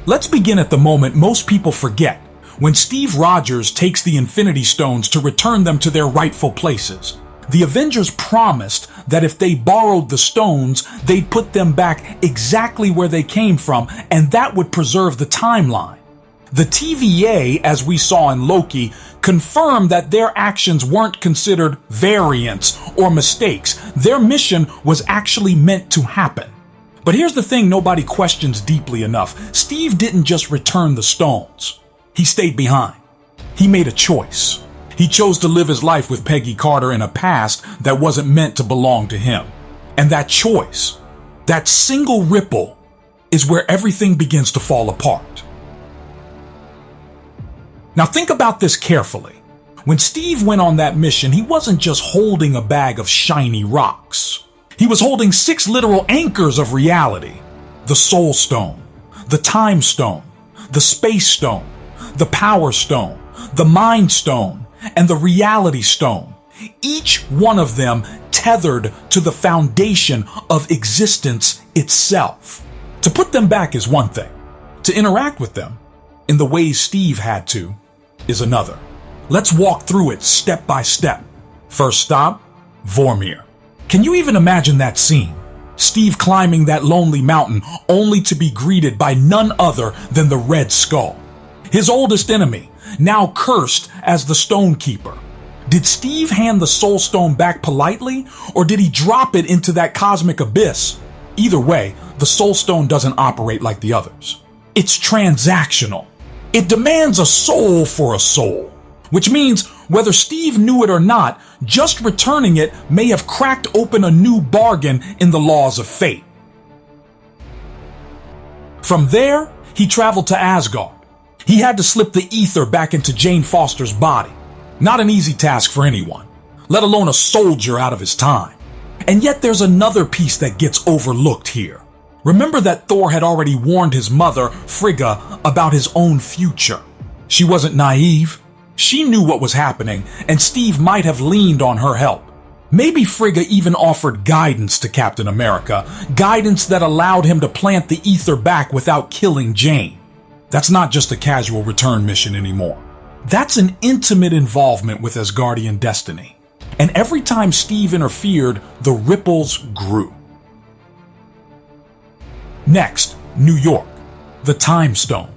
Let's begin at the moment most people forget, when Steve Rogers takes the Infinity Stones to return them to their rightful places. The Avengers promised that if they borrowed the stones, they'd put them back exactly where they came from, and that would preserve the timeline. The TVA, as we saw in Loki, confirmed that their actions weren't considered variants or mistakes. Their mission was actually meant to happen. But here's the thing nobody questions deeply enough. Steve didn't just return the stones. He stayed behind. He made a choice. He chose to live his life with Peggy Carter in a past that wasn't meant to belong to him. And that choice, that single ripple, is where everything begins to fall apart. Now think about this carefully. When Steve went on that mission, he wasn't just holding a bag of shiny rocks. He was holding 6 literal anchors of reality. The Soul Stone, the Time Stone, the Space Stone, the Power Stone, the Mind Stone, and the Reality Stone. Each one of them tethered to the foundation of existence itself. To put them back is one thing. To interact with them, in the ways Steve had to, is another. Let's walk through it step by step. First stop, Vormir. Can you even imagine that scene? Steve climbing that lonely mountain only to be greeted by none other than the Red Skull. His oldest enemy, now cursed as the Stone Keeper. Did Steve hand the Soul Stone back politely, or did he drop it into that cosmic abyss? Either way, the Soul Stone doesn't operate like the others. It's transactional. It demands a soul for a soul, which means whether Steve knew it or not, just returning it may have cracked open a new bargain in the laws of fate. From there, he traveled to Asgard. He had to slip the ether back into Jane Foster's body. Not an easy task for anyone, let alone a soldier out of his time. And yet there's another piece that gets overlooked here. Remember that Thor had already warned his mother, Frigga, about his own future. She wasn't naive. She knew what was happening, and Steve might have leaned on her help. Maybe Frigga even offered guidance to Captain America, guidance that allowed him to plant the ether back without killing Jane. That's not just a casual return mission anymore. That's an intimate involvement with Asgardian destiny. And every time Steve interfered, the ripples grew. Next, New York, the Time Stone.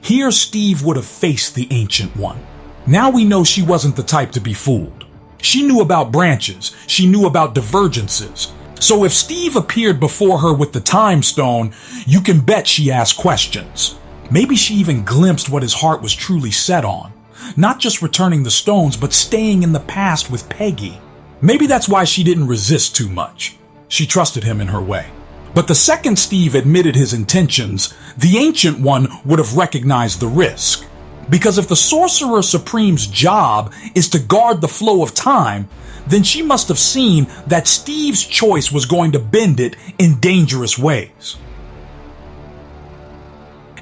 Here Steve would have faced the Ancient One. Now we know she wasn't the type to be fooled. She knew about branches, she knew about divergences. So if Steve appeared before her with the Time Stone, you can bet she asked questions. Maybe she even glimpsed what his heart was truly set on. Not just returning the stones, but staying in the past with Peggy. Maybe that's why she didn't resist too much. She trusted him in her way. But the second Steve admitted his intentions, the Ancient One would have recognized the risk. Because if the Sorcerer Supreme's job is to guard the flow of time, then she must have seen that Steve's choice was going to bend it in dangerous ways.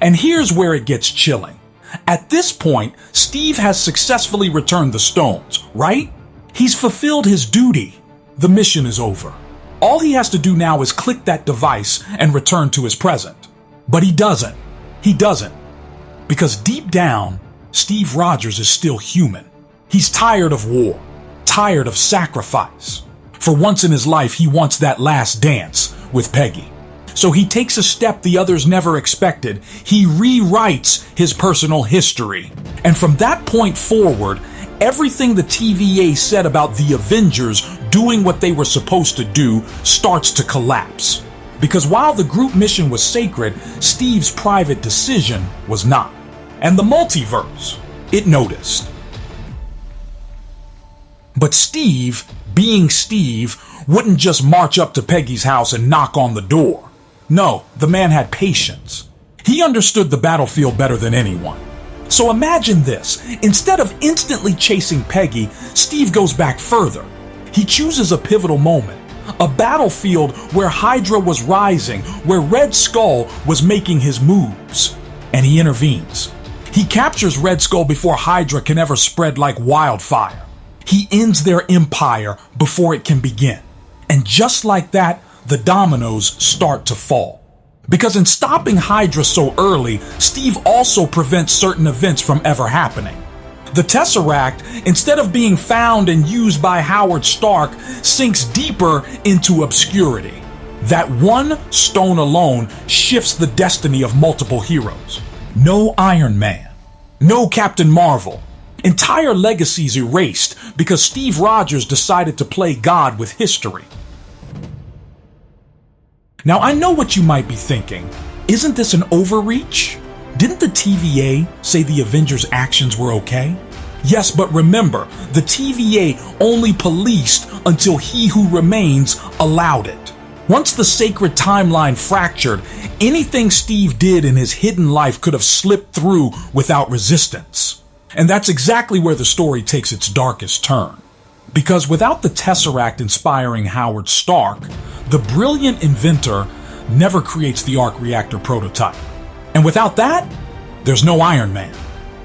And here's where it gets chilling. At this point, Steve has successfully returned the stones, right? He's fulfilled his duty. The mission is over. All he has to do now is click that device and return to his present. But he doesn't. He doesn't. Because deep down, Steve Rogers is still human. He's tired of war, tired of sacrifice. For once in his life, he wants that last dance with Peggy. So he takes a step the others never expected. He rewrites his personal history. And from that point forward, everything the TVA said about the Avengers doing what they were supposed to do starts to collapse. Because while the group mission was sacred, Steve's private decision was not. And the multiverse, it noticed. But Steve, being Steve, wouldn't just march up to Peggy's house and knock on the door. No, the man had patience. He understood the battlefield better than anyone. So imagine this. Instead of instantly chasing Peggy, Steve goes back further. He chooses a pivotal moment. A battlefield where Hydra was rising, where Red Skull was making his moves. And he intervenes. He captures Red Skull before Hydra can ever spread like wildfire. He ends their empire before it can begin. And just like that, the dominoes start to fall. Because in stopping Hydra so early, Steve also prevents certain events from ever happening. The Tesseract, instead of being found and used by Howard Stark, sinks deeper into obscurity. That one stone alone shifts the destiny of multiple heroes. No Iron Man, no Captain Marvel. Entire legacies erased because Steve Rogers decided to play God with history. Now I know what you might be thinking. Isn't this an overreach? Didn't the TVA say the Avengers' actions were okay? Yes, but remember, the TVA only policed until He Who Remains allowed it. Once the sacred timeline fractured, anything Steve did in his hidden life could have slipped through without resistance. And that's exactly where the story takes its darkest turn. Because without the Tesseract inspiring Howard Stark, the brilliant inventor never creates the arc reactor prototype. And without that, there's no Iron Man.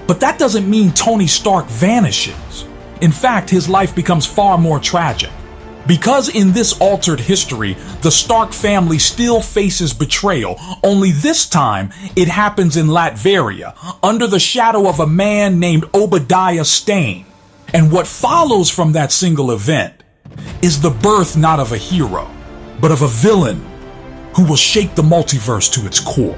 But that doesn't mean Tony Stark vanishes. In fact, his life becomes far more tragic. Because in this altered history, the Stark family still faces betrayal, only this time it happens in Latveria, under the shadow of a man named Obadiah Stane. And what follows from that single event is the birth not of a hero, but of a villain who will shake the multiverse to its core.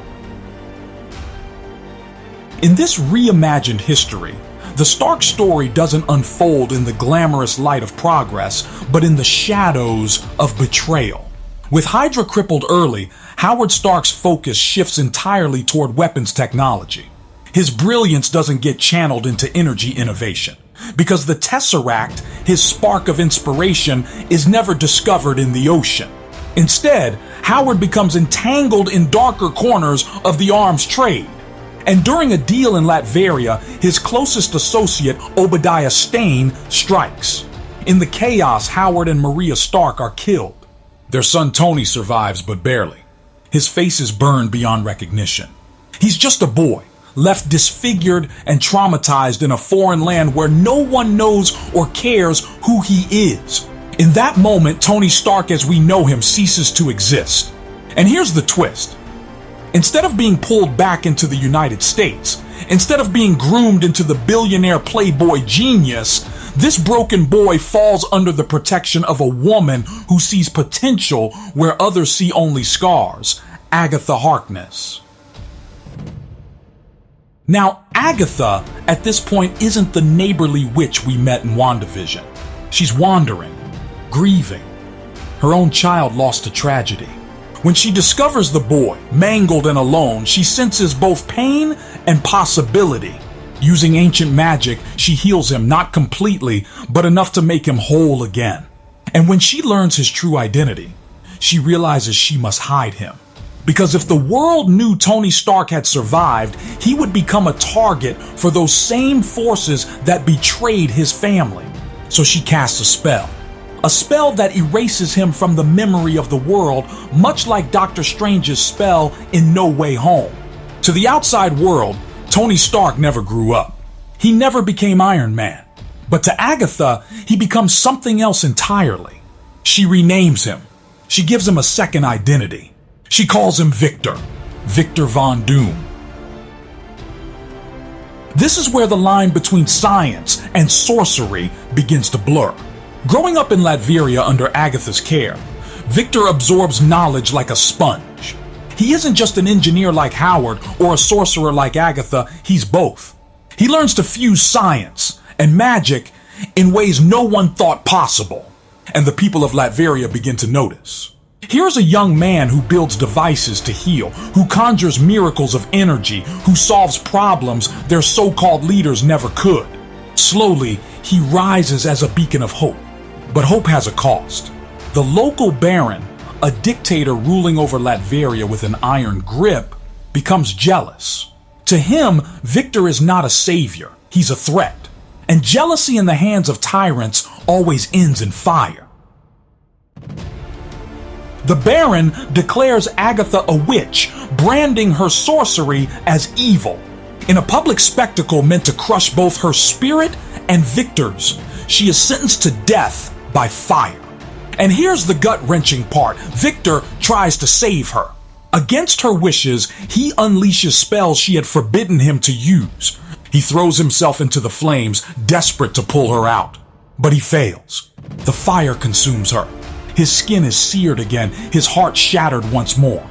In this reimagined history, the Stark story doesn't unfold in the glamorous light of progress, but in the shadows of betrayal. With Hydra crippled early, Howard Stark's focus shifts entirely toward weapons technology. His brilliance doesn't get channeled into energy innovation, because the Tesseract, his spark of inspiration, is never discovered in the ocean. Instead, Howard becomes entangled in darker corners of the arms trade. And during a deal in Latveria, his closest associate, Obadiah Stane, strikes. In the chaos, Howard and Maria Stark are killed. Their son Tony survives, but barely. His face is burned beyond recognition. He's just a boy, left disfigured and traumatized in a foreign land where no one knows or cares who he is. In that moment, Tony Stark as we know him ceases to exist. And here's the twist. Instead of being pulled back into the United States, instead of being groomed into the billionaire playboy genius, this broken boy falls under the protection of a woman who sees potential where others see only scars, Agatha Harkness. Now, Agatha, at this point, isn't the neighborly witch we met in WandaVision. She's wandering, grieving. Her own child lost to tragedy. When she discovers the boy, mangled and alone, she senses both pain and possibility. Using ancient magic, she heals him not completely, but enough to make him whole again. And when she learns his true identity, she realizes she must hide him. Because if the world knew Tony Stark had survived, he would become a target for those same forces that betrayed his family. So she casts a spell. A spell that erases him from the memory of the world, much like Doctor Strange's spell in No Way Home. To the outside world, Tony Stark never grew up. He never became Iron Man. But to Agatha, he becomes something else entirely. She renames him. She gives him a second identity. She calls him Victor, Victor Von Doom. This is where the line between science and sorcery begins to blur. Growing up in Latveria under Agatha's care, Victor absorbs knowledge like a sponge. He isn't just an engineer like Howard or a sorcerer like Agatha, he's both. He learns to fuse science and magic in ways no one thought possible, and the people of Latveria begin to notice. Here's a young man who builds devices to heal, who conjures miracles of energy, who solves problems their so-called leaders never could. Slowly, he rises as a beacon of hope. But hope has a cost. The local baron, a dictator ruling over Latveria with an iron grip, becomes jealous. To him, Victor is not a savior, he's a threat. And jealousy in the hands of tyrants always ends in fire. The Baron declares Agatha a witch, branding her sorcery as evil. In a public spectacle meant to crush both her spirit and Victor's, she is sentenced to death by fire. And here's the gut-wrenching part. Victor tries to save her. Against her wishes, he unleashes spells she had forbidden him to use. He throws himself into the flames, desperate to pull her out. But he fails. The fire consumes her. His skin is seared again, his heart shattered once more.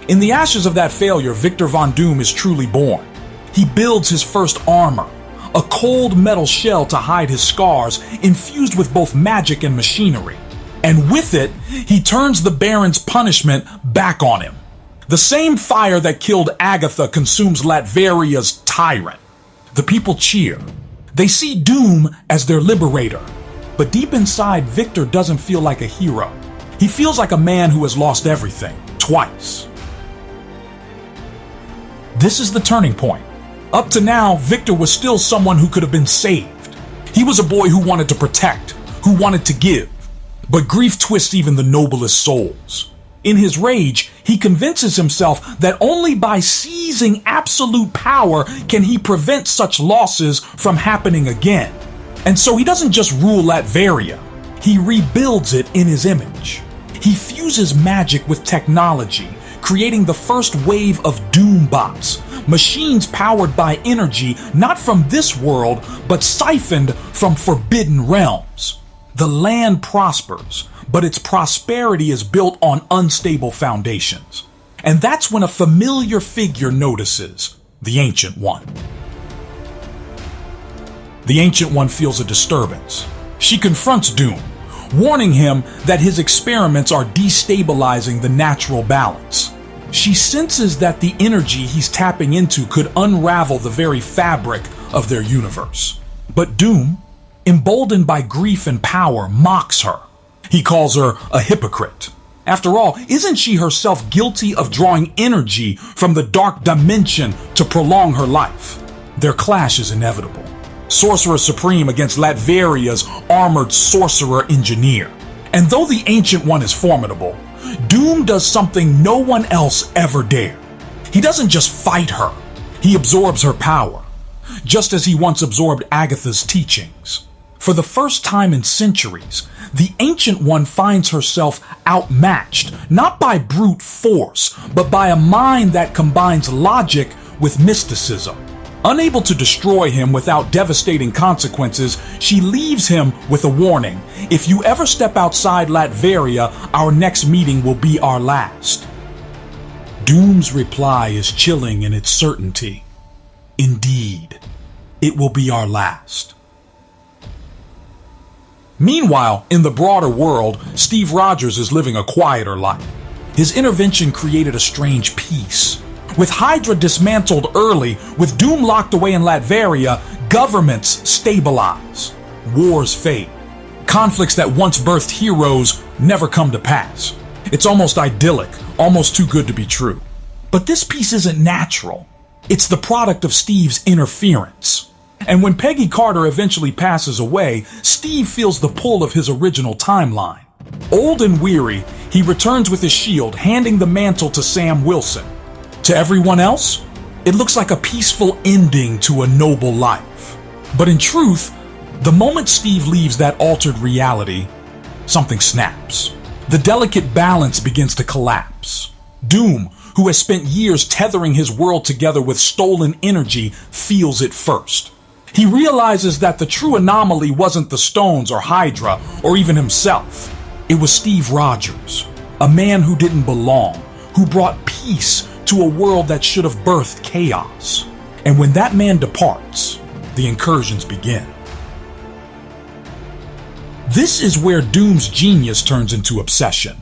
In the ashes of that failure, Victor Von Doom is truly born. He builds his first armor, a cold metal shell to hide his scars, infused with both magic and machinery. And with it, he turns the Baron's punishment back on him. The same fire that killed Agatha consumes Latveria's tyrant. The people cheer. They see Doom as their liberator. But deep inside, Victor doesn't feel like a hero. He feels like a man who has lost everything, twice. This is the turning point. Up to now, Victor was still someone who could have been saved. He was a boy who wanted to protect, who wanted to give. But grief twists even the noblest souls. In his rage, he convinces himself that only by seizing absolute power can he prevent such losses from happening again. And so he doesn't just rule Latveria, he rebuilds it in his image. He fuses magic with technology, creating the first wave of Doom bots, machines powered by energy not from this world, but siphoned from forbidden realms. The land prospers, but its prosperity is built on unstable foundations. And that's when a familiar figure notices the Ancient One. The Ancient One feels a disturbance. She confronts Doom, warning him that his experiments are destabilizing the natural balance. She senses that the energy he's tapping into could unravel the very fabric of their universe. But Doom, emboldened by grief and power, mocks her. He calls her a hypocrite. After all, isn't she herself guilty of drawing energy from the dark dimension to prolong her life? Their clash is inevitable. Sorcerer Supreme against Latveria's armored sorcerer engineer. And though the Ancient One is formidable, Doom does something no one else ever dared. He doesn't just fight her, he absorbs her power, just as he once absorbed Agatha's teachings. For the first time in centuries, the Ancient One finds herself outmatched, not by brute force, but by a mind that combines logic with mysticism. Unable to destroy him without devastating consequences, she leaves him with a warning. If you ever step outside Latveria, our next meeting will be our last. Doom's reply is chilling in its certainty. Indeed, it will be our last. Meanwhile, in the broader world, Steve Rogers is living a quieter life. His intervention created a strange peace. With Hydra dismantled early, with Doom locked away in Latveria, governments stabilize. Wars fade. Conflicts that once birthed heroes never come to pass. It's almost idyllic, almost too good to be true. But this peace isn't natural. It's the product of Steve's interference. And when Peggy Carter eventually passes away, Steve feels the pull of his original timeline. Old and weary, he returns with his shield, handing the mantle to Sam Wilson. To everyone else, it looks like a peaceful ending to a noble life. But in truth, the moment Steve leaves that altered reality, something snaps. The delicate balance begins to collapse. Doom, who has spent years tethering his world together with stolen energy, feels it first. He realizes that the true anomaly wasn't the stones or Hydra or even himself. It was Steve Rogers, a man who didn't belong, who brought peace to a world that should have birthed chaos. And when that man departs, the incursions begin. This is where Doom's genius turns into obsession.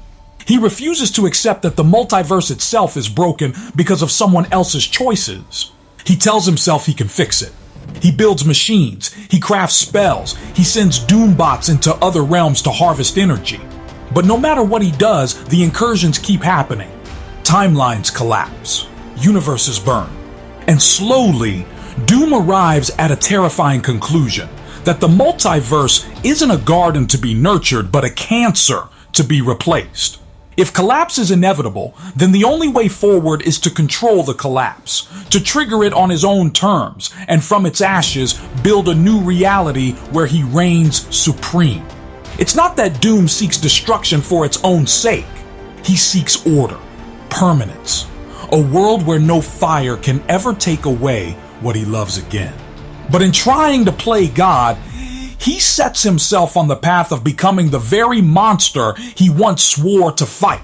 He refuses to accept that the multiverse itself is broken because of someone else's choices. He tells himself he can fix it. He builds machines, he crafts spells, he sends Doombots into other realms to harvest energy. But no matter what he does, the incursions keep happening. Timelines collapse, universes burn, and slowly, Doom arrives at a terrifying conclusion that the multiverse isn't a garden to be nurtured, but a cancer to be replaced. If collapse is inevitable, then the only way forward is to control the collapse, to trigger it on his own terms, and from its ashes, build a new reality where he reigns supreme. It's not that Doom seeks destruction for its own sake. He seeks order, permanence, a world where no fire can ever take away what he loves again. But in trying to play God, he sets himself on the path of becoming the very monster he once swore to fight.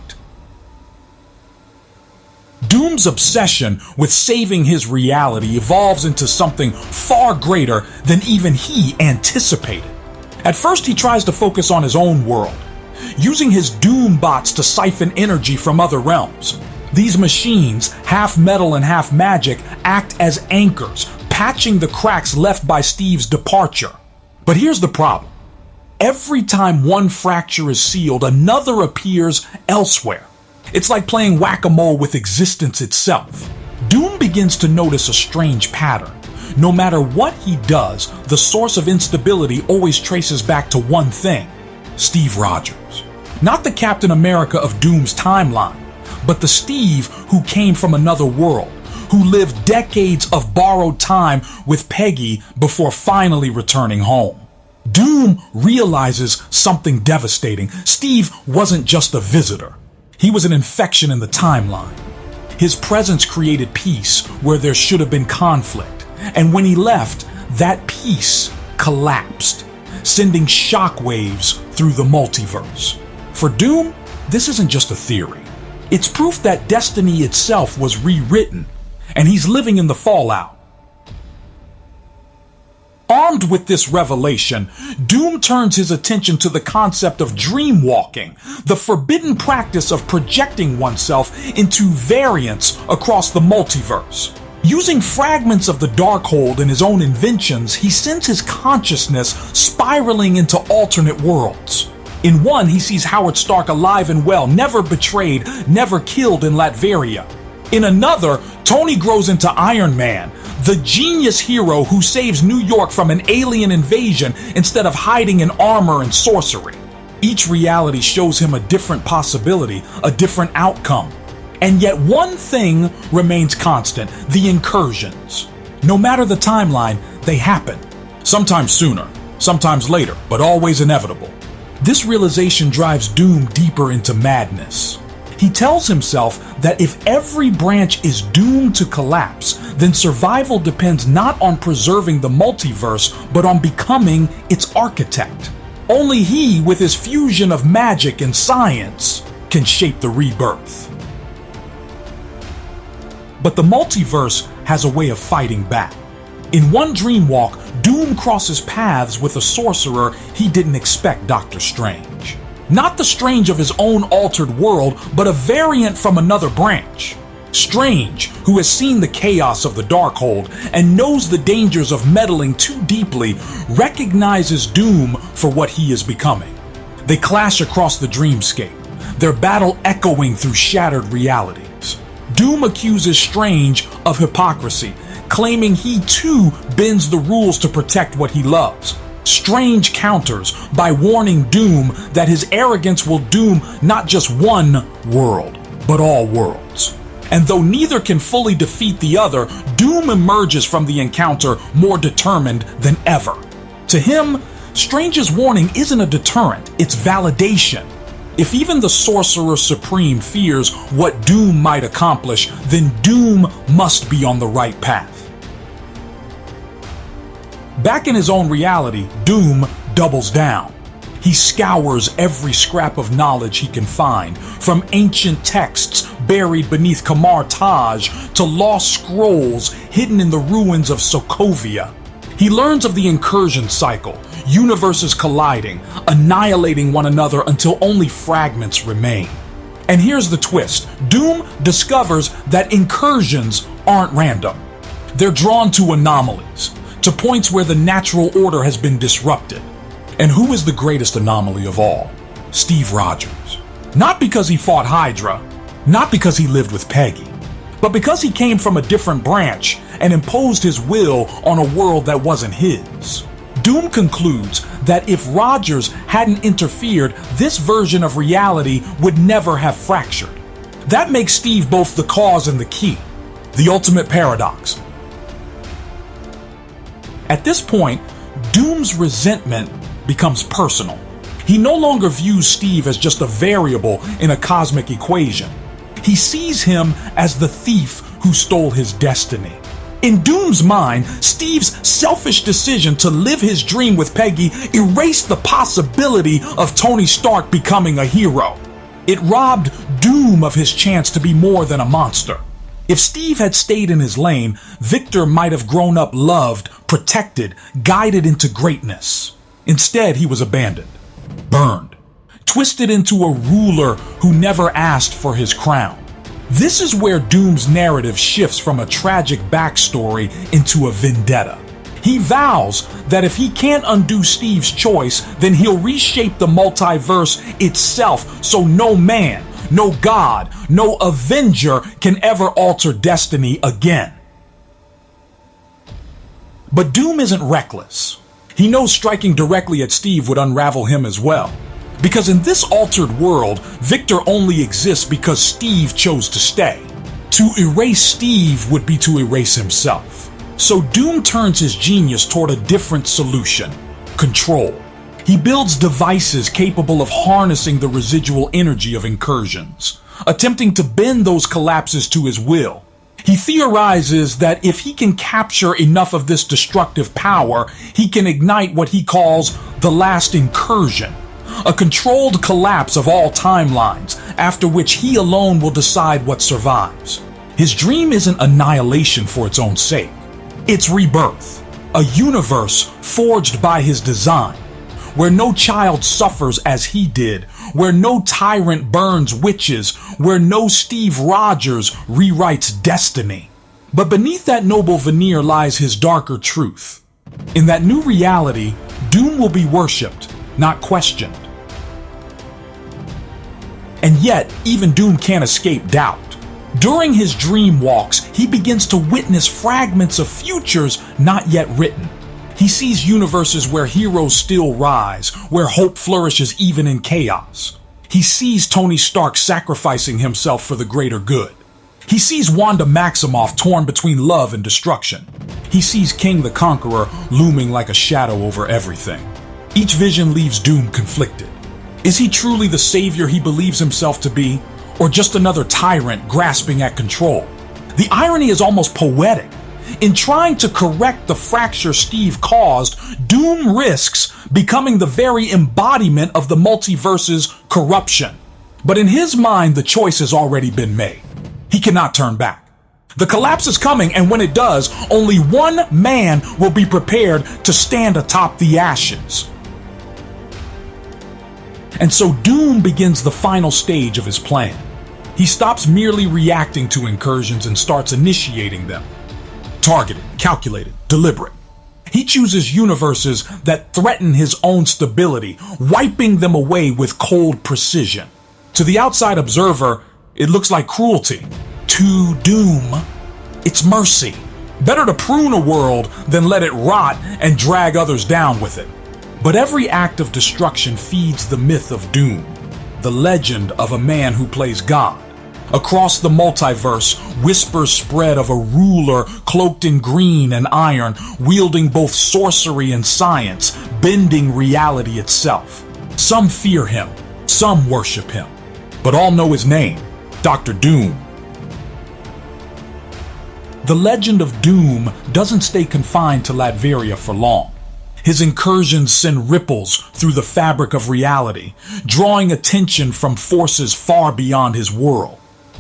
Doom's obsession with saving his reality evolves into something far greater than even he anticipated. At first, he tries to focus on his own world, using his Doom bots to siphon energy from other realms. These machines, half metal and half magic, act as anchors, patching the cracks left by Steve's departure. But here's the problem. Every time one fracture is sealed, another appears elsewhere. It's like playing whack-a-mole with existence itself. Doom begins to notice a strange pattern. No matter what he does, the source of instability always traces back to one thing: Steve Rogers. Not the Captain America of Doom's timeline, but the Steve who came from another world, who lived decades of borrowed time with Peggy before finally returning home. Doom realizes something devastating. Steve wasn't just a visitor. He was an infection in the timeline. His presence created peace where there should have been conflict. And when he left, that peace collapsed, sending shockwaves through the multiverse. For Doom, this isn't just a theory. It's proof that destiny itself was rewritten, and he's living in the fallout. Armed with this revelation, Doom turns his attention to the concept of dream walking, the forbidden practice of projecting oneself into variants across the multiverse. Using fragments of the Darkhold in his own inventions, he sends his consciousness spiraling into alternate worlds. In one, he sees Howard Stark alive and well, never betrayed, never killed in Latveria. In another, Tony grows into Iron Man, the genius hero who saves New York from an alien invasion instead of hiding in armor and sorcery. Each reality shows him a different possibility, a different outcome. And yet one thing remains constant: the incursions. No matter the timeline, they happen. Sometimes sooner, sometimes later, but always inevitable. This realization drives Doom deeper into madness. He tells himself that if every branch is doomed to collapse, then survival depends not on preserving the multiverse, but on becoming its architect. Only he, with his fusion of magic and science, can shape the rebirth. But the multiverse has a way of fighting back. In one dream walk, Doom crosses paths with a sorcerer he didn't expect, Doctor Strange. Not the Strange of his own altered world, but a variant from another branch. Strange, who has seen the chaos of the Darkhold and knows the dangers of meddling too deeply, recognizes Doom for what he is becoming. They clash across the dreamscape, their battle echoing through shattered realities. Doom accuses Strange of hypocrisy, claiming he too bends the rules to protect what he loves. Strange counters by warning Doom that his arrogance will doom not just one world, but all worlds. And though neither can fully defeat the other, Doom emerges from the encounter more determined than ever. To him, Strange's warning isn't a deterrent, it's validation. If even the Sorcerer Supreme fears what Doom might accomplish, then Doom must be on the right path. Back in his own reality, Doom doubles down. He scours every scrap of knowledge he can find, from ancient texts buried beneath Kamar Taj to lost scrolls hidden in the ruins of Sokovia. He learns of the incursion cycle, universes colliding, annihilating one another until only fragments remain. And here's the twist. Doom discovers that incursions aren't random. They're drawn to anomalies, to points where the natural order has been disrupted. And who is the greatest anomaly of all? Steve Rogers. Not because he fought Hydra, not because he lived with Peggy, but because he came from a different branch and imposed his will on a world that wasn't his. Doom concludes that if Rogers hadn't interfered, this version of reality would never have fractured. That makes Steve both the cause and the key, the ultimate paradox. At this point, Doom's resentment becomes personal. He no longer views Steve as just a variable in a cosmic equation. He sees him as the thief who stole his destiny. In Doom's mind, Steve's selfish decision to live his dream with Peggy erased the possibility of Tony Stark becoming a hero. It robbed Doom of his chance to be more than a monster. If Steve had stayed in his lane, Victor might have grown up loved, protected, guided into greatness. Instead, he was abandoned, burned, twisted into a ruler who never asked for his crown. This is where Doom's narrative shifts from a tragic backstory into a vendetta. He vows that if he can't undo Steve's choice, then he'll reshape the multiverse itself so no man, no god, no Avenger can ever alter destiny again. But Doom isn't reckless. He knows striking directly at Steve would unravel him as well. Because in this altered world, Victor only exists because Steve chose to stay. To erase Steve would be to erase himself. So Doom turns his genius toward a different solution: control. He builds devices capable of harnessing the residual energy of incursions, attempting to bend those collapses to his will. He theorizes that if he can capture enough of this destructive power, he can ignite what he calls the last incursion, a controlled collapse of all timelines, after which he alone will decide what survives. His dream isn't annihilation for its own sake. It's rebirth, a universe forged by his design, where no child suffers as he did, where no tyrant burns witches, where no Steve Rogers rewrites destiny. But beneath that noble veneer lies his darker truth. In that new reality, Doom will be worshipped, not questioned. And yet, even Doom can't escape doubt. During his dream walks, he begins to witness fragments of futures not yet written. He sees universes where heroes still rise, where hope flourishes even in chaos. He sees Tony Stark sacrificing himself for the greater good. He sees Wanda Maximoff torn between love and destruction. He sees King the Conqueror looming like a shadow over everything. Each vision leaves Doom conflicted. Is he truly the savior he believes himself to be, or just another tyrant grasping at control? The irony is almost poetic. In trying to correct the fracture Steve caused, Doom risks becoming the very embodiment of the multiverse's corruption. But in his mind, the choice has already been made. He cannot turn back. The collapse is coming, and when it does, only one man will be prepared to stand atop the ashes. And so Doom begins the final stage of his plan. He stops merely reacting to incursions and starts initiating them. Targeted, calculated, deliberate. He chooses universes that threaten his own stability, wiping them away with cold precision. To the outside observer, it looks like cruelty. To Doom, it's mercy. Better to prune a world than let it rot and drag others down with it. But every act of destruction feeds the myth of Doom, the legend of a man who plays God. Across the multiverse, whispers spread of a ruler cloaked in green and iron, wielding both sorcery and science, bending reality itself. Some fear him, some worship him, but all know his name, Dr. Doom. The legend of Doom doesn't stay confined to Latveria for long. His incursions send ripples through the fabric of reality, drawing attention from forces far beyond his world.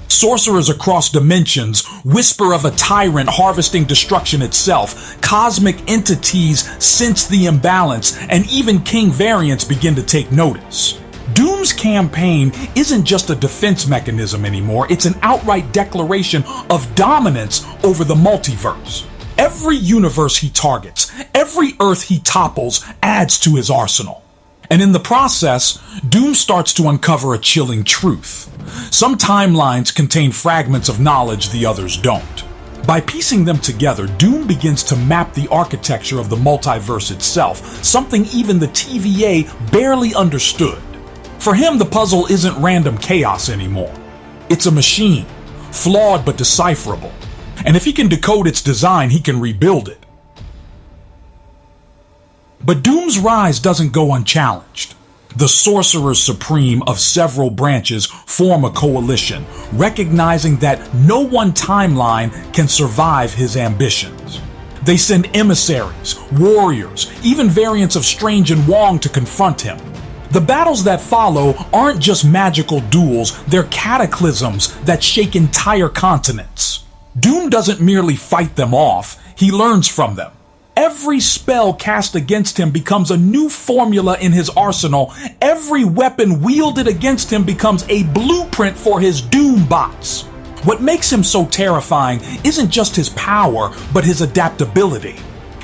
Sorcerers across dimensions whisper of a tyrant harvesting destruction itself. Cosmic entities sense the imbalance, and even King variants begin to take notice. Doom's campaign isn't just a defense mechanism anymore, it's an outright declaration of dominance over the multiverse. Every universe he targets, every Earth he topples adds to his arsenal. And in the process, Doom starts to uncover a chilling truth. Some timelines contain fragments of knowledge the others don't. By piecing them together, Doom begins to map the architecture of the multiverse itself, something even the TVA barely understood. For him, the puzzle isn't random chaos anymore. It's a machine, flawed but decipherable. And if he can decode its design, he can rebuild it. But Doom's rise doesn't go unchallenged. The Sorcerer Supreme of several branches form a coalition, recognizing that no one timeline can survive his ambitions. They send emissaries, warriors, even variants of Strange and Wong to confront him. The battles that follow aren't just magical duels, they're cataclysms that shake entire continents. Doom doesn't merely fight them off, he learns from them. Every spell cast against him becomes a new formula in his arsenal. Every weapon wielded against him becomes a blueprint for his doom bots. What makes him so terrifying isn't just his power, but his adaptability.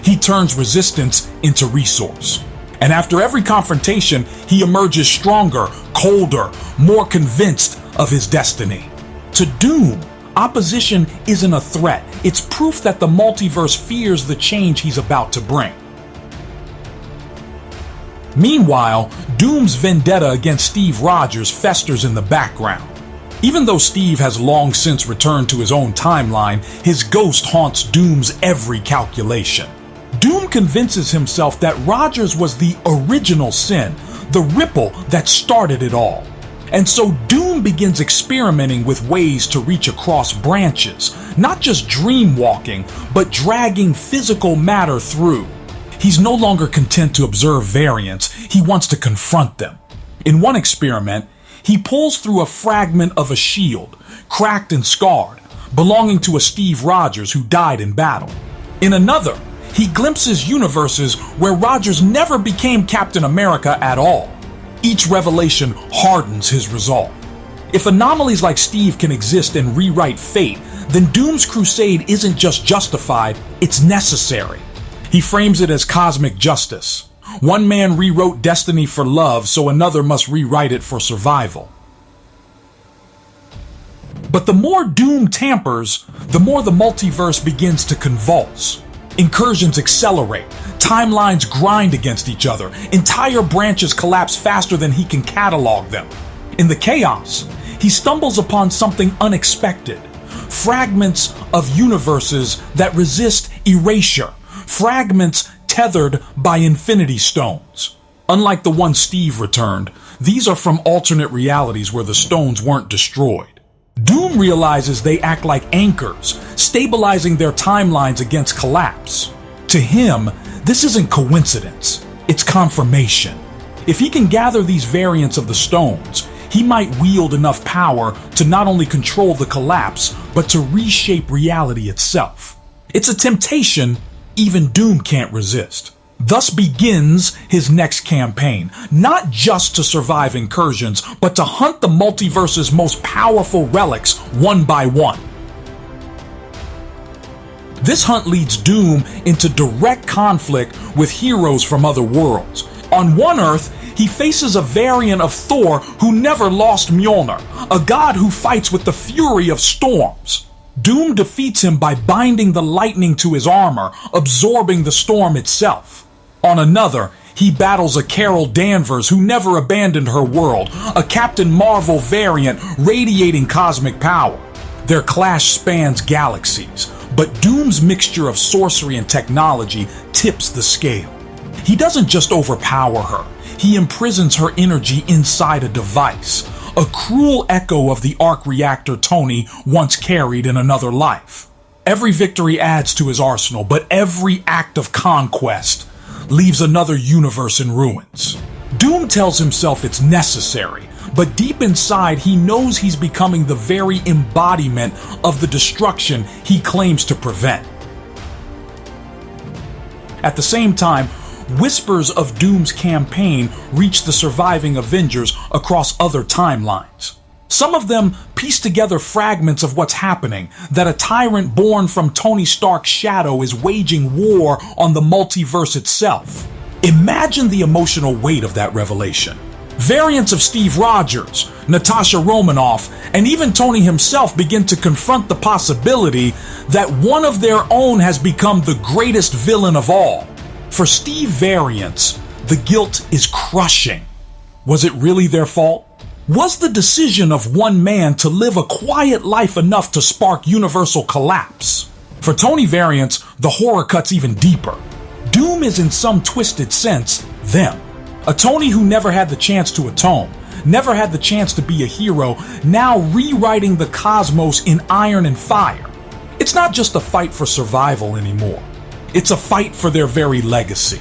He turns resistance into resource. And after every confrontation, he emerges stronger, colder, more convinced of his destiny. To Doom, opposition isn't a threat. It's proof that the multiverse fears the change he's about to bring. Meanwhile, Doom's vendetta against Steve Rogers festers in the background. Even though Steve has long since returned to his own timeline, his ghost haunts Doom's every calculation. Doom convinces himself that Rogers was the original sin, the ripple that started it all. And so Doom begins experimenting with ways to reach across branches, not just dream walking, but dragging physical matter through. He's no longer content to observe variants, he wants to confront them. In one experiment, he pulls through a fragment of a shield, cracked and scarred, belonging to a Steve Rogers who died in battle. In another, he glimpses universes where Rogers never became Captain America at all. Each revelation hardens his resolve. If anomalies like Steve can exist and rewrite fate, then Doom's crusade isn't just justified, it's necessary. He frames it as cosmic justice. One man rewrote destiny for love, so another must rewrite it for survival. But the more Doom tampers, the more the multiverse begins to convulse. Incursions accelerate, timelines grind against each other, entire branches collapse faster than he can catalog them. In the chaos, he stumbles upon something unexpected. Fragments of universes that resist erasure, fragments tethered by infinity stones. Unlike the one Steve returned, these are from alternate realities where the stones weren't destroyed. Doom realizes they act like anchors, stabilizing their timelines against collapse. To him, this isn't coincidence, it's confirmation. If he can gather these variants of the stones, he might wield enough power to not only control the collapse, but to reshape reality itself. It's a temptation even Doom can't resist. Thus begins his next campaign, not just to survive incursions, but to hunt the multiverse's most powerful relics one by one. This hunt leads Doom into direct conflict with heroes from other worlds. On one Earth, he faces a variant of Thor who never lost Mjolnir, a god who fights with the fury of storms. Doom defeats him by binding the lightning to his armor, absorbing the storm itself. On another, he battles a Carol Danvers who never abandoned her world, a Captain Marvel variant radiating cosmic power. Their clash spans galaxies, but Doom's mixture of sorcery and technology tips the scale. He doesn't just overpower her, he imprisons her energy inside a device, a cruel echo of the arc reactor Tony once carried in another life. Every victory adds to his arsenal, but every act of conquest leaves another universe in ruins. Doom tells himself it's necessary, but deep inside he knows he's becoming the very embodiment of the destruction he claims to prevent. At the same time, whispers of Doom's campaign reach the surviving Avengers across other timelines. Some of them piece together fragments of what's happening, that a tyrant born from Tony Stark's shadow is waging war on the multiverse itself. Imagine the emotional weight of that revelation. Variants of Steve Rogers, Natasha Romanoff, and even Tony himself begin to confront the possibility that one of their own has become the greatest villain of all. For Steve variants, the guilt is crushing. Was it really their fault? Was the decision of one man to live a quiet life enough to spark universal collapse? For Tony variants, the horror cuts even deeper. Doom is in some twisted sense them. A Tony who never had the chance to atone, never had the chance to be a hero, now rewriting the cosmos in iron and fire. It's not just a fight for survival anymore. It's a fight for their very legacy.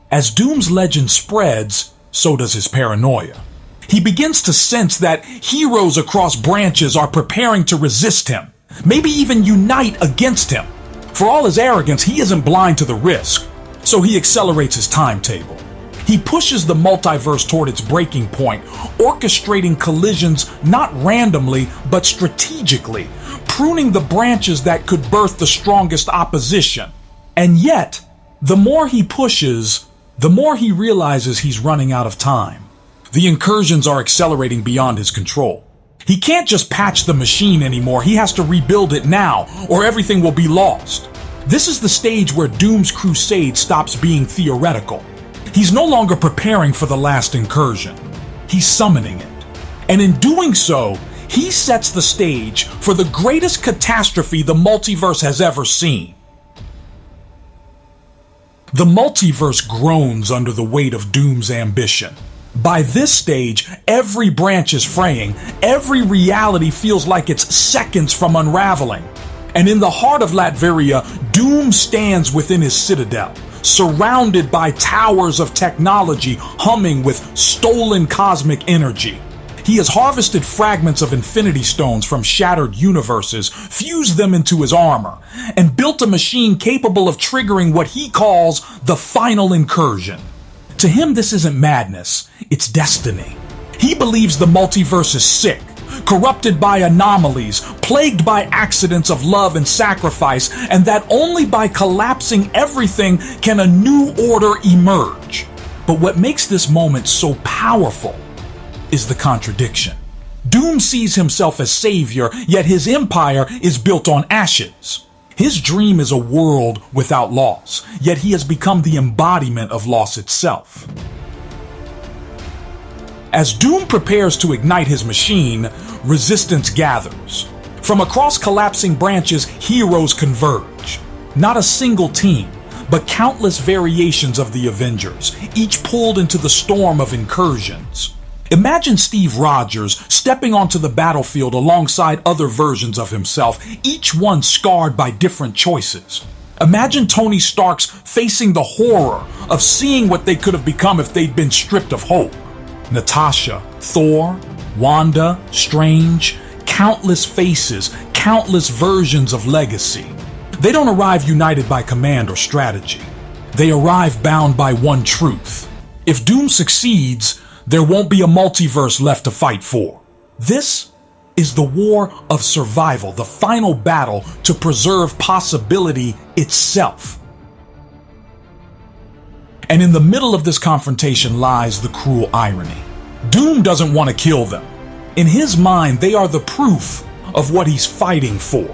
As Doom's legend spreads, so does his paranoia. He begins to sense that heroes across branches are preparing to resist him, maybe even unite against him. For all his arrogance, he isn't blind to the risk, so he accelerates his timetable. He pushes the multiverse toward its breaking point, orchestrating collisions not randomly, but strategically, pruning the branches that could birth the strongest opposition. And yet, the more he pushes, the more he realizes he's running out of time. The incursions are accelerating beyond his control. He can't just patch the machine anymore, he has to rebuild it now, or everything will be lost. This is the stage where Doom's crusade stops being theoretical. He's no longer preparing for the last incursion. He's summoning it. And in doing so, he sets the stage for the greatest catastrophe the multiverse has ever seen. The multiverse groans under the weight of Doom's ambition. By this stage, every branch is fraying, every reality feels like it's seconds from unraveling. And in the heart of Latveria, Doom stands within his citadel, surrounded by towers of technology humming with stolen cosmic energy. He has harvested fragments of infinity stones from shattered universes, fused them into his armor, and built a machine capable of triggering what he calls the final incursion. To him, this isn't madness, it's destiny. He believes the multiverse is sick, corrupted by anomalies, plagued by accidents of love and sacrifice, and that only by collapsing everything can a new order emerge. But what makes this moment so powerful is the contradiction. Doom sees himself as savior, yet his empire is built on ashes. His dream is a world without loss, yet he has become the embodiment of loss itself. As Doom prepares to ignite his machine, resistance gathers. From across collapsing branches, heroes converge. Not a single team, but countless variations of the Avengers, each pulled into the storm of incursions. Imagine Steve Rogers stepping onto the battlefield alongside other versions of himself, each one scarred by different choices. Imagine Tony Stark's facing the horror of seeing what they could have become if they'd been stripped of hope. Natasha, Thor, Wanda, Strange, countless faces, countless versions of legacy. They don't arrive united by command or strategy. They arrive bound by one truth. If Doom succeeds, there won't be a multiverse left to fight for. This is the war of survival, the final battle to preserve possibility itself. And in the middle of this confrontation lies the cruel irony. Doom doesn't want to kill them. In his mind, they are the proof of what he's fighting for.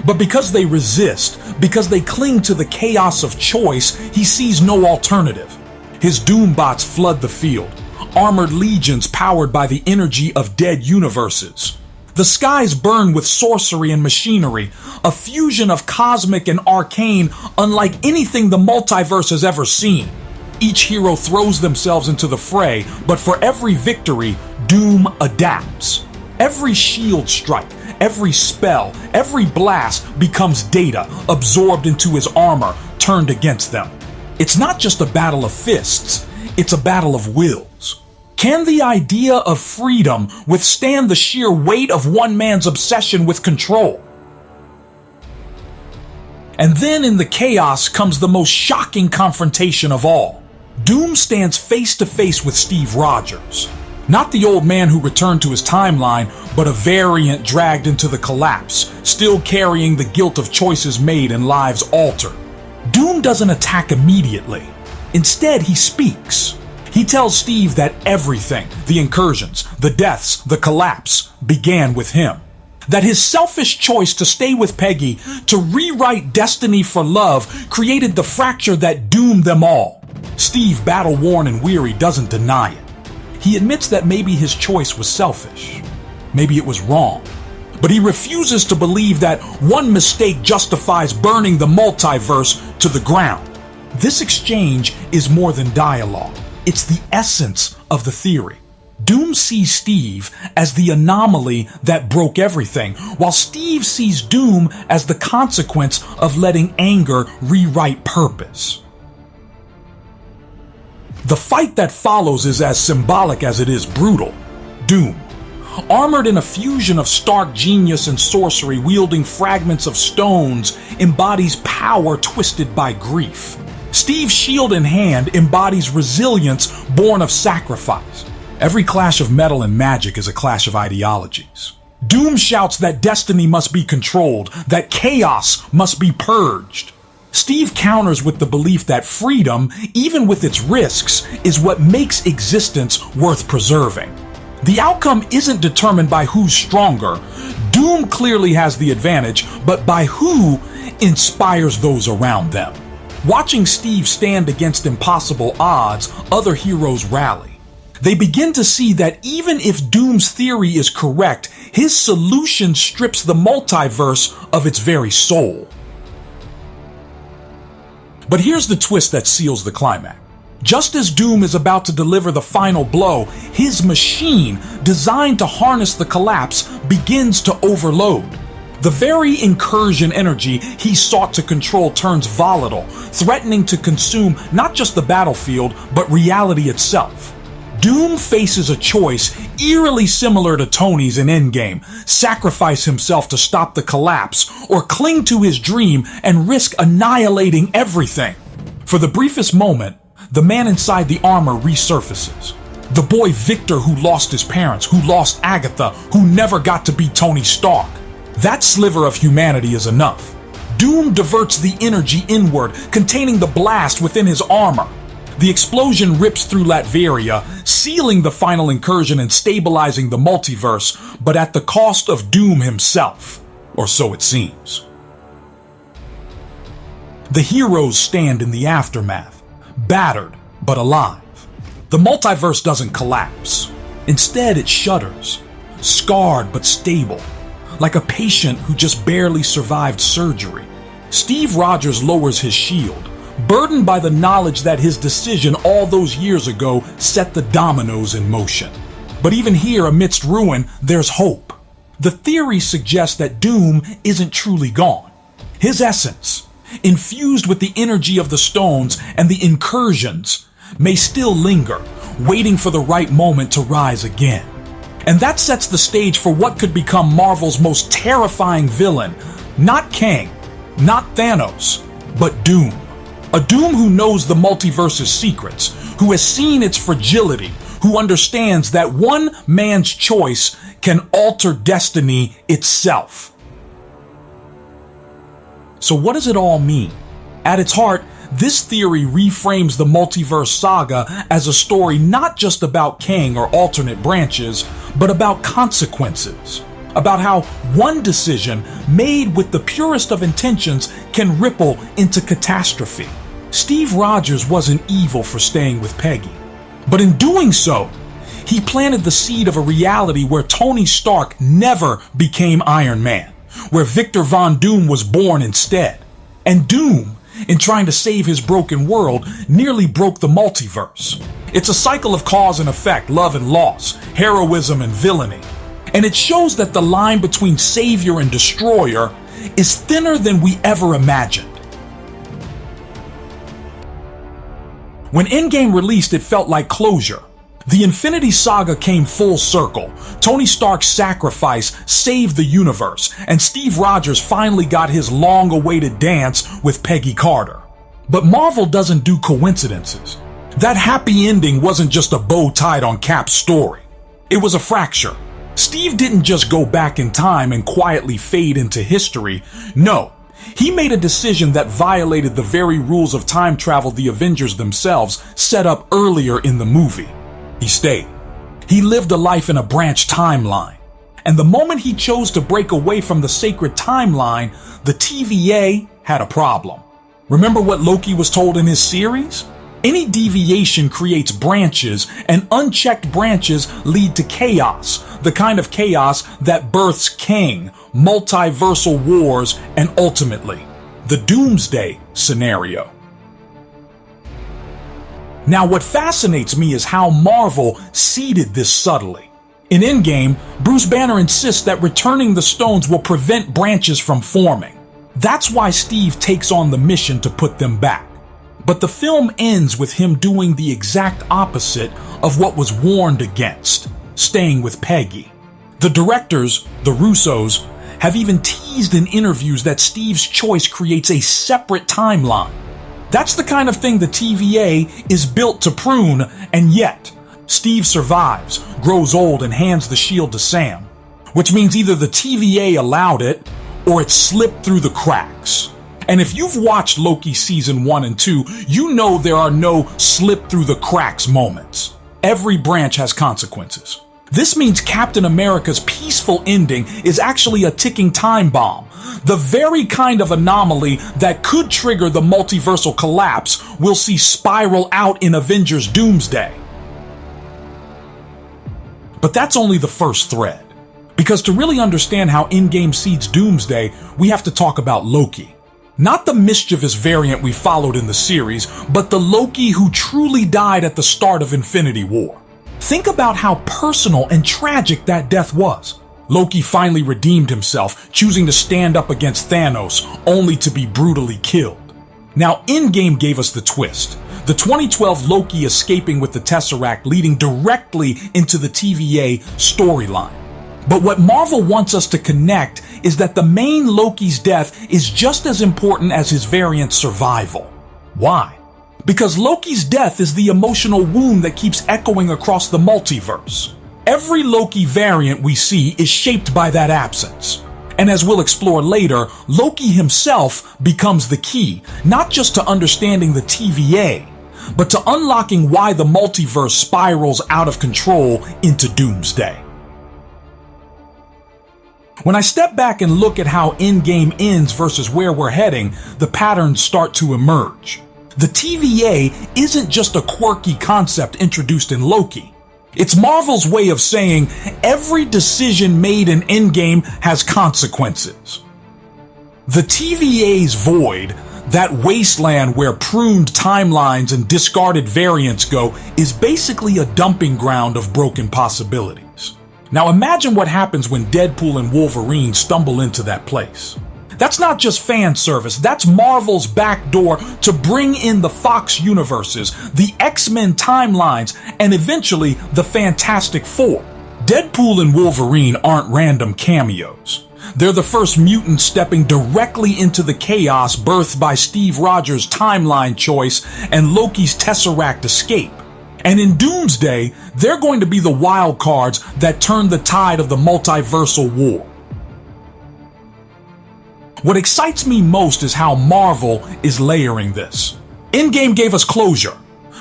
But because they resist, because they cling to the chaos of choice, he sees no alternative. His Doom bots flood the field, armored legions powered by the energy of dead universes. The skies burn with sorcery and machinery, a fusion of cosmic and arcane unlike anything the multiverse has ever seen. Each hero throws themselves into the fray, but for every victory, Doom adapts. Every shield strike, every spell, every blast becomes data absorbed into his armor, turned against them. It's not just a battle of fists, it's a battle of wills. Can the idea of freedom withstand the sheer weight of one man's obsession with control? And then in the chaos comes the most shocking confrontation of all. Doom stands face to face with Steve Rogers. Not the old man who returned to his timeline, but a variant dragged into the collapse, still carrying the guilt of choices made and lives altered. Doom doesn't attack immediately. Instead, he speaks. He tells Steve that everything, the incursions, the deaths, the collapse, began with him. That his selfish choice to stay with Peggy, to rewrite destiny for love, created the fracture that doomed them all. Steve, battle-worn and weary, doesn't deny it. He admits that maybe his choice was selfish. Maybe it was wrong. But he refuses to believe that one mistake justifies burning the multiverse to the ground. This exchange is more than dialogue. It's the essence of the theory. Doom sees Steve as the anomaly that broke everything, while Steve sees Doom as the consequence of letting anger rewrite purpose. The fight that follows is as symbolic as it is brutal. Doom, armored in a fusion of stark genius and sorcery, wielding fragments of stones, embodies power twisted by grief. Steve's shield in hand embodies resilience born of sacrifice. Every clash of metal and magic is a clash of ideologies. Doom shouts that destiny must be controlled, that chaos must be purged. Steve counters with the belief that freedom, even with its risks, is what makes existence worth preserving. The outcome isn't determined by who's stronger. Doom clearly has the advantage, but by who inspires those around them. Watching Steve stand against impossible odds, other heroes rally. They begin to see that even if Doom's theory is correct, his solution strips the multiverse of its very soul. But here's the twist that seals the climax. Just as Doom is about to deliver the final blow, his machine, designed to harness the collapse, begins to overload. The very incursion energy he sought to control turns volatile, threatening to consume not just the battlefield, but reality itself. Doom faces a choice eerily similar to Tony's in Endgame: sacrifice himself to stop the collapse, or cling to his dream and risk annihilating everything. For the briefest moment, the man inside the armor resurfaces. The boy Victor who lost his parents, who lost Agatha, who never got to be Tony Stark. That sliver of humanity is enough. Doom diverts the energy inward, containing the blast within his armor. The explosion rips through Latveria, sealing the final incursion and stabilizing the multiverse, but at the cost of Doom himself, or so it seems. The heroes stand in the aftermath, battered but alive. The multiverse doesn't collapse. Instead, it shudders, scarred but stable, like a patient who just barely survived surgery. Steve Rogers lowers his shield, burdened by the knowledge that his decision all those years ago set the dominoes in motion. But even here, amidst ruin, there's hope. The theory suggests that Doom isn't truly gone. His essence, infused with the energy of the stones and the incursions, may still linger, waiting for the right moment to rise again. And that sets the stage for what could become Marvel's most terrifying villain. Not Kang, not Thanos, but Doom. A Doom who knows the multiverse's secrets, who has seen its fragility, who understands that one man's choice can alter destiny itself. So what does it all mean? At its heart, this theory reframes the multiverse saga as a story not just about Kang or alternate branches, but about consequences. About how one decision made with the purest of intentions can ripple into catastrophe. Steve Rogers wasn't evil for staying with Peggy, but in doing so, he planted the seed of a reality where Tony Stark never became Iron Man, where Victor Von Doom was born instead. And Doom, in trying to save his broken world, nearly broke the multiverse. It's a cycle of cause and effect, love and loss, heroism and villainy. And it shows that the line between savior and destroyer is thinner than we ever imagined. When Endgame released, it felt like closure. The Infinity Saga came full circle. Tony Stark's sacrifice saved the universe, and Steve Rogers finally got his long-awaited dance with Peggy Carter. But Marvel doesn't do coincidences. That happy ending wasn't just a bow tied on Cap's story. It was a fracture. Steve didn't just go back in time and quietly fade into history. No. He made a decision that violated the very rules of time travel the Avengers themselves set up earlier in the movie. He stayed. He lived a life in a branch timeline. And the moment he chose to break away from the sacred timeline, the TVA had a problem. Remember what Loki was told in his series? Any deviation creates branches, and unchecked branches lead to chaos, the kind of chaos that births Kang, multiversal wars, and ultimately, the Doomsday scenario. Now, what fascinates me is how Marvel seeded this subtly. In Endgame, Bruce Banner insists that returning the stones will prevent branches from forming. That's why Steve takes on the mission to put them back. But the film ends with him doing the exact opposite of what was warned against, staying with Peggy. The directors, the Russos, have even teased in interviews that Steve's choice creates a separate timeline. That's the kind of thing the TVA is built to prune, and yet Steve survives, grows old, and hands the shield to Sam, which means either the TVA allowed it or it slipped through the cracks. And if you've watched Loki season 1 and 2, you know there are no slip through the cracks moments. Every branch has consequences. This means Captain America's peaceful ending is actually a ticking time bomb, the very kind of anomaly that could trigger the multiversal collapse we'll see spiral out in Avengers Doomsday. But that's only the first thread, because to really understand how Endgame seeds Doomsday, we have to talk about Loki. Not the mischievous variant we followed in the series, but the Loki who truly died at the start of Infinity War. Think about how personal and tragic that death was. Loki finally redeemed himself, choosing to stand up against Thanos, only to be brutally killed. Now, Endgame gave us the twist. The 2012 Loki escaping with the Tesseract leading directly into the TVA storyline. But what Marvel wants us to connect is that the main Loki's death is just as important as his variant's survival. Why? Because Loki's death is the emotional wound that keeps echoing across the multiverse. Every Loki variant we see is shaped by that absence. And as we'll explore later, Loki himself becomes the key, not just to understanding the TVA, but to unlocking why the multiverse spirals out of control into Doomsday. When I step back and look at how Endgame ends versus where we're heading, the patterns start to emerge. The TVA isn't just a quirky concept introduced in Loki. It's Marvel's way of saying every decision made in Endgame has consequences. The TVA's void, that wasteland where pruned timelines and discarded variants go, is basically a dumping ground of broken possibilities. Now imagine what happens when Deadpool and Wolverine stumble into that place. That's not just fan service, that's Marvel's back door to bring in the Fox universes, the X-Men timelines, and eventually the Fantastic Four. Deadpool and Wolverine aren't random cameos. They're the first mutants stepping directly into the chaos birthed by Steve Rogers' timeline choice and Loki's Tesseract escape. And in Doomsday, they're going to be the wild cards that turn the tide of the multiversal war. What excites me most is how Marvel is layering this. Endgame gave us closure,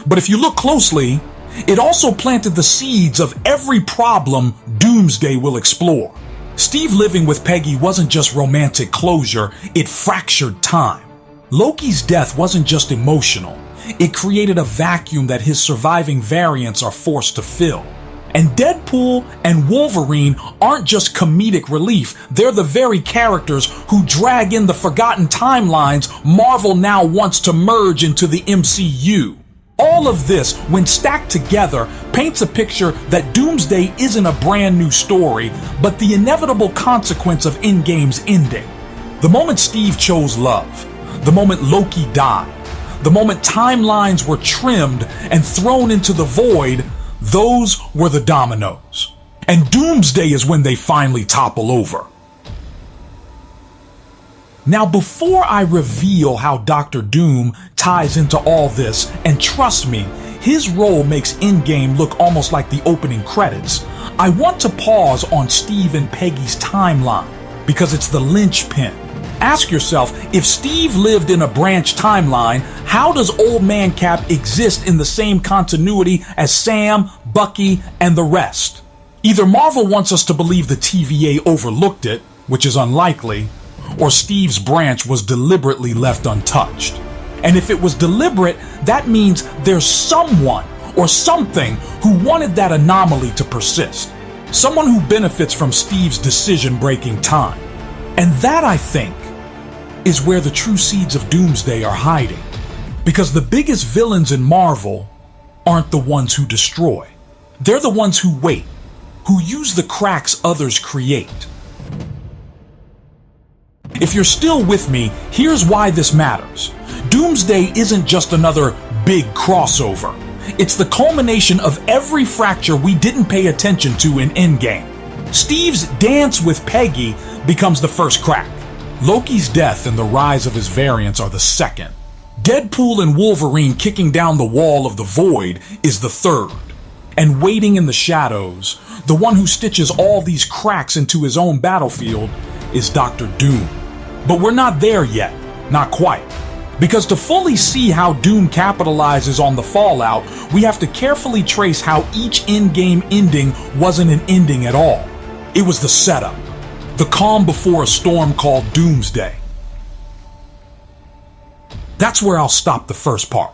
but if you look closely, it also planted the seeds of every problem Doomsday will explore. Steve living with Peggy wasn't just romantic closure, it fractured time. Loki's death wasn't just emotional, it created a vacuum that his surviving variants are forced to fill. And Deadpool and Wolverine aren't just comedic relief, they're the very characters who drag in the forgotten timelines Marvel now wants to merge into the MCU. All of this, when stacked together, paints a picture that Doomsday isn't a brand new story, but the inevitable consequence of Endgame's ending. The moment Steve chose love, the moment Loki died, the moment timelines were trimmed and thrown into the void, those were the dominoes. And Doomsday is when they finally topple over. Now, before I reveal how Dr. Doom ties into all this, and trust me, his role makes Endgame look almost like the opening credits, I want to pause on Steve and Peggy's timeline, because it's the linchpin. Ask yourself, if Steve lived in a branch timeline, how does Old Man Cap exist in the same continuity as Sam, Bucky, and the rest? Either Marvel wants us to believe the TVA overlooked it, which is unlikely, or Steve's branch was deliberately left untouched. And if it was deliberate, that means there's someone or something who wanted that anomaly to persist. Someone who benefits from Steve's decision-breaking time. And that, I think, is where the true seeds of Doomsday are hiding. Because the biggest villains in Marvel aren't the ones who destroy. They're the ones who wait, who use the cracks others create. If you're still with me, here's why this matters. Doomsday isn't just another big crossover. It's the culmination of every fracture we didn't pay attention to in Endgame. Steve's dance with Peggy becomes the first crack. Loki's death and the rise of his variants are the second. Deadpool and Wolverine kicking down the wall of the void is the third. And waiting in the shadows, the one who stitches all these cracks into his own battlefield is Dr. Doom. But we're not there yet, not quite. Because to fully see how Doom capitalizes on the fallout, we have to carefully trace how each Endgame ending wasn't an ending at all. It was the setup, the calm before a storm called Doomsday. That's where I'll stop the first part.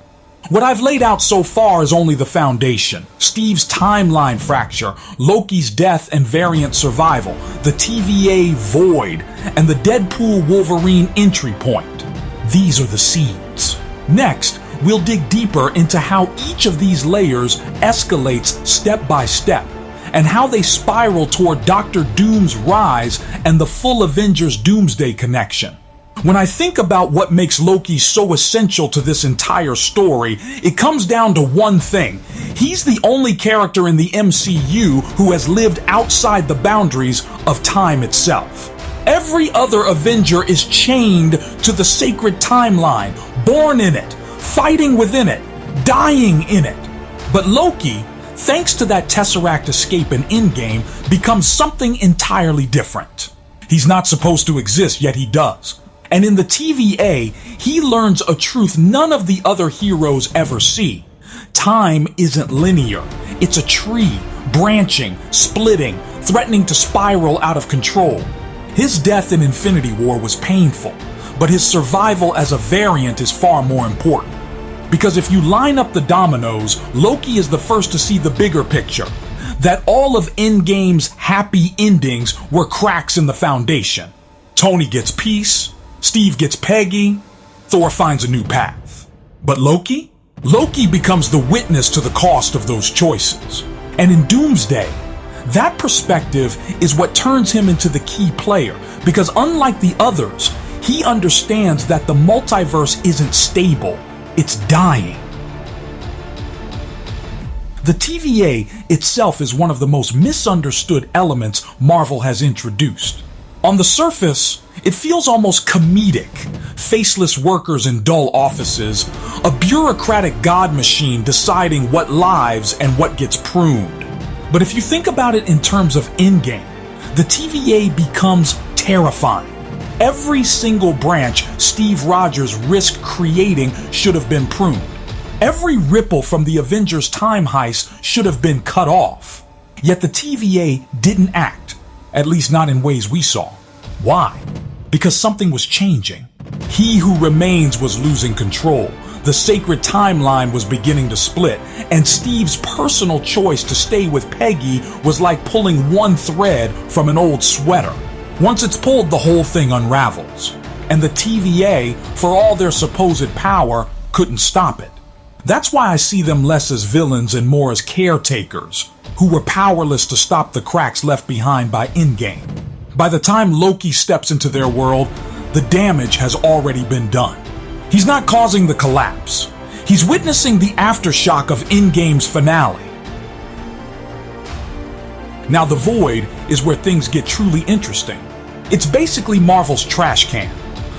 What I've laid out so far is only the foundation. Steve's timeline fracture, Loki's death and variant survival, the TVA void, and the Deadpool-Wolverine entry point. These are the seeds. Next, we'll dig deeper into how each of these layers escalates step by step, and how they spiral toward Dr. Doom's rise and the full Avengers Doomsday connection. When I think about what makes Loki so essential to this entire story, it comes down to one thing. He's the only character in the MCU who has lived outside the boundaries of time itself. Every other Avenger is chained to the sacred timeline, born in it, fighting within it, dying in it. But Loki, thanks to that Tesseract escape in Endgame, becomes something entirely different. He's not supposed to exist, yet he does. And in the TVA, he learns a truth none of the other heroes ever see. Time isn't linear. It's a tree, branching, splitting, threatening to spiral out of control. His death in Infinity War was painful, but his survival as a variant is far more important. Because if you line up the dominoes, Loki is the first to see the bigger picture. That all of Endgame's happy endings were cracks in the foundation. Tony gets peace, Steve gets Peggy, Thor finds a new path. But Loki? Loki becomes the witness to the cost of those choices. And in Doomsday, that perspective is what turns him into the key player, because unlike the others, he understands that the multiverse isn't stable, it's dying. The TVA itself is one of the most misunderstood elements Marvel has introduced. On the surface, it feels almost comedic. Faceless workers in dull offices, a bureaucratic god machine deciding what lives and what gets pruned. But if you think about it in terms of Endgame, the TVA becomes terrifying. Every single branch Steve Rogers risked creating should have been pruned. Every ripple from the Avengers time heist should have been cut off. Yet the TVA didn't act, at least not in ways we saw. Why? Because something was changing. He who remains was losing control. The sacred timeline was beginning to split, and Steve's personal choice to stay with Peggy was like pulling one thread from an old sweater. Once it's pulled, the whole thing unravels. And the TVA, for all their supposed power, couldn't stop it. That's why I see them less as villains and more as caretakers, who were powerless to stop the cracks left behind by Endgame. By the time Loki steps into their world, the damage has already been done. He's not causing the collapse. He's witnessing the aftershock of Endgame's finale. Now the Void is where things get truly interesting. It's basically Marvel's trash can,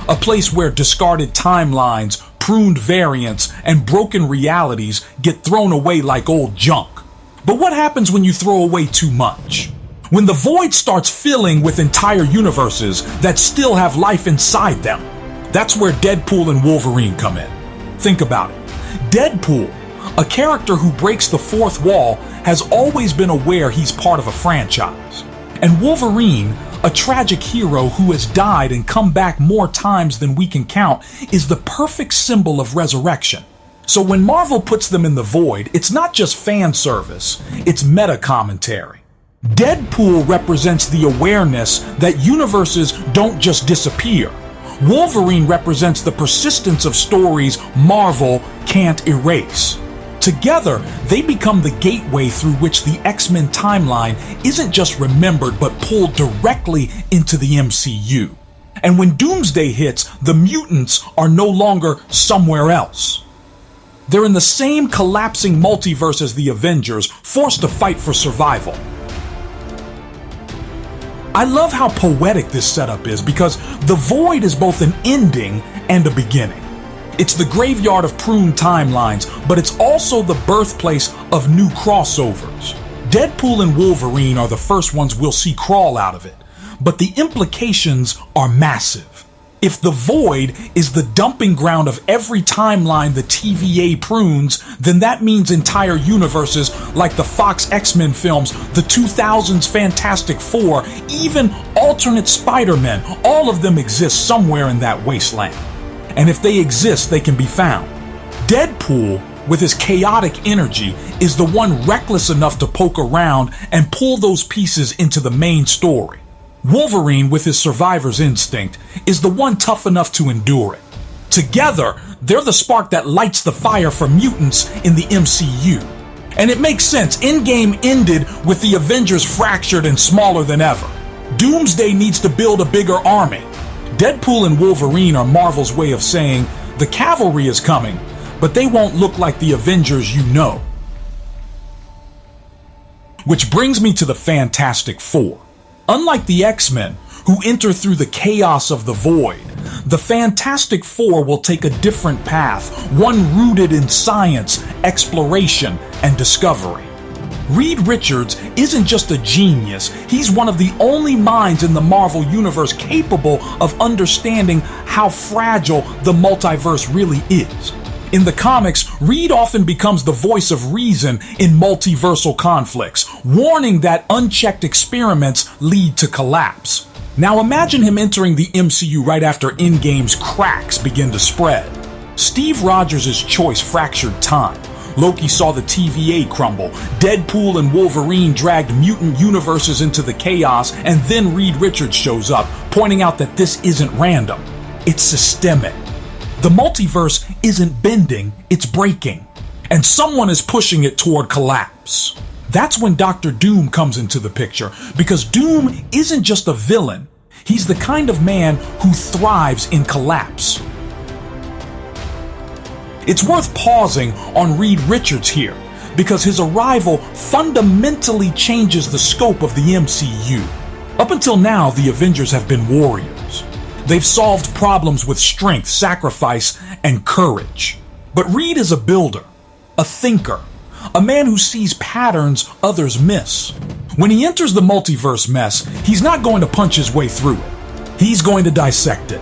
a place where discarded timelines, pruned variants, and broken realities get thrown away like old junk. But what happens when you throw away too much? When the Void starts filling with entire universes that still have life inside them, that's where Deadpool and Wolverine come in. Think about it. Deadpool, a character who breaks the fourth wall, has always been aware he's part of a franchise. And Wolverine, a tragic hero who has died and come back more times than we can count, is the perfect symbol of resurrection. So when Marvel puts them in the Void, it's not just fan service, it's meta commentary. Deadpool represents the awareness that universes don't just disappear. Wolverine represents the persistence of stories Marvel can't erase. Together, they become the gateway through which the X-Men timeline isn't just remembered but pulled directly into the MCU. And when Doomsday hits, the mutants are no longer somewhere else. They're in the same collapsing multiverse as the Avengers, forced to fight for survival. I love how poetic this setup is because the Void is both an ending and a beginning. It's the graveyard of pruned timelines, but it's also the birthplace of new crossovers. Deadpool and Wolverine are the first ones we'll see crawl out of it, but the implications are massive. If the Void is the dumping ground of every timeline the TVA prunes, then that means entire universes like the Fox X-Men films, the 2000s Fantastic Four, even alternate Spider-Men, all of them exist somewhere in that wasteland. And if they exist, they can be found. Deadpool, with his chaotic energy, is the one reckless enough to poke around and pull those pieces into the main story. Wolverine, with his survivor's instinct, is the one tough enough to endure it. Together, they're the spark that lights the fire for mutants in the MCU. And it makes sense. Endgame ended with the Avengers fractured and smaller than ever. Doomsday needs to build a bigger army. Deadpool and Wolverine are Marvel's way of saying, the cavalry is coming, but they won't look like the Avengers you know. Which brings me to the Fantastic Four. Unlike the X-Men, who enter through the chaos of the Void, the Fantastic Four will take a different path, one rooted in science, exploration, and discovery. Reed Richards isn't just a genius, he's one of the only minds in the Marvel Universe capable of understanding how fragile the multiverse really is. In the comics, Reed often becomes the voice of reason in multiversal conflicts, warning that unchecked experiments lead to collapse. Now imagine him entering the MCU right after Endgame's cracks begin to spread. Steve Rogers' choice fractured time. Loki saw the TVA crumble. Deadpool and Wolverine dragged mutant universes into the chaos, and then Reed Richards shows up, pointing out that this isn't random. It's systemic. The multiverse isn't bending, it's breaking. And someone is pushing it toward collapse. That's when Dr. Doom comes into the picture, because Doom isn't just a villain. He's the kind of man who thrives in collapse. It's worth pausing on Reed Richards here, because his arrival fundamentally changes the scope of the MCU. Up until now, the Avengers have been warriors. They've solved problems with strength, sacrifice, and courage. But Reed is a builder, a thinker, a man who sees patterns others miss. When he enters the multiverse mess, he's not going to punch his way through it. He's going to dissect it.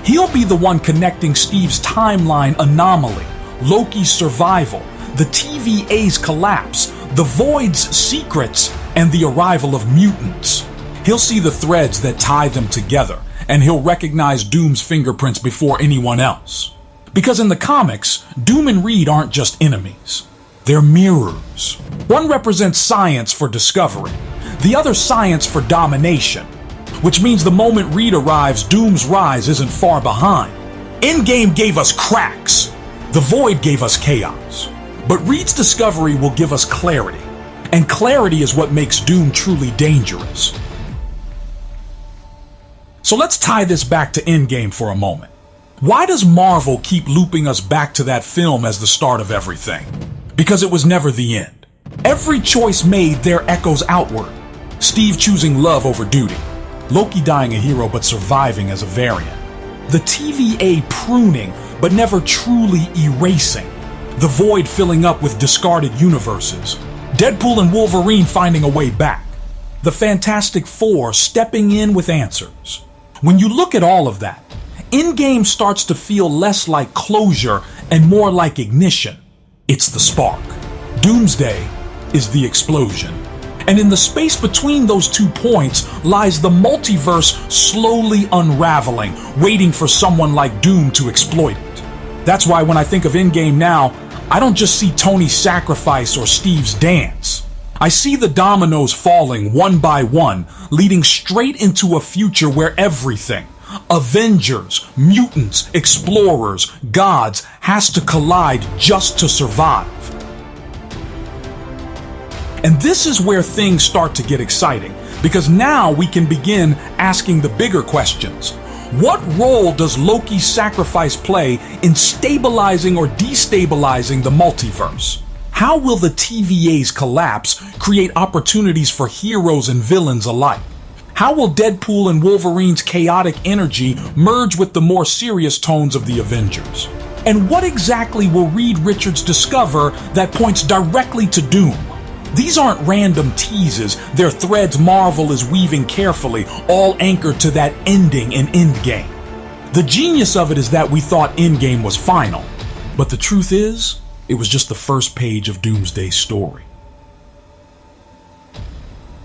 He'll be the one connecting Steve's timeline anomaly, Loki's survival, the TVA's collapse, the Void's secrets, and the arrival of mutants. He'll see the threads that tie them together, and he'll recognize Doom's fingerprints before anyone else. Because in the comics, Doom and Reed aren't just enemies. They're mirrors. One represents science for discovery, the other science for domination. Which means the moment Reed arrives, Doom's rise isn't far behind. Endgame gave us cracks. The Void gave us chaos. But Reed's discovery will give us clarity. And clarity is what makes Doom truly dangerous. So let's tie this back to Endgame for a moment. Why does Marvel keep looping us back to that film as the start of everything? Because it was never the end. Every choice made there echoes outward. Steve choosing love over duty. Loki dying a hero but surviving as a variant. The TVA pruning but never truly erasing. The Void filling up with discarded universes. Deadpool and Wolverine finding a way back. The Fantastic Four stepping in with answers. When you look at all of that, Endgame starts to feel less like closure and more like ignition. It's the spark. Doomsday is the explosion. And in the space between those 2 points lies the multiverse slowly unraveling, waiting for someone like Doom to exploit it. That's why when I think of Endgame now, I don't just see Tony's sacrifice or Steve's dance. I see the dominoes falling one by one, leading straight into a future where everything, Avengers, mutants, explorers, gods, has to collide just to survive. And this is where things start to get exciting, because now we can begin asking the bigger questions. What role does Loki's sacrifice play in stabilizing or destabilizing the multiverse? How will the TVA's collapse create opportunities for heroes and villains alike? How will Deadpool and Wolverine's chaotic energy merge with the more serious tones of the Avengers? And what exactly will Reed Richards discover that points directly to Doom? These aren't random teases, they're threads Marvel is weaving carefully, all anchored to that ending in Endgame. The genius of it is that we thought Endgame was final, but the truth is, it was just the first page of Doomsday's story.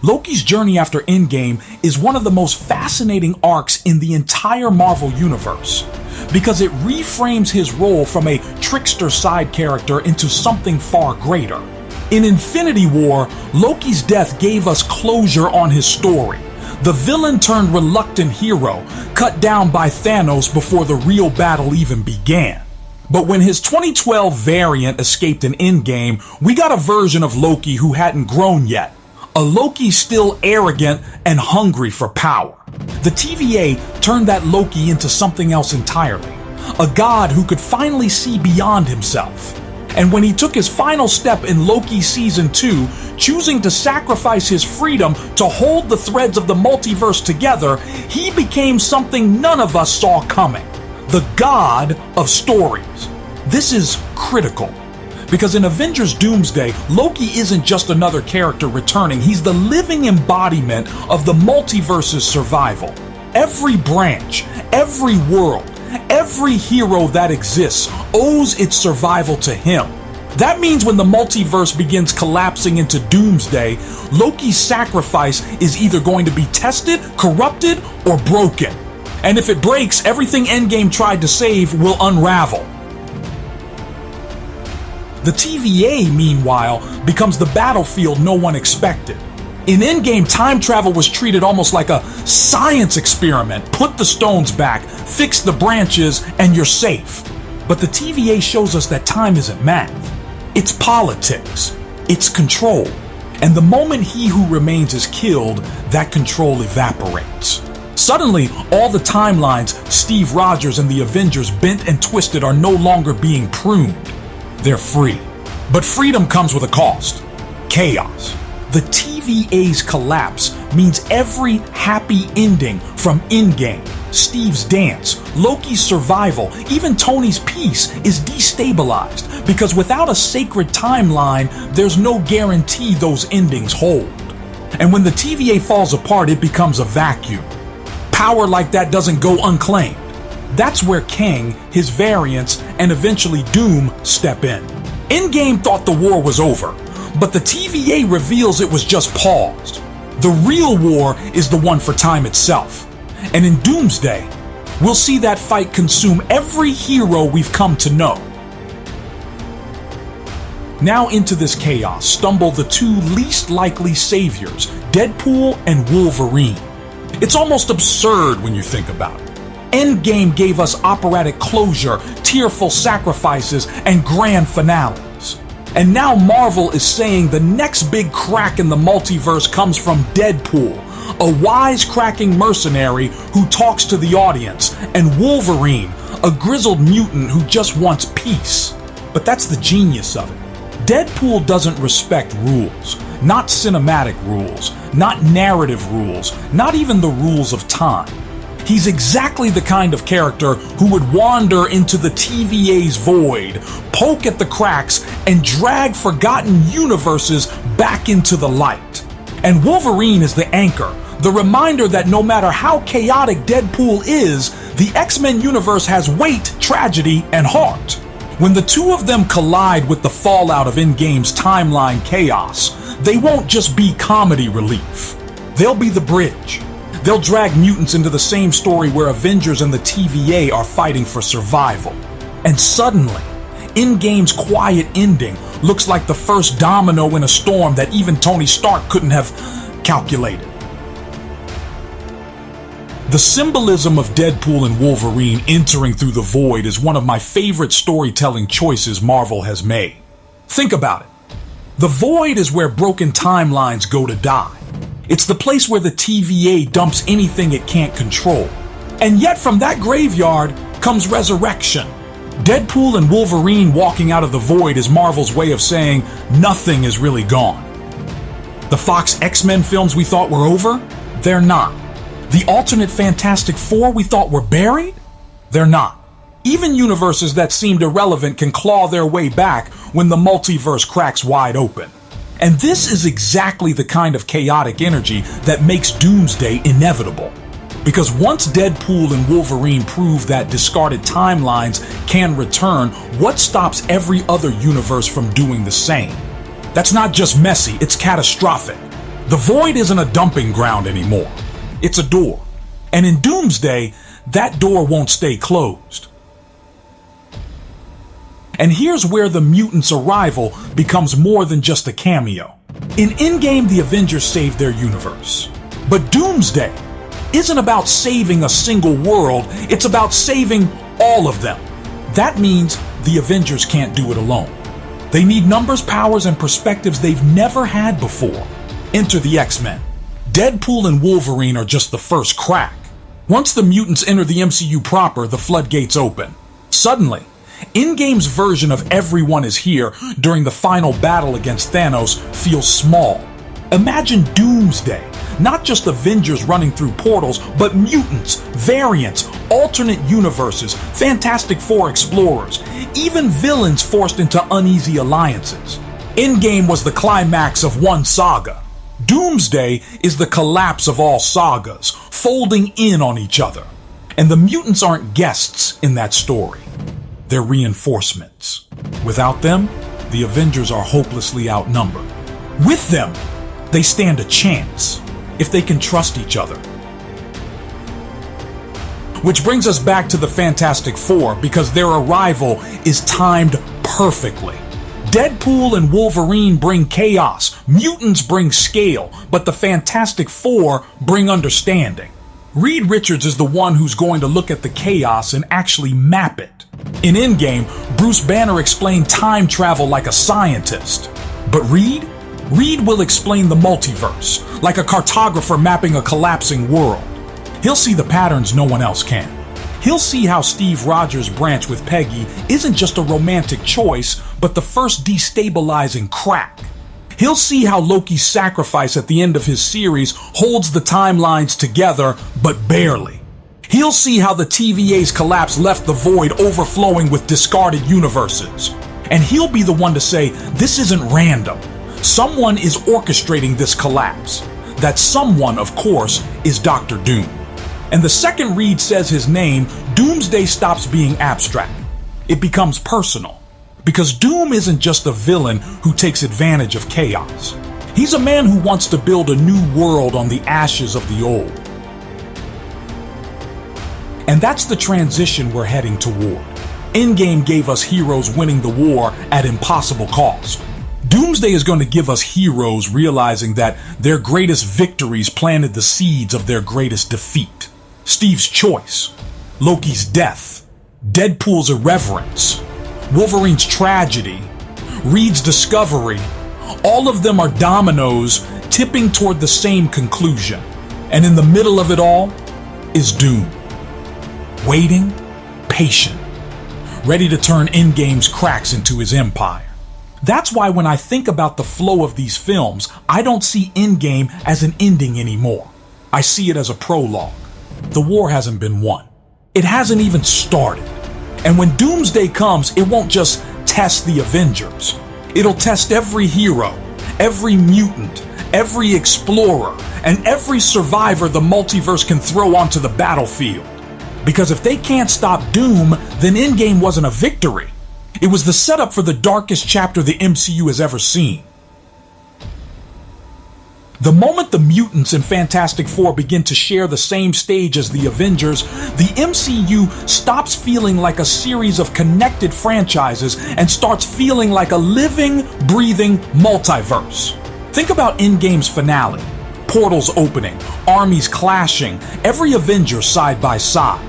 Loki's journey after Endgame is one of the most fascinating arcs in the entire Marvel universe, because it reframes his role from a trickster side character into something far greater. In Infinity War, Loki's death gave us closure on his story. The villain turned reluctant hero, cut down by Thanos before the real battle even began. But when his 2012 variant escaped in Endgame, we got a version of Loki who hadn't grown yet. A Loki still arrogant and hungry for power. The TVA turned that Loki into something else entirely. A god who could finally see beyond himself. And when he took his final step in Loki Season 2, choosing to sacrifice his freedom to hold the threads of the multiverse together, he became something none of us saw coming. The god of stories. This is critical, because in Avengers Doomsday, Loki isn't just another character returning, he's the living embodiment of the multiverse's survival. Every branch, every world, every hero that exists owes its survival to him. That means when the multiverse begins collapsing into Doomsday, Loki's sacrifice is either going to be tested, corrupted, or broken. And if it breaks, everything Endgame tried to save will unravel. The TVA, meanwhile, becomes the battlefield no one expected. In Endgame, time travel was treated almost like a science experiment. Put the stones back, fix the branches, and you're safe. But the TVA shows us that time isn't math. It's politics. It's control. And the moment he who remains is killed, that control evaporates. Suddenly, all the timelines Steve Rogers and the Avengers bent and twisted are no longer being pruned. They're free. But freedom comes with a cost. Chaos. The TVA's collapse means every happy ending from Endgame, Steve's dance, Loki's survival, even Tony's peace is destabilized, because without a sacred timeline, there's no guarantee those endings hold. And when the TVA falls apart, it becomes a vacuum. Power like that doesn't go unclaimed. That's where Kang, his variants, and eventually Doom step in. Endgame thought the war was over, but the TVA reveals it was just paused. The real war is the one for time itself. And in Doomsday, we'll see that fight consume every hero we've come to know. Now into this chaos stumble the two least likely saviors, Deadpool and Wolverine. It's almost absurd when you think about it. Endgame gave us operatic closure, tearful sacrifices, and grand finales. And now Marvel is saying the next big crack in the multiverse comes from Deadpool, a wisecracking mercenary who talks to the audience, and Wolverine, a grizzled mutant who just wants peace. But that's the genius of it. Deadpool doesn't respect rules, not cinematic rules, not narrative rules, not even the rules of time. He's exactly the kind of character who would wander into the TVA's void, poke at the cracks, and drag forgotten universes back into the light. And Wolverine is the anchor, the reminder that no matter how chaotic Deadpool is, the X-Men universe has weight, tragedy, and heart. When the two of them collide with the fallout of Endgame's timeline chaos, they won't just be comedy relief. They'll be the bridge. They'll drag mutants into the same story where Avengers and the TVA are fighting for survival. And suddenly, Endgame's quiet ending looks like the first domino in a storm that even Tony Stark couldn't have calculated. The symbolism of Deadpool and Wolverine entering through the void is one of my favorite storytelling choices Marvel has made. Think about it. The void is where broken timelines go to die. It's the place where the TVA dumps anything it can't control. And yet from that graveyard comes resurrection. Deadpool and Wolverine walking out of the void is Marvel's way of saying nothing is really gone. The Fox X-Men films we thought were over? They're not. The alternate Fantastic Four we thought were buried? They're not. Even universes that seemed irrelevant can claw their way back when the multiverse cracks wide open. And this is exactly the kind of chaotic energy that makes Doomsday inevitable. Because once Deadpool and Wolverine prove that discarded timelines can return, what stops every other universe from doing the same? That's not just messy, it's catastrophic. The void isn't a dumping ground anymore. It's a door. And in Doomsday, that door won't stay closed. And here's where the mutants' arrival becomes more than just a cameo. In Endgame, the Avengers saved their universe. But Doomsday isn't about saving a single world, it's about saving all of them. That means the Avengers can't do it alone. They need numbers, powers, and perspectives they've never had before. Enter the X-Men. Deadpool and Wolverine are just the first crack. Once the mutants enter the MCU proper, the floodgates open. Suddenly, Endgame's version of everyone is here during the final battle against Thanos feels small. Imagine Doomsday, not just Avengers running through portals, but mutants, variants, alternate universes, Fantastic Four explorers, even villains forced into uneasy alliances. Endgame was the climax of one saga. Doomsday is the collapse of all sagas, folding in on each other. And the mutants aren't guests in that story. They're reinforcements. Without them, the Avengers are hopelessly outnumbered. With them, they stand a chance, if they can trust each other. Which brings us back to the Fantastic Four, because their arrival is timed perfectly. Deadpool and Wolverine bring chaos, mutants bring scale, but the Fantastic Four bring understanding. Reed Richards is the one who's going to look at the chaos and actually map it. In Endgame, Bruce Banner explained time travel like a scientist. But Reed will explain the multiverse, like a cartographer mapping a collapsing world. He'll see the patterns no one else can. He'll see how Steve Rogers' branch with Peggy isn't just a romantic choice, but the first destabilizing crack. He'll see how Loki's sacrifice at the end of his series holds the timelines together, but barely. He'll see how the TVA's collapse left the void overflowing with discarded universes. And he'll be the one to say, this isn't random. Someone is orchestrating this collapse. That someone, of course, is Dr. Doom. And the second Reed says his name, Doomsday stops being abstract. It becomes personal. Because Doom isn't just a villain who takes advantage of chaos. He's a man who wants to build a new world on the ashes of the old. And that's the transition we're heading toward. Endgame gave us heroes winning the war at impossible cost. Doomsday is going to give us heroes realizing that their greatest victories planted the seeds of their greatest defeat. Steve's choice, Loki's death, Deadpool's irreverence, Wolverine's tragedy, Reed's discovery, all of them are dominoes tipping toward the same conclusion. And in the middle of it all is Doom. Waiting, patient, ready to turn Endgame's cracks into his empire. That's why when I think about the flow of these films, I don't see Endgame as an ending anymore. I see it as a prologue. The war hasn't been won. It hasn't even started. And when Doomsday comes, it won't just test the Avengers. It'll test every hero, every mutant, every explorer, and every survivor the multiverse can throw onto the battlefield. Because if they can't stop Doom, then Endgame wasn't a victory. It was the setup for the darkest chapter the MCU has ever seen. The moment the mutants in Fantastic Four begin to share the same stage as the Avengers, the MCU stops feeling like a series of connected franchises and starts feeling like a living, breathing multiverse. Think about Endgame's finale. Portals opening, armies clashing, every Avenger side by side.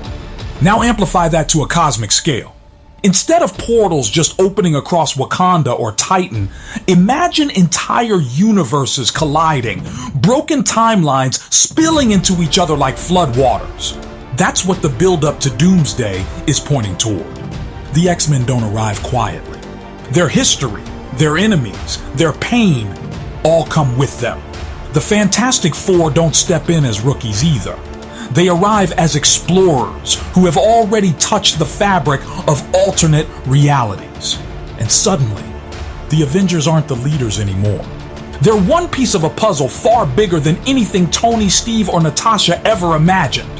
Now amplify that to a cosmic scale. Instead of portals just opening across Wakanda or Titan, imagine entire universes colliding, broken timelines spilling into each other like floodwaters. That's what the build-up to Doomsday is pointing toward. The X-Men don't arrive quietly. Their history, their enemies, their pain, all come with them. The Fantastic Four don't step in as rookies either. They arrive as explorers who have already touched the fabric of alternate realities. And suddenly, the Avengers aren't the leaders anymore. They're one piece of a puzzle far bigger than anything Tony, Steve, or Natasha ever imagined.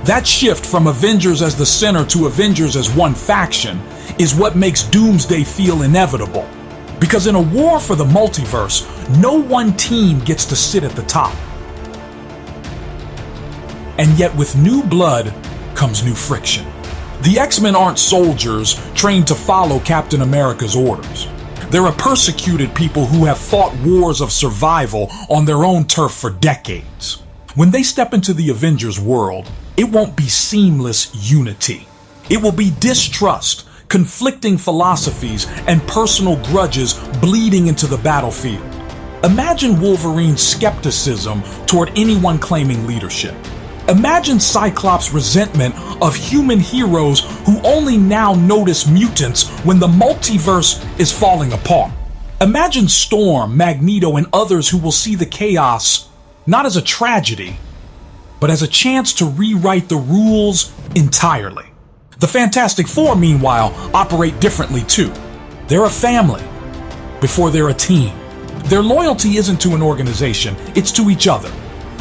That shift from Avengers as the center to Avengers as one faction is what makes Doomsday feel inevitable. Because in a war for the multiverse, no one team gets to sit at the top. And yet with new blood comes new friction. The X-Men aren't soldiers trained to follow Captain America's orders. They're a persecuted people who have fought wars of survival on their own turf for decades. When they step into the Avengers world, it won't be seamless unity. It will be distrust, conflicting philosophies, and personal grudges bleeding into the battlefield. Imagine Wolverine's skepticism toward anyone claiming leadership. Imagine Cyclops' resentment of human heroes who only now notice mutants when the multiverse is falling apart. Imagine Storm, Magneto, and others who will see the chaos not as a tragedy, but as a chance to rewrite the rules entirely. The Fantastic Four, meanwhile, operate differently too. They're a family before they're a team. Their loyalty isn't to an organization, it's to each other.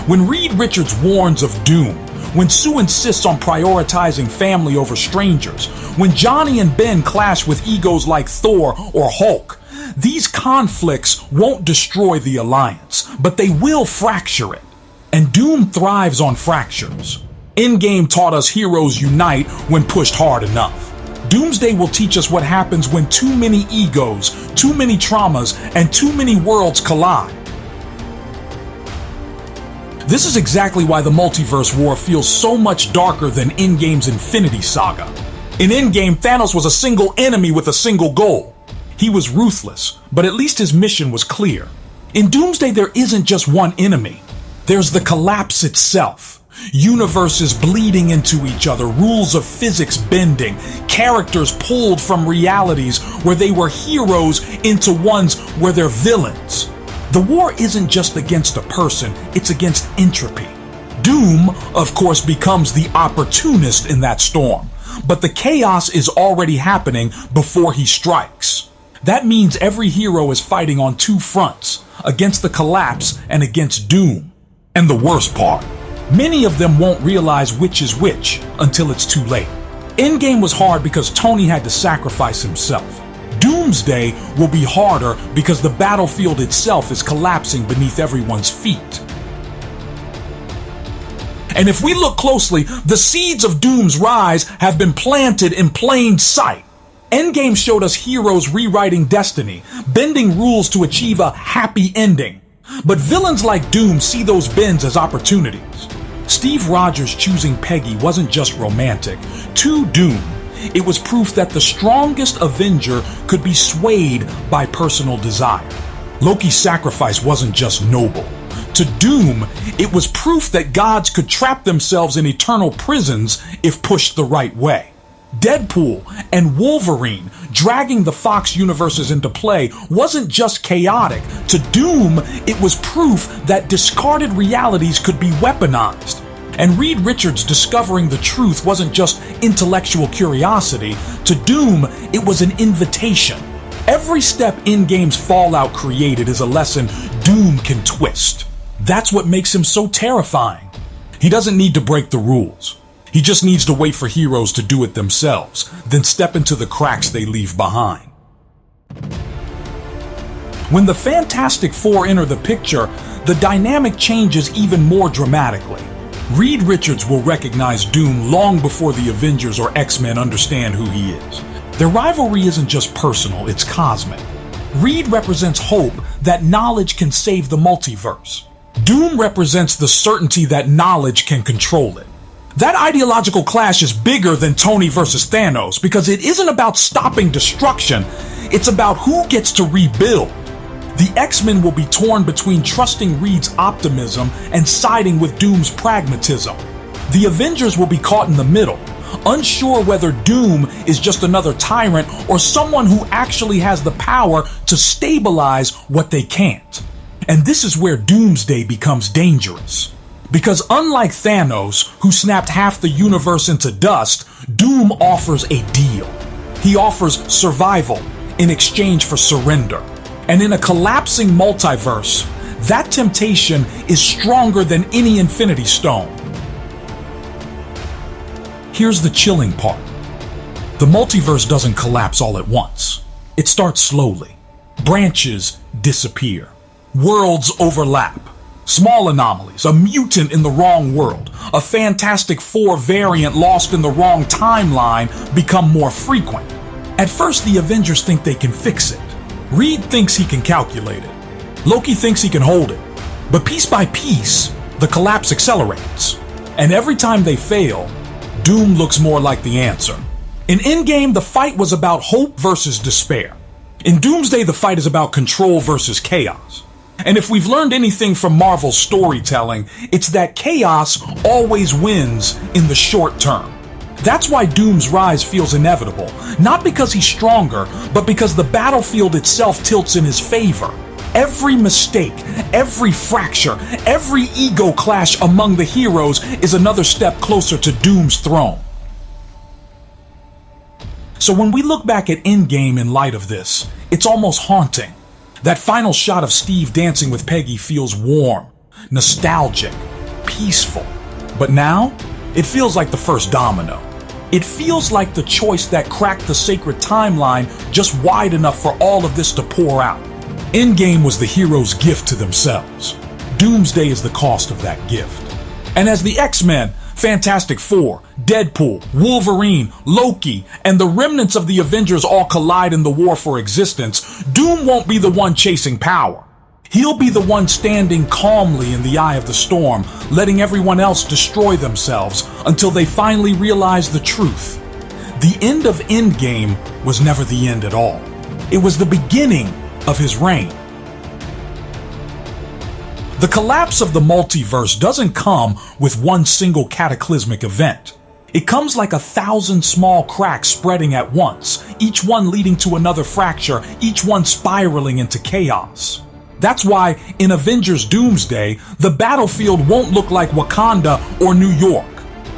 When Reed Richards warns of doom, when Sue insists on prioritizing family over strangers, when Johnny and Ben clash with egos like Thor or Hulk, these conflicts won't destroy the alliance, but they will fracture it. And Doom thrives on fractures. Endgame taught us heroes unite when pushed hard enough. Doomsday will teach us what happens when too many egos, too many traumas, and too many worlds collide. This is exactly why the multiverse war feels so much darker than Endgame's Infinity Saga. In Endgame, Thanos was a single enemy with a single goal. He was ruthless, but at least his mission was clear. In Doomsday, there isn't just one enemy. There's the collapse itself. Universes bleeding into each other, rules of physics bending, characters pulled from realities where they were heroes into ones where they're villains. The war isn't just against a person, it's against entropy. Doom, of course, becomes the opportunist in that storm, but the chaos is already happening before he strikes. That means every hero is fighting on two fronts, against the collapse and against Doom. And the worst part, many of them won't realize which is which until it's too late. Endgame was hard because Tony had to sacrifice himself. Doomsday will be harder because the battlefield itself is collapsing beneath everyone's feet. And if we look closely, the seeds of Doom's rise have been planted in plain sight. Endgame showed us heroes rewriting destiny, bending rules to achieve a happy ending. But villains like Doom see those bends as opportunities. Steve Rogers choosing Peggy wasn't just romantic. To Doom, it was proof that the strongest Avenger could be swayed by personal desire. Loki's sacrifice wasn't just noble. To Doom, it was proof that gods could trap themselves in eternal prisons if pushed the right way. Deadpool and Wolverine dragging the Fox universes into play wasn't just chaotic. To Doom, it was proof that discarded realities could be weaponized. And Reed Richards discovering the truth wasn't just intellectual curiosity. To Doom, it was an invitation. Every step Endgame's Fallout created is a lesson Doom can twist. That's what makes him so terrifying. He doesn't need to break the rules. He just needs to wait for heroes to do it themselves, then step into the cracks they leave behind. When the Fantastic Four enter the picture, the dynamic changes even more dramatically. Reed Richards will recognize Doom long before the Avengers or X-Men understand who he is. Their rivalry isn't just personal, it's cosmic. Reed represents hope that knowledge can save the multiverse. Doom represents the certainty that knowledge can control it. That ideological clash is bigger than Tony versus Thanos because it isn't about stopping destruction, it's about who gets to rebuild. The X-Men will be torn between trusting Reed's optimism and siding with Doom's pragmatism. The Avengers will be caught in the middle, unsure whether Doom is just another tyrant or someone who actually has the power to stabilize what they can't. And this is where Doomsday becomes dangerous. Because unlike Thanos, who snapped half the universe into dust, Doom offers a deal. He offers survival in exchange for surrender. And in a collapsing multiverse, that temptation is stronger than any Infinity Stone. Here's the chilling part. The multiverse doesn't collapse all at once. It starts slowly. Branches disappear. Worlds overlap. Small anomalies, a mutant in the wrong world, a Fantastic Four variant lost in the wrong timeline become more frequent. At first, the Avengers think they can fix it. Reed thinks he can calculate it. Loki thinks he can hold it. But piece by piece, the collapse accelerates. And every time they fail, Doom looks more like the answer. In Endgame, the fight was about hope versus despair. In Doomsday, the fight is about control versus chaos. And if we've learned anything from Marvel's storytelling, it's that chaos always wins in the short term. That's why Doom's rise feels inevitable, not because he's stronger, but because the battlefield itself tilts in his favor. Every mistake, every fracture, every ego clash among the heroes is another step closer to Doom's throne. So when we look back at Endgame in light of this, it's almost haunting. That final shot of Steve dancing with Peggy feels warm, nostalgic, peaceful. But now, it feels like the first domino. It feels like the choice that cracked the sacred timeline just wide enough for all of this to pour out. Endgame was the hero's gift to themselves. Doomsday is the cost of that gift. And as the X-Men, Fantastic Four, Deadpool, Wolverine, Loki, and the remnants of the Avengers all collide in the war for existence, Doom won't be the one chasing power. He'll be the one standing calmly in the eye of the storm, letting everyone else destroy themselves until they finally realize the truth. The end of Endgame was never the end at all. It was the beginning of his reign. The collapse of the multiverse doesn't come with one single cataclysmic event. It comes like 1,000 small cracks spreading at once, each one leading to another fracture, each one spiraling into chaos. That's why in Avengers Doomsday, the battlefield won't look like Wakanda or New York.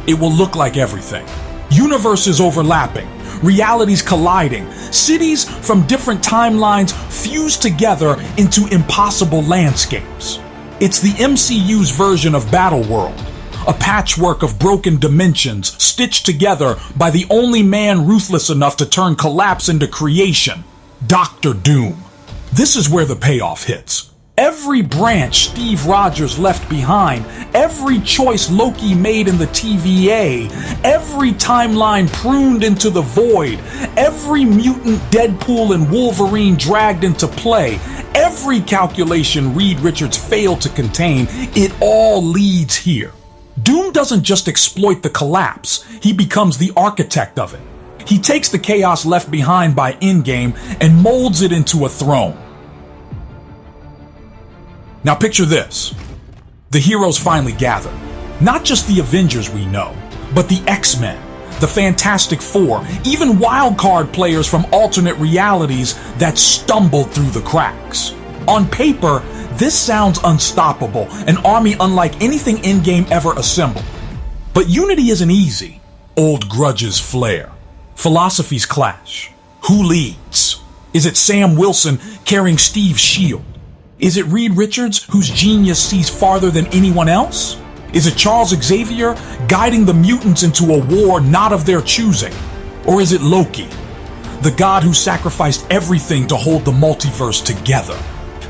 It will look like everything. Universes overlapping, realities colliding, cities from different timelines fused together into impossible landscapes. It's the MCU's version of Battleworld, a patchwork of broken dimensions stitched together by the only man ruthless enough to turn collapse into creation, Dr. Doom. This is where the payoff hits. Every branch Steve Rogers left behind, every choice Loki made in the TVA, every timeline pruned into the void, every mutant Deadpool and Wolverine dragged into play, every calculation Reed Richards failed to contain, it all leads here. Doom doesn't just exploit the collapse, he becomes the architect of it. He takes the chaos left behind by Endgame and molds it into a throne. Now picture this. The heroes finally gather. Not just the Avengers we know, but the X-Men, the Fantastic Four, even wildcard players from alternate realities that stumbled through the cracks. On paper, this sounds unstoppable, an army unlike anything Endgame ever assembled. But unity isn't easy. Old grudges flare. Philosophies clash. Who leads? Is it Sam Wilson carrying Steve's shield? Is it Reed Richards, whose genius sees farther than anyone else? Is it Charles Xavier guiding the mutants into a war not of their choosing? Or is it Loki, the god who sacrificed everything to hold the multiverse together?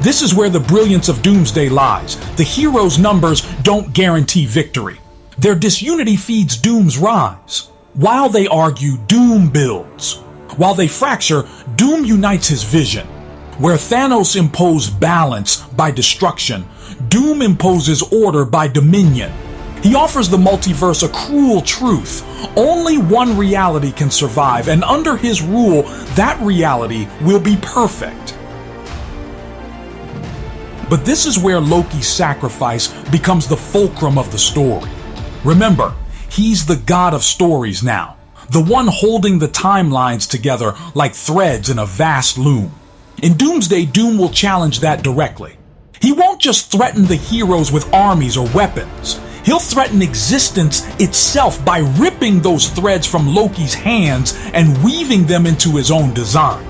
This is where the brilliance of Doomsday lies. The heroes' numbers don't guarantee victory. Their disunity feeds Doom's rise. While they argue, Doom builds. While they fracture, Doom unites his vision. Where Thanos imposed balance by destruction, Doom imposes order by dominion. He offers the multiverse a cruel truth. Only one reality can survive, and under his rule, that reality will be perfect. But this is where Loki's sacrifice becomes the fulcrum of the story. Remember, he's the god of stories now, the one holding the timelines together like threads in a vast loom. In Doomsday, Doom will challenge that directly. He won't just threaten the heroes with armies or weapons. He'll threaten existence itself by ripping those threads from Loki's hands and weaving them into his own design.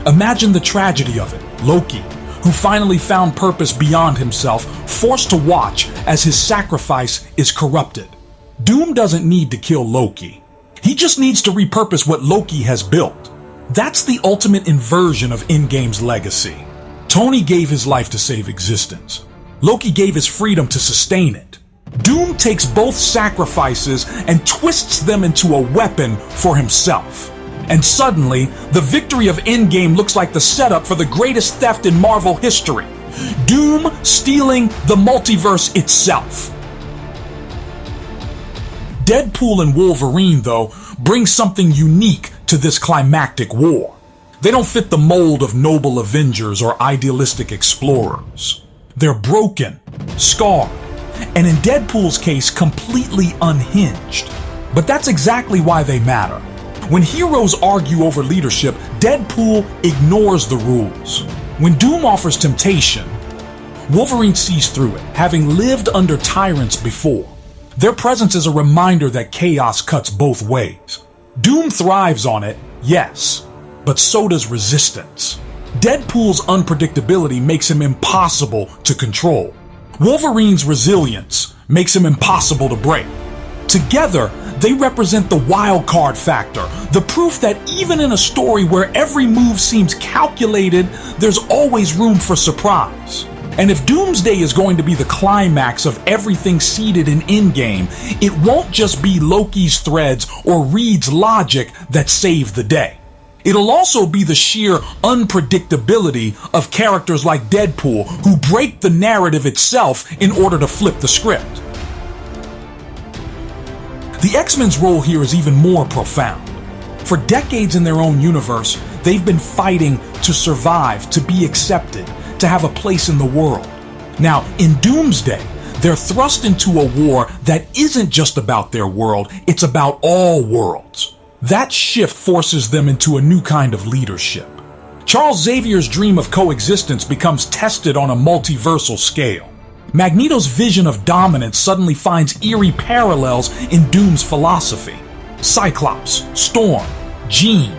Imagine the tragedy of it. Loki, who finally found purpose beyond himself, forced to watch as his sacrifice is corrupted. Doom doesn't need to kill Loki. He just needs to repurpose what Loki has built. That's the ultimate inversion of Endgame's legacy. Tony gave his life to save existence. Loki gave his freedom to sustain it. Doom takes both sacrifices and twists them into a weapon for himself. And suddenly, the victory of Endgame looks like the setup for the greatest theft in Marvel history. Doom stealing the multiverse itself. Deadpool and Wolverine, though, bring something unique to this climactic war. They don't fit the mold of noble Avengers or idealistic explorers. They're broken, scarred, and in Deadpool's case, completely unhinged. But that's exactly why they matter. When heroes argue over leadership, Deadpool ignores the rules. When Doom offers temptation, Wolverine sees through it, having lived under tyrants before. Their presence is a reminder that chaos cuts both ways. Doom thrives on it, yes, but so does resistance. Deadpool's unpredictability makes him impossible to control. Wolverine's resilience makes him impossible to break. Together, they represent the wild card factor, the proof that even in a story where every move seems calculated, there's always room for surprise. And if Doomsday is going to be the climax of everything seeded in Endgame, it won't just be Loki's threads or Reed's logic that save the day. It'll also be the sheer unpredictability of characters like Deadpool who break the narrative itself in order to flip the script. The X-Men's role here is even more profound. For decades in their own universe, they've been fighting to survive, to be accepted, to have a place in the world. Now, in Doomsday, they're thrust into a war that isn't just about their world, it's about all worlds. That shift forces them into a new kind of leadership. Charles Xavier's dream of coexistence becomes tested on a multiversal scale. Magneto's vision of dominance suddenly finds eerie parallels in Doom's philosophy. Cyclops, Storm, Jean,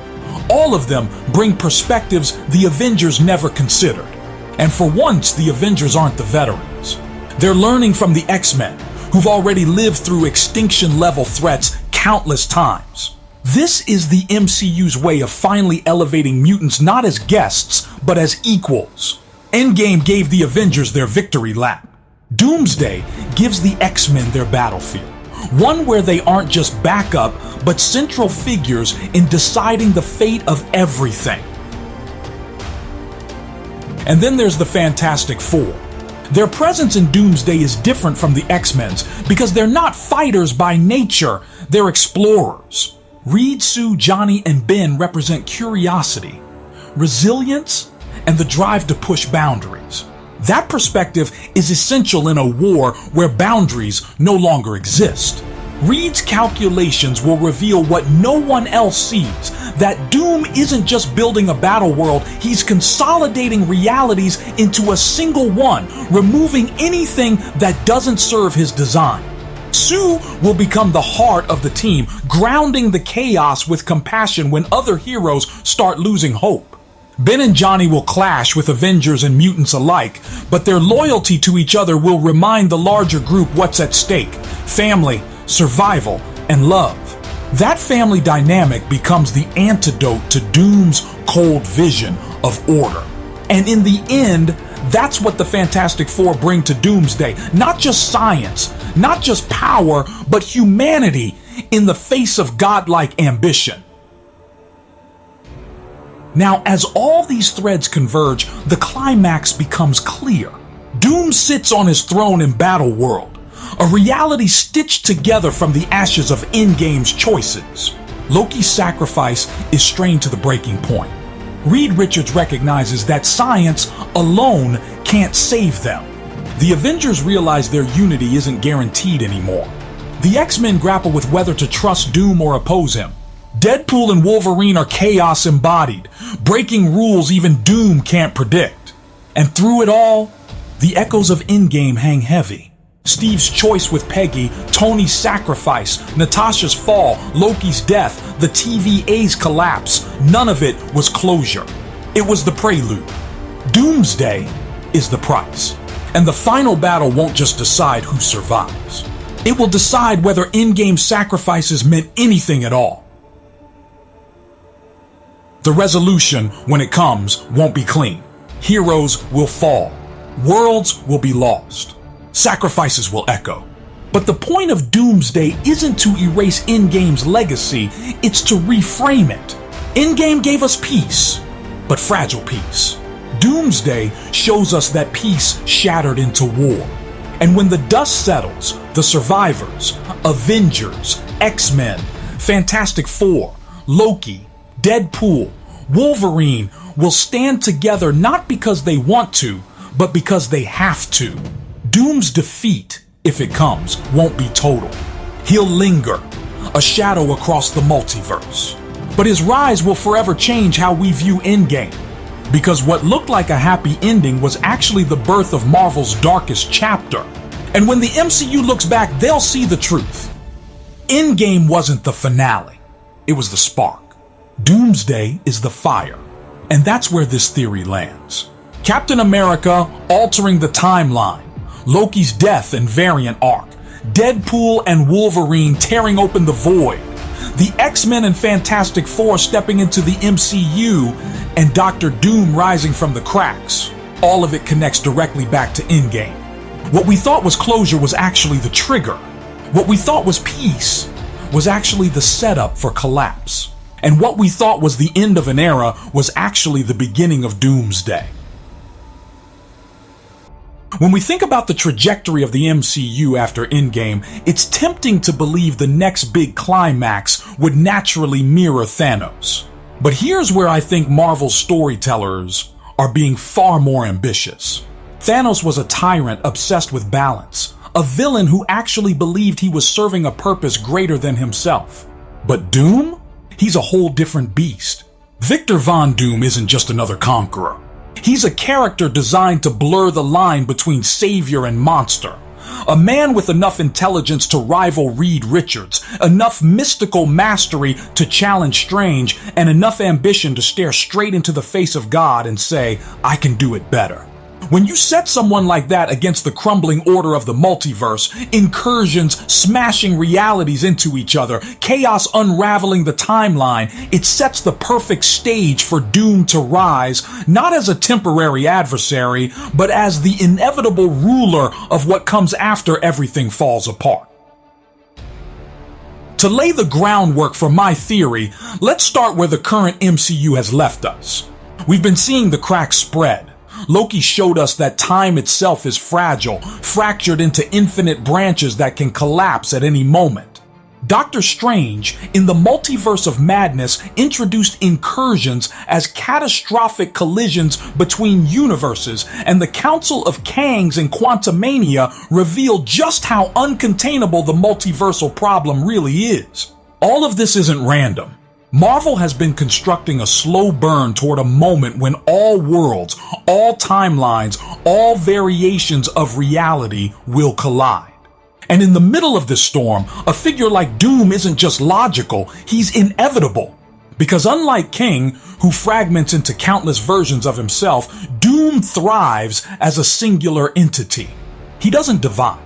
all of them bring perspectives the Avengers never considered. And for once, the Avengers aren't the veterans. They're learning from the X-Men, who've already lived through extinction-level threats countless times. This is the MCU's way of finally elevating mutants not as guests, but as equals. Endgame gave the Avengers their victory lap. Doomsday gives the X-Men their battlefield, one where they aren't just backup, but central figures in deciding the fate of everything. And then there's the Fantastic Four. Their presence in Doomsday is different from the X-Men's because they're not fighters by nature, they're explorers. Reed, Sue, Johnny, and Ben represent curiosity, resilience, and the drive to push boundaries. That perspective is essential in a war where boundaries no longer exist. Reed's calculations will reveal what no one else sees, that Doom isn't just building a battle world, he's consolidating realities into a single one, removing anything that doesn't serve his design. Sue will become the heart of the team, grounding the chaos with compassion when other heroes start losing hope. Ben and Johnny will clash with Avengers and mutants alike, but their loyalty to each other will remind the larger group what's at stake: family, survival, and love. That family dynamic becomes the antidote to Doom's cold vision of order. And in the end, that's what the Fantastic Four bring to Doomsday. Not just science, not just power, but humanity in the face of godlike ambition. Now, as all these threads converge, the climax becomes clear. Doom sits on his throne in Battle World, A reality stitched together from the ashes of Endgame's choices. Loki's sacrifice is strained to the breaking point. Reed Richards recognizes that science alone can't save them. The Avengers realize their unity isn't guaranteed anymore. The X-Men grapple with whether to trust Doom or oppose him. Deadpool and Wolverine are chaos embodied, breaking rules even Doom can't predict. And through it all, the echoes of Endgame hang heavy. Steve's choice with Peggy, Tony's sacrifice, Natasha's fall, Loki's death, the TVA's collapse, none of it was closure. It was the prelude. Doomsday is the price. And the final battle won't just decide who survives. It will decide whether Endgame's sacrifices meant anything at all. The resolution, when it comes, won't be clean. Heroes will fall. Worlds will be lost. Sacrifices will echo. But the point of Doomsday isn't to erase Endgame's legacy, it's to reframe it. Endgame gave us peace, but fragile peace. Doomsday shows us that peace shattered into war. And when the dust settles, the survivors, Avengers, X-Men, Fantastic Four, Loki, Deadpool, Wolverine will stand together not because they want to, but because they have to. Doom's defeat, if it comes, won't be total. He'll linger, a shadow across the multiverse. But his rise will forever change how we view Endgame. Because what looked like a happy ending was actually the birth of Marvel's darkest chapter. And when the MCU looks back, they'll see the truth. Endgame wasn't the finale. It was the spark. Doomsday is the fire. And that's where this theory lands. Captain America altering the timeline. Loki's death and variant arc. Deadpool and Wolverine tearing open the void. The X-Men and Fantastic Four stepping into the MCU, and Doctor Doom rising from the cracks. All of it connects directly back to Endgame. What we thought was closure was actually the trigger. What we thought was peace was actually the setup for collapse. And what we thought was the end of an era was actually the beginning of Doomsday. When we think about the trajectory of the MCU after Endgame, it's tempting to believe the next big climax would naturally mirror Thanos. But here's where I think Marvel's storytellers are being far more ambitious. Thanos was a tyrant obsessed with balance, a villain who actually believed he was serving a purpose greater than himself. But Doom? He's a whole different beast. Victor Von Doom isn't just another conqueror. He's a character designed to blur the line between savior and monster. A man with enough intelligence to rival Reed Richards, enough mystical mastery to challenge Strange, and enough ambition to stare straight into the face of God and say, I can do it better. When you set someone like that against the crumbling order of the multiverse, incursions smashing realities into each other, chaos unraveling the timeline, it sets the perfect stage for Doom to rise, not as a temporary adversary, but as the inevitable ruler of what comes after everything falls apart. To lay the groundwork for my theory, let's start where the current MCU has left us. We've been seeing the cracks spread. Loki showed us that time itself is fragile, fractured into infinite branches that can collapse at any moment. Doctor Strange, in the multiverse of madness, introduced incursions as catastrophic collisions between universes, and the Council of Kangs in Quantumania revealed just how uncontainable the multiversal problem really is. All of this isn't random. Marvel has been constructing a slow burn toward a moment when all worlds, all timelines, all variations of reality will collide. And in the middle of this storm, a figure like Doom isn't just logical, he's inevitable. Because unlike Kang, who fragments into countless versions of himself, Doom thrives as a singular entity. He doesn't divide.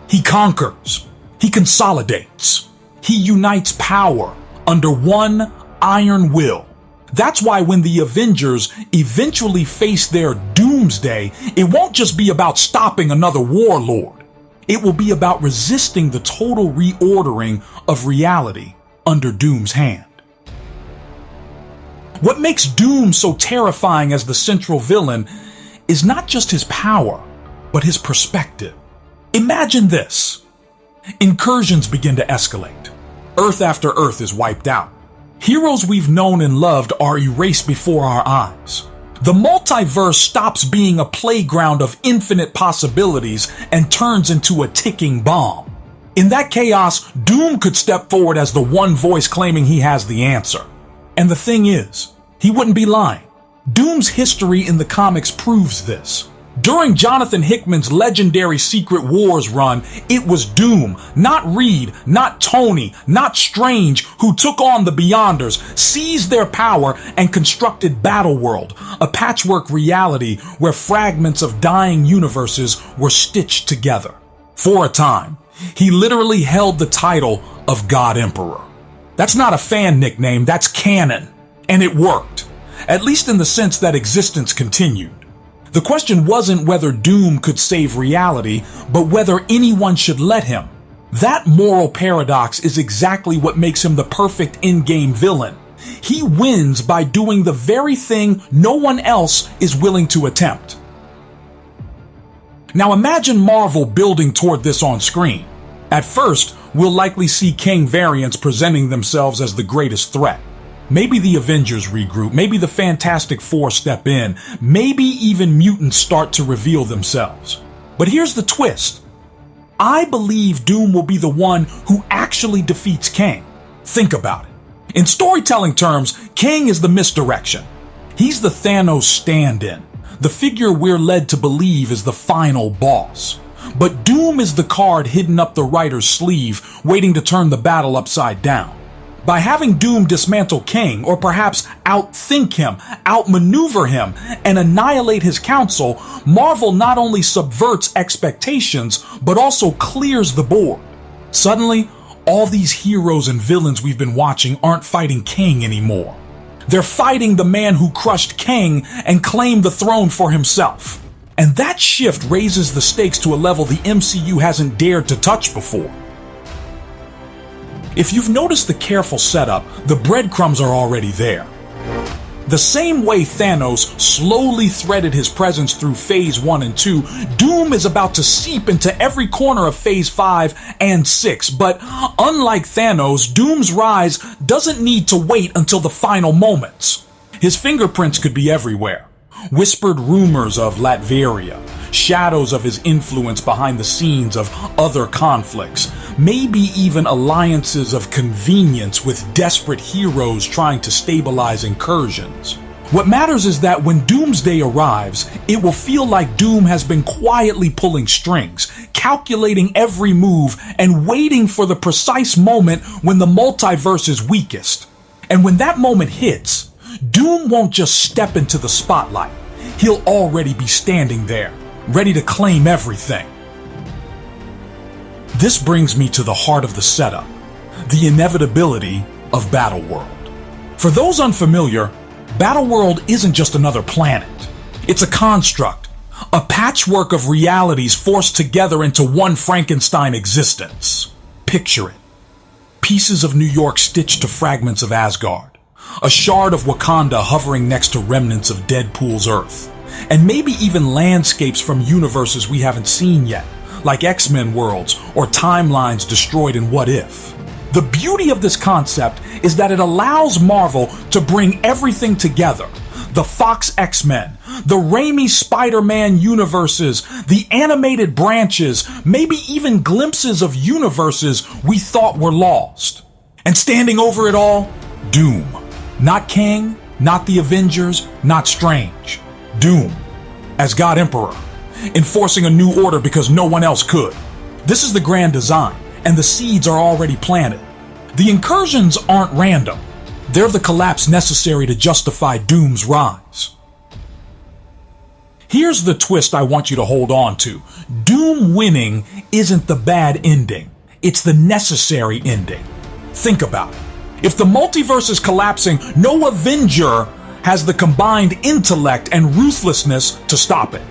He conquers. He consolidates. He unites power under one iron will. That's why when the Avengers eventually face their doomsday, it won't just be about stopping another warlord. It will be about resisting the total reordering of reality under Doom's hand. What makes Doom so terrifying as the central villain is not just his power, but his perspective. Imagine this. Incursions begin to escalate. Earth after Earth is wiped out. Heroes we've known and loved are erased before our eyes. The multiverse stops being a playground of infinite possibilities and turns into a ticking bomb. In that chaos, Doom could step forward as the one voice claiming he has the answer. And the thing is, he wouldn't be lying. Doom's history in the comics proves this. During Jonathan Hickman's legendary Secret Wars run, it was Doom, not Reed, not Tony, not Strange, who took on the Beyonders, seized their power, and constructed Battleworld, a patchwork reality where fragments of dying universes were stitched together. For a time, he literally held the title of God Emperor. That's not a fan nickname, that's canon. And it worked, at least in the sense that existence continued. The question wasn't whether Doom could save reality, but whether anyone should let him. That moral paradox is exactly what makes him the perfect in-game villain. He wins by doing the very thing no one else is willing to attempt. Now imagine Marvel building toward this on screen. At first, we'll likely see Kang variants presenting themselves as the greatest threat. Maybe the Avengers regroup, maybe the Fantastic Four step in, maybe even mutants start to reveal themselves. But here's the twist. I believe Doom will be the one who actually defeats Kang. Think about it. In storytelling terms, Kang is the misdirection. He's the Thanos stand-in, the figure we're led to believe is the final boss. But Doom is the card hidden up the writer's sleeve, waiting to turn the battle upside down. By having Doom dismantle Kang, or perhaps outthink him, outmaneuver him, and annihilate his council, Marvel not only subverts expectations, but also clears the board. Suddenly, all these heroes and villains we've been watching aren't fighting Kang anymore. They're fighting the man who crushed Kang and claimed the throne for himself. And that shift raises the stakes to a level the MCU hasn't dared to touch before. If you've noticed the careful setup, the breadcrumbs are already there. The same way Thanos slowly threaded his presence through Phase 1 and 2, Doom is about to seep into every corner of Phase 5 and 6, but unlike Thanos, Doom's rise doesn't need to wait until the final moments. His fingerprints could be everywhere. Whispered rumors of Latveria, shadows of his influence behind the scenes of other conflicts, maybe even alliances of convenience with desperate heroes trying to stabilize incursions. What matters is that when Doomsday arrives, it will feel like Doom has been quietly pulling strings, calculating every move, and waiting for the precise moment when the multiverse is weakest. And when that moment hits, Doom won't just step into the spotlight. He'll already be standing there, ready to claim everything. This brings me to the heart of the setup, the inevitability of Battleworld. For those unfamiliar, Battleworld isn't just another planet. It's a construct, a patchwork of realities forced together into one Frankenstein existence. Picture it. Pieces of New York stitched to fragments of Asgard. A shard of Wakanda hovering next to remnants of Deadpool's Earth. And maybe even landscapes from universes we haven't seen yet, like X-Men worlds or timelines destroyed in What If. The beauty of this concept is that it allows Marvel to bring everything together. The Fox X-Men, the Raimi Spider-Man universes, the animated branches, maybe even glimpses of universes we thought were lost. And standing over it all, Doom. Not Kang, not the Avengers, not Strange. Doom, as God Emperor, enforcing a new order because no one else could. This is the grand design, and the seeds are already planted. The incursions aren't random. They're the collapse necessary to justify Doom's rise. Here's the twist I want you to hold on to. Doom winning isn't the bad ending. It's the necessary ending. Think about it. If the multiverse is collapsing, no Avenger has the combined intellect and ruthlessness to stop it.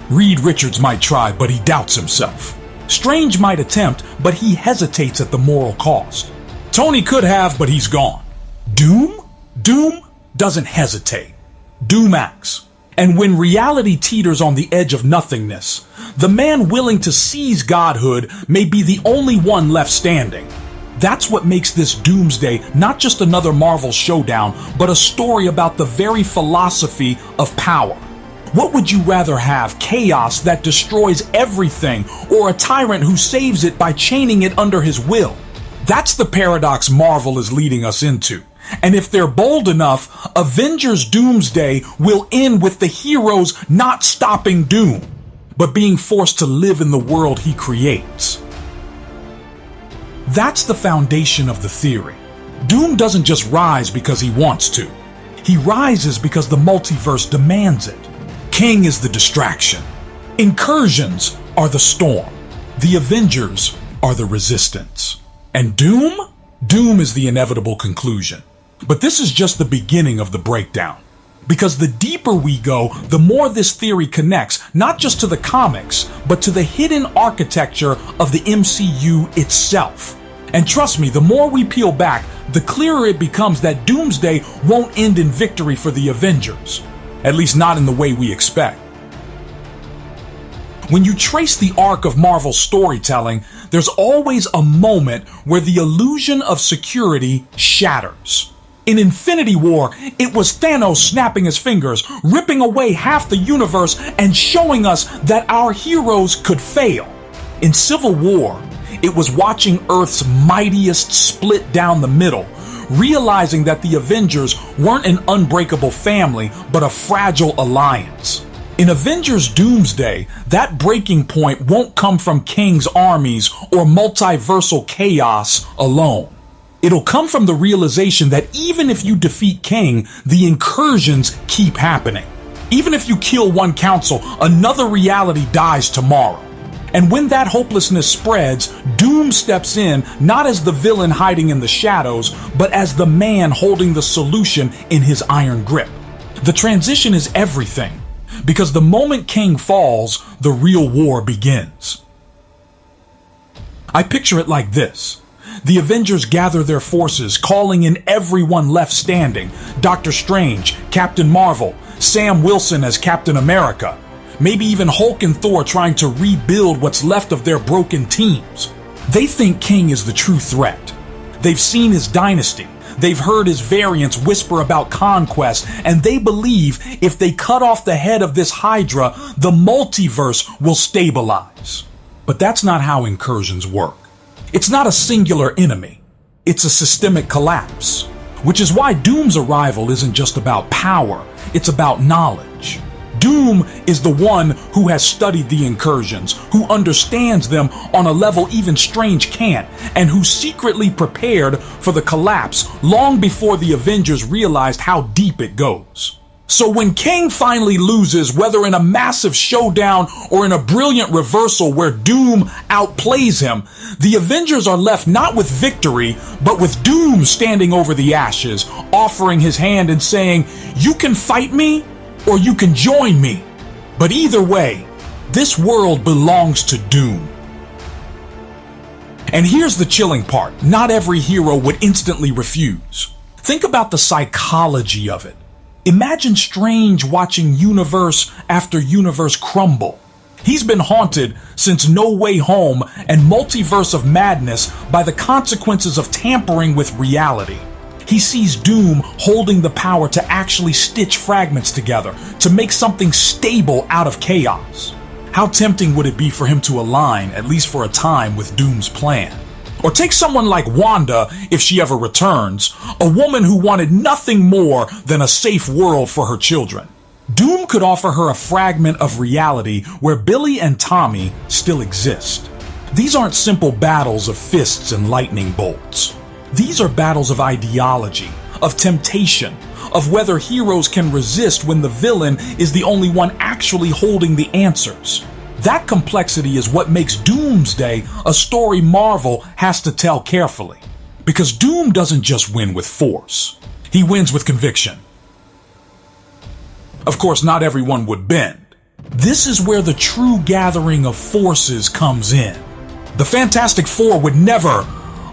Reed Richards might try, but he doubts himself. Strange might attempt, but he hesitates at the moral cost. Tony could have, but he's gone. Doom? Doom doesn't hesitate. Doom acts. And when reality teeters on the edge of nothingness, the man willing to seize godhood may be the only one left standing. That's what makes this Doomsday not just another Marvel showdown, but a story about the very philosophy of power. What would you rather have, chaos that destroys everything, or a tyrant who saves it by chaining it under his will? That's the paradox Marvel is leading us into. And if they're bold enough, Avengers Doomsday will end with the heroes not stopping Doom, but being forced to live in the world he creates. That's the foundation of the theory. Doom doesn't just rise because he wants to. He rises because the multiverse demands it. Kang is the distraction. Incursions are the storm. The Avengers are the resistance. And Doom? Doom is the inevitable conclusion. But this is just the beginning of the breakdown. Because the deeper we go, the more this theory connects, not just to the comics, but to the hidden architecture of the MCU itself. And trust me, the more we peel back, the clearer it becomes that Doomsday won't end in victory for the Avengers. At least not in the way we expect. When you trace the arc of Marvel's storytelling, there's always a moment where the illusion of security shatters. In Infinity War, it was Thanos snapping his fingers, ripping away half the universe and showing us that our heroes could fail. In Civil War, it was watching Earth's mightiest split down the middle, realizing that the Avengers weren't an unbreakable family, but a fragile alliance. In Avengers Doomsday, that breaking point won't come from Kang's armies or multiversal chaos alone. It'll come from the realization that even if you defeat Kang, the incursions keep happening. Even if you kill one council, another reality dies tomorrow. And when that hopelessness spreads, Doom steps in not as the villain hiding in the shadows, but as the man holding the solution in his iron grip. The transition is everything, because the moment Kang falls, the real war begins. I picture it like this. The Avengers gather their forces, calling in everyone left standing. Doctor Strange, Captain Marvel, Sam Wilson as Captain America. Maybe even Hulk and Thor trying to rebuild what's left of their broken teams. They think Kang is the true threat. They've seen his dynasty. They've heard his variants whisper about conquest, and they believe if they cut off the head of this Hydra, the multiverse will stabilize. But that's not how incursions work. It's not a singular enemy. It's a systemic collapse. Which is why Doom's arrival isn't just about power, it's about knowledge. Doom is the one who has studied the incursions, who understands them on a level even Strange can't, and who secretly prepared for the collapse long before the Avengers realized how deep it goes. So when Kang finally loses, whether in a massive showdown or in a brilliant reversal where Doom outplays him, the Avengers are left not with victory, but with Doom standing over the ashes, offering his hand and saying, "You can fight me, or you can join me. But either way, this world belongs to Doom." And here's the chilling part. Not every hero would instantly refuse. Think about the psychology of it. Imagine Strange watching universe after universe crumble. He's been haunted since No Way Home and Multiverse of Madness by the consequences of tampering with reality. He sees Doom holding the power to actually stitch fragments together, to make something stable out of chaos. How tempting would it be for him to align, at least for a time, with Doom's plan? Or take someone like Wanda, if she ever returns, a woman who wanted nothing more than a safe world for her children. Doom could offer her a fragment of reality where Billy and Tommy still exist. These aren't simple battles of fists and lightning bolts. These are battles of ideology, of temptation, of whether heroes can resist when the villain is the only one actually holding the answers. That complexity is what makes Doomsday a story Marvel has to tell carefully. Because Doom doesn't just win with force. He wins with conviction. Of course, not everyone would bend. This is where the true gathering of forces comes in. The Fantastic Four would never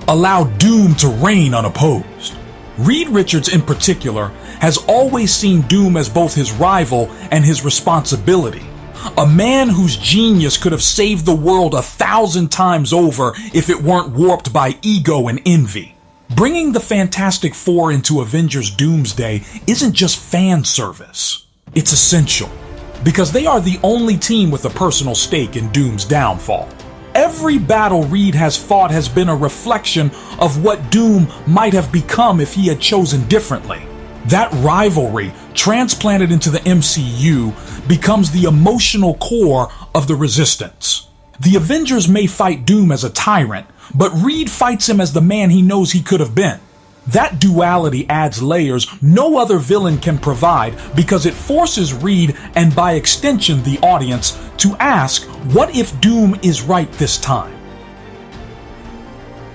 allow Doom to reign unopposed. Reed Richards in particular has always seen Doom as both his rival and his responsibility. A man whose genius could have saved the world 1,000 times over if it weren't warped by ego and envy. Bringing the Fantastic Four into Avengers Doomsday isn't just fan service. It's essential, because they are the only team with a personal stake in Doom's downfall. Every battle Reed has fought has been a reflection of what Doom might have become if he had chosen differently. That rivalry, transplanted into the MCU, becomes the emotional core of the Resistance. The Avengers may fight Doom as a tyrant, but Reed fights him as the man he knows he could have been. That duality adds layers no other villain can provide because it forces Reed, and by extension the audience, to ask, what if Doom is right this time?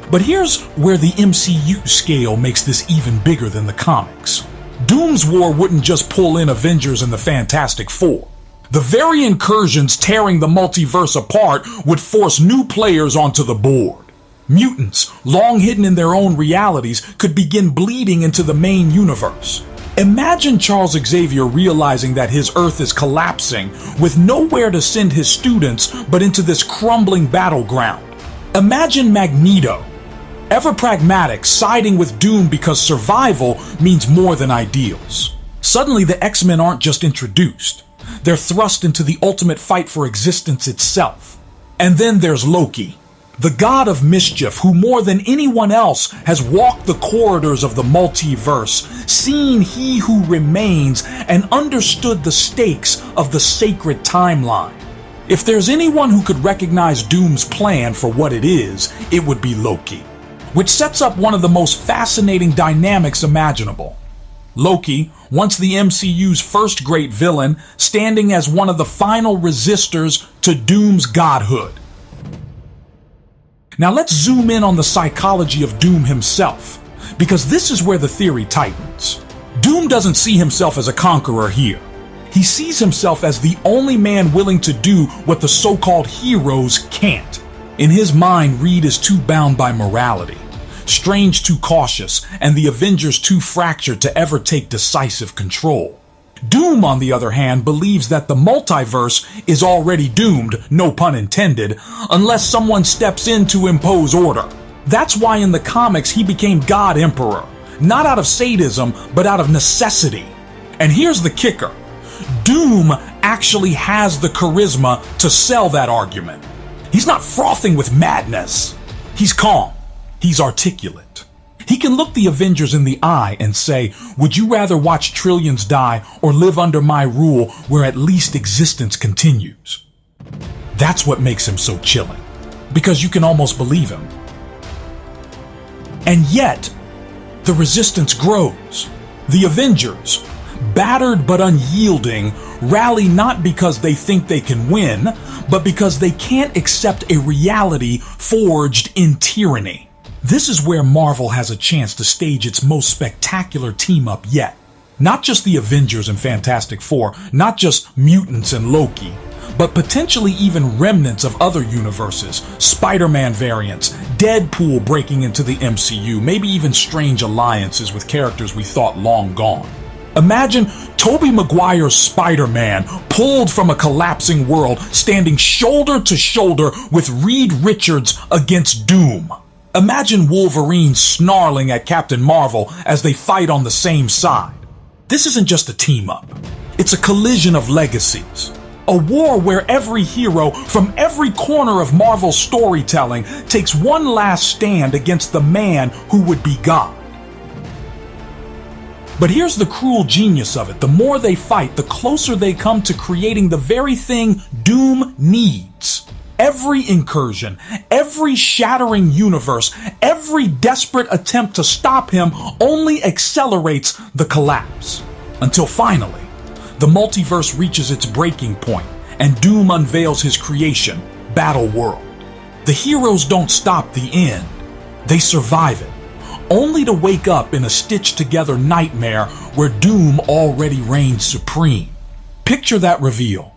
But here's where the MCU scale makes this even bigger than the comics. Doom's war wouldn't just pull in Avengers and the Fantastic Four. The very incursions tearing the multiverse apart would force new players onto the board. Mutants, long hidden in their own realities, could begin bleeding into the main universe. Imagine Charles Xavier realizing that his Earth is collapsing, with nowhere to send his students but into this crumbling battleground. Imagine Magneto, ever pragmatic, siding with Doom because survival means more than ideals. Suddenly the X-Men aren't just introduced. They're thrust into the ultimate fight for existence itself. And then there's Loki, the god of mischief who more than anyone else has walked the corridors of the multiverse, seen he who remains, and understood the stakes of the sacred timeline. If there's anyone who could recognize Doom's plan for what it is, it would be Loki, which sets up one of the most fascinating dynamics imaginable. Loki, once the MCU's first great villain, standing as one of the final resistors to Doom's godhood. Now let's zoom in on the psychology of Doom himself, because this is where the theory tightens. Doom doesn't see himself as a conqueror here. He sees himself as the only man willing to do what the so-called heroes can't. In his mind, Reed is too bound by morality, Strange too cautious, and the Avengers too fractured to ever take decisive control. Doom, on the other hand, believes that the multiverse is already doomed, no pun intended, unless someone steps in to impose order. That's why in the comics he became God Emperor, not out of sadism, but out of necessity. And here's the kicker. Doom actually has the charisma to sell that argument. He's not frothing with madness. He's calm. He's articulate. He can look the Avengers in the eye and say, would you rather watch trillions die or live under my rule where at least existence continues? That's what makes him so chilling, because you can almost believe him. And yet, the resistance grows. The Avengers, battered but unyielding, rally not because they think they can win, but because they can't accept a reality forged in tyranny. This is where Marvel has a chance to stage its most spectacular team-up yet. Not just the Avengers and Fantastic Four, not just mutants and Loki, but potentially even remnants of other universes, Spider-Man variants, Deadpool breaking into the MCU, maybe even strange alliances with characters we thought long gone. Imagine Tobey Maguire's Spider-Man pulled from a collapsing world, standing shoulder to shoulder with Reed Richards against Doom. Imagine Wolverine snarling at Captain Marvel as they fight on the same side. This isn't just a team-up. It's a collision of legacies. A war where every hero from every corner of Marvel's storytelling takes one last stand against the man who would be God. But here's the cruel genius of it. The more they fight, the closer they come to creating the very thing Doom needs. Every incursion, every shattering universe, every desperate attempt to stop him only accelerates the collapse. Until finally, the multiverse reaches its breaking point and Doom unveils his creation, Battle World. The heroes don't stop the end. They survive it, only to wake up in a stitched-together nightmare where Doom already reigns supreme. Picture that reveal.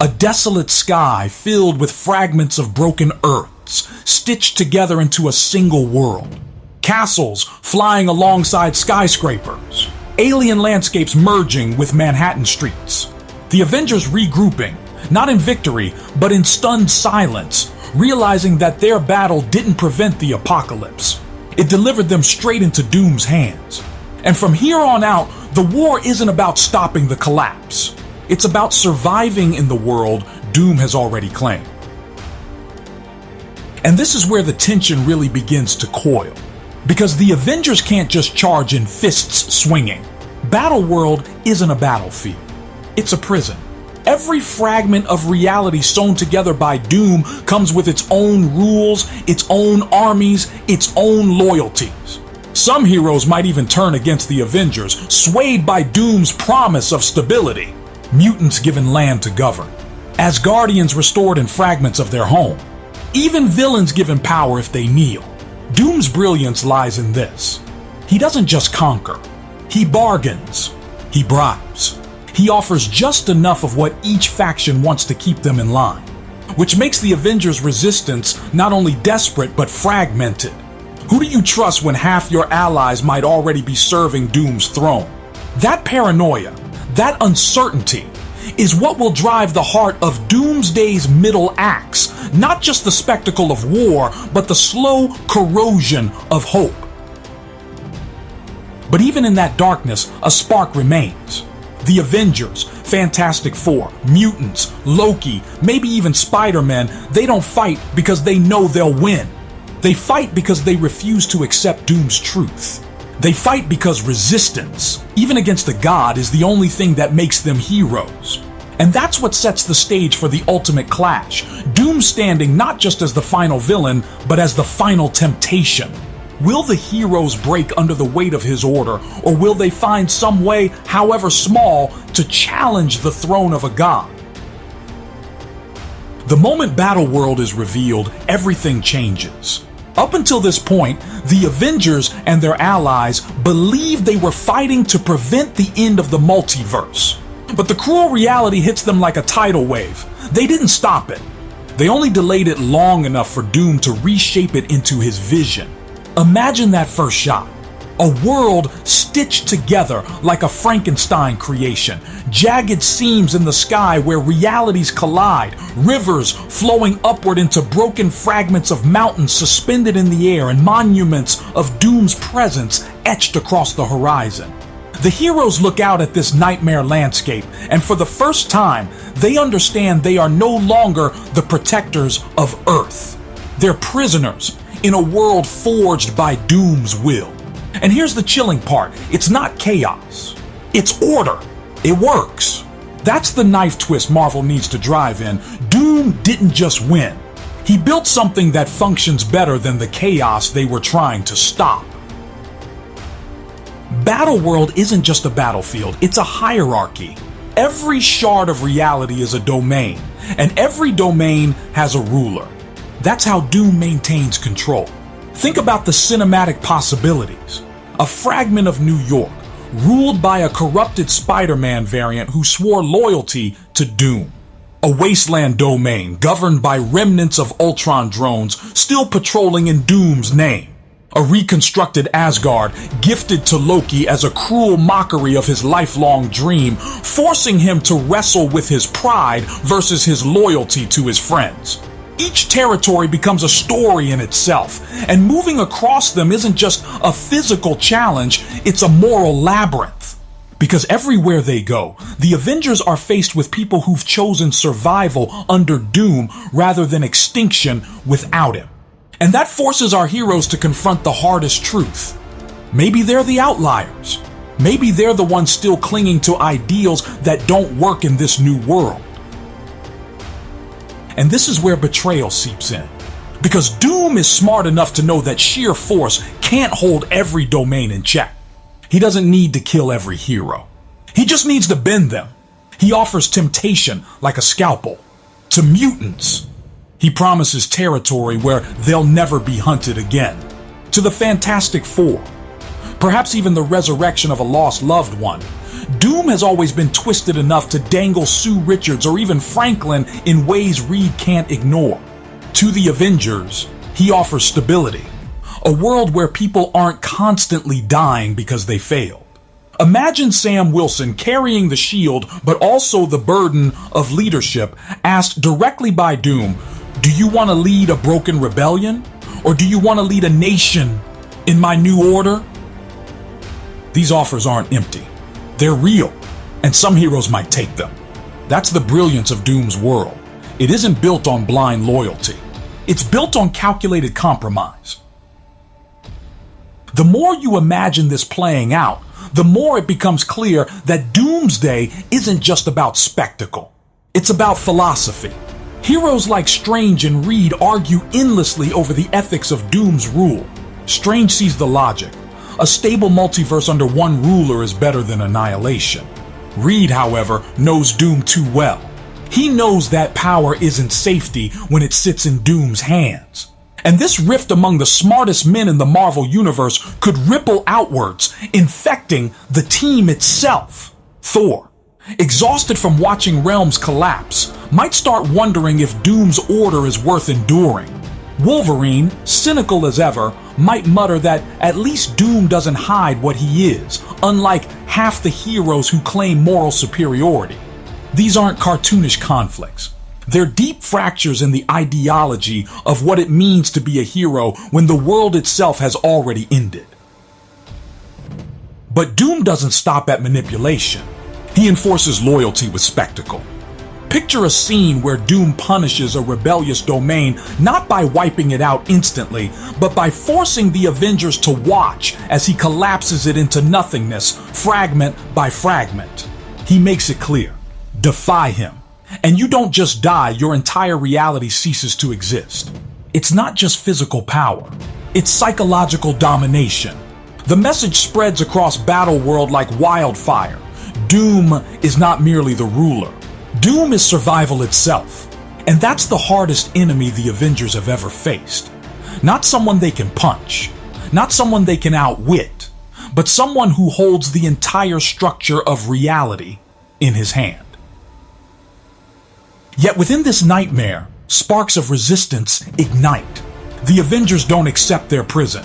A desolate sky filled with fragments of broken Earths, stitched together into a single world. castles flying alongside skyscrapers, alien landscapes merging with Manhattan streets. The Avengers regrouping, not in victory, but in stunned silence, realizing that their battle didn't prevent the apocalypse. It delivered them straight into Doom's hands. And from here on out, the war isn't about stopping the collapse. It's about surviving in the world Doom has already claimed. And this is where the tension really begins to coil. Because the Avengers can't just charge in fists swinging. Battleworld isn't a battlefield. It's a prison. Every fragment of reality sewn together by Doom comes with its own rules, its own armies, its own loyalties. Some heroes might even turn against the Avengers, swayed by Doom's promise of stability. Mutants given land to govern. Asgardians restored in fragments of their home. Even villains given power if they kneel. Doom's brilliance lies in this. He doesn't just conquer. He bargains. He bribes. He offers just enough of what each faction wants to keep them in line, which makes the Avengers' resistance not only desperate but fragmented. Who do you trust when half your allies might already be serving Doom's throne? That paranoia, that uncertainty, is what will drive the heart of Doomsday's middle acts, not just the spectacle of war, but the slow corrosion of hope. But even in that darkness, a spark remains. The Avengers, Fantastic Four, mutants, Loki, maybe even Spider-Man, they don't fight because they know they'll win. They fight because they refuse to accept Doom's truth. They fight because resistance, even against a god, is the only thing that makes them heroes. And that's what sets the stage for the ultimate clash. Doom standing not just as the final villain, but as the final temptation. Will the heroes break under the weight of his order, or will they find some way, however small, to challenge the throne of a god? The moment Battleworld is revealed, everything changes. Up until this point, the Avengers and their allies believed they were fighting to prevent the end of the multiverse. But the cruel reality hits them like a tidal wave. They didn't stop it. They only delayed it long enough for Doom to reshape it into his vision. Imagine that first shot. A world stitched together like a Frankenstein creation. Jagged seams in the sky where realities collide. Rivers flowing upward into broken fragments of mountains suspended in the air, and monuments of Doom's presence etched across the horizon. The heroes look out at this nightmare landscape, and for the first time, they understand they are no longer the protectors of Earth. They're prisoners in a world forged by Doom's will. And here's the chilling part. It's not chaos. It's order. It works. That's the knife twist Marvel needs to drive in. Doom didn't just win. He built something that functions better than the chaos they were trying to stop. Battleworld isn't just a battlefield. It's a hierarchy. Every shard of reality is a domain, and every domain has a ruler. That's how Doom maintains control. Think about the cinematic possibilities. A fragment of New York, ruled by a corrupted Spider-Man variant who swore loyalty to Doom. A wasteland domain governed by remnants of Ultron drones still patrolling in Doom's name. A reconstructed Asgard gifted to Loki as a cruel mockery of his lifelong dream, forcing him to wrestle with his pride versus his loyalty to his friends. Each territory becomes a story in itself, and moving across them isn't just a physical challenge, it's a moral labyrinth. Because everywhere they go, the Avengers are faced with people who've chosen survival under Doom rather than extinction without him. And that forces our heroes to confront the hardest truth. Maybe they're the outliers. Maybe they're the ones still clinging to ideals that don't work in this new world. And this is where betrayal seeps in. Because Doom is smart enough to know that sheer force can't hold every domain in check. He doesn't need to kill every hero. He just needs to bend them. He offers temptation like a scalpel. To mutants, he promises territory where they'll never be hunted again. To the Fantastic Four, perhaps even the resurrection of a lost loved one. Doom has always been twisted enough to dangle Sue Richards or even Franklin in ways Reed can't ignore. To the Avengers, he offers stability. A world where people aren't constantly dying because they failed. Imagine Sam Wilson carrying the shield, but also the burden of leadership, asked directly by Doom, do you want to lead a broken rebellion? Or do you want to lead a nation in my new order? These offers aren't empty. They're real, and some heroes might take them. That's the brilliance of Doom's world. It isn't built on blind loyalty. It's built on calculated compromise. The more you imagine this playing out, the more it becomes clear that Doomsday isn't just about spectacle. It's about philosophy. Heroes like Strange and Reed argue endlessly over the ethics of Doom's rule. Strange sees the logic. A stable multiverse under one ruler is better than annihilation. Reed, however, knows Doom too well. He knows that power isn't safety when it sits in Doom's hands. And this rift among the smartest men in the Marvel Universe could ripple outwards, infecting the team itself. Thor, exhausted from watching realms collapse, might start wondering if Doom's order is worth enduring. Wolverine, cynical as ever, might mutter that at least Doom doesn't hide what he is, unlike half the heroes who claim moral superiority. These aren't cartoonish conflicts. They're deep fractures in the ideology of what it means to be a hero when the world itself has already ended. But Doom doesn't stop at manipulation. He enforces loyalty with spectacle. Picture a scene where Doom punishes a rebellious domain not by wiping it out instantly, but by forcing the Avengers to watch as he collapses it into nothingness, fragment by fragment. He makes it clear: defy him, and you don't just die, your entire reality ceases to exist. It's not just physical power, it's psychological domination. The message spreads across Battleworld like wildfire. Doom is not merely the ruler. Doom is survival itself. And that's the hardest enemy the Avengers have ever faced. Not someone they can punch, not someone they can outwit, but someone who holds the entire structure of reality in his hand. Yet within this nightmare, sparks of resistance ignite. The Avengers don't accept their prison.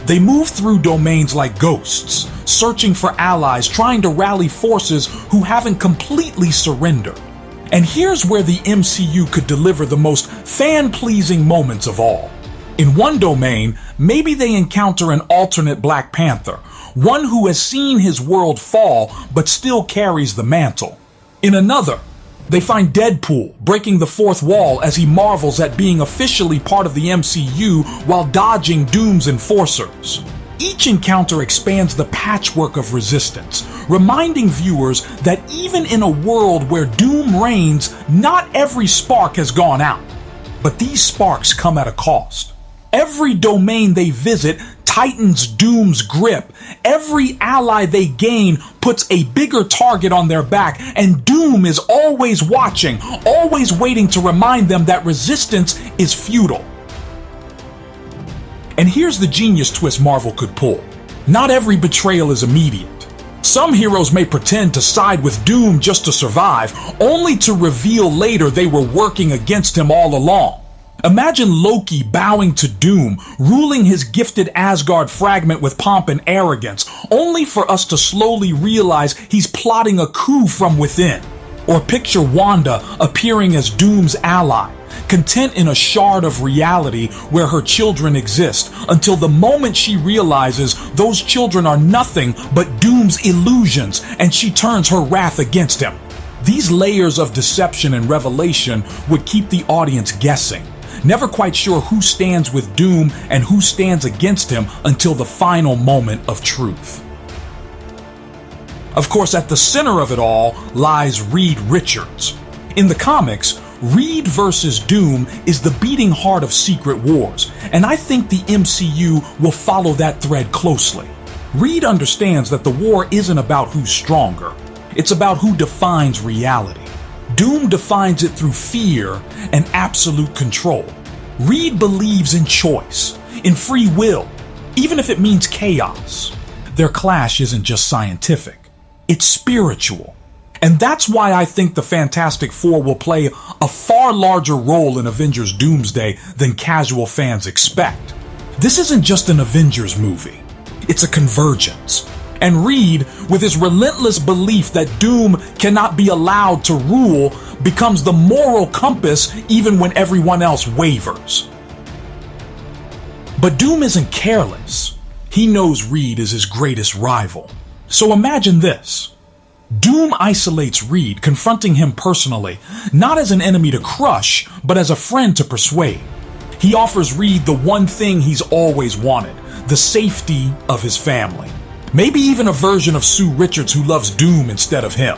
They move through domains like ghosts, searching for allies, trying to rally forces who haven't completely surrendered. And here's where the MCU could deliver the most fan-pleasing moments of all. In one domain, maybe they encounter an alternate Black Panther, one who has seen his world fall but still carries the mantle. In another, they find Deadpool breaking the fourth wall as he marvels at being officially part of the MCU while dodging Doom's enforcers. Each encounter expands the patchwork of resistance, reminding viewers that even in a world where Doom reigns, not every spark has gone out. But these sparks come at a cost. Every domain they visit tightens Doom's grip. Every ally they gain puts a bigger target on their back, and Doom is always watching, always waiting to remind them that resistance is futile. And here's the genius twist Marvel could pull. Not every betrayal is immediate. Some heroes may pretend to side with Doom just to survive, only to reveal later they were working against him all along. Imagine Loki bowing to Doom, ruling his gifted Asgard fragment with pomp and arrogance, only for us to slowly realize he's plotting a coup from within. Or picture Wanda appearing as Doom's ally, content in a shard of reality where her children exist, until the moment she realizes those children are nothing but Doom's illusions, and she turns her wrath against him. These layers of deception and revelation would keep the audience guessing, never quite sure who stands with Doom and who stands against him until the final moment of truth. Of course, at the center of it all lies Reed Richards. In the comics, Reed versus Doom is the beating heart of Secret Wars, and I think the MCU will follow that thread closely. Reed understands that the war isn't about who's stronger, it's about who defines reality. Doom defines it through fear and absolute control. Reed believes in choice, in free will, even if it means chaos. Their clash isn't just scientific, it's spiritual. And that's why I think the Fantastic Four will play a far larger role in Avengers Doomsday than casual fans expect. This isn't just an Avengers movie. It's a Convergence. And Reed, with his relentless belief that Doom cannot be allowed to rule, becomes the moral compass even when everyone else wavers. But Doom isn't careless. He knows Reed is his greatest rival. So imagine this. Doom isolates Reed, confronting him personally, not as an enemy to crush, but as a friend to persuade. He offers Reed the one thing he's always wanted, the safety of his family. Maybe even a version of Sue Richards who loves Doom instead of him.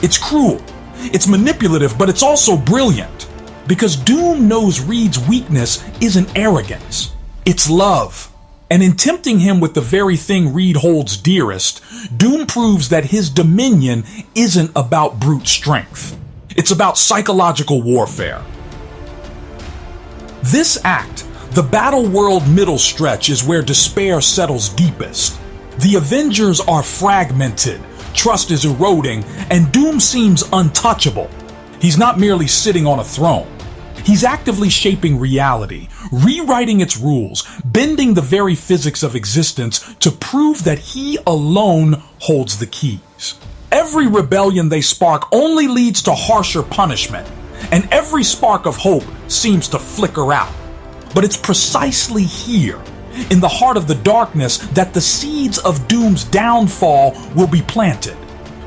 It's cruel, it's manipulative, but it's also brilliant. Because Doom knows Reed's weakness isn't arrogance, it's love. And in tempting him with the very thing Reed holds dearest, Doom proves that his dominion isn't about brute strength. It's about psychological warfare. This act, the battle world middle stretch, is where despair settles deepest. The Avengers are fragmented, trust is eroding, and Doom seems untouchable. He's not merely sitting on a throne. He's actively shaping reality, rewriting its rules, bending the very physics of existence to prove that he alone holds the keys. Every rebellion they spark only leads to harsher punishment, and every spark of hope seems to flicker out. But it's precisely here, in the heart of the darkness, that the seeds of Doom's downfall will be planted.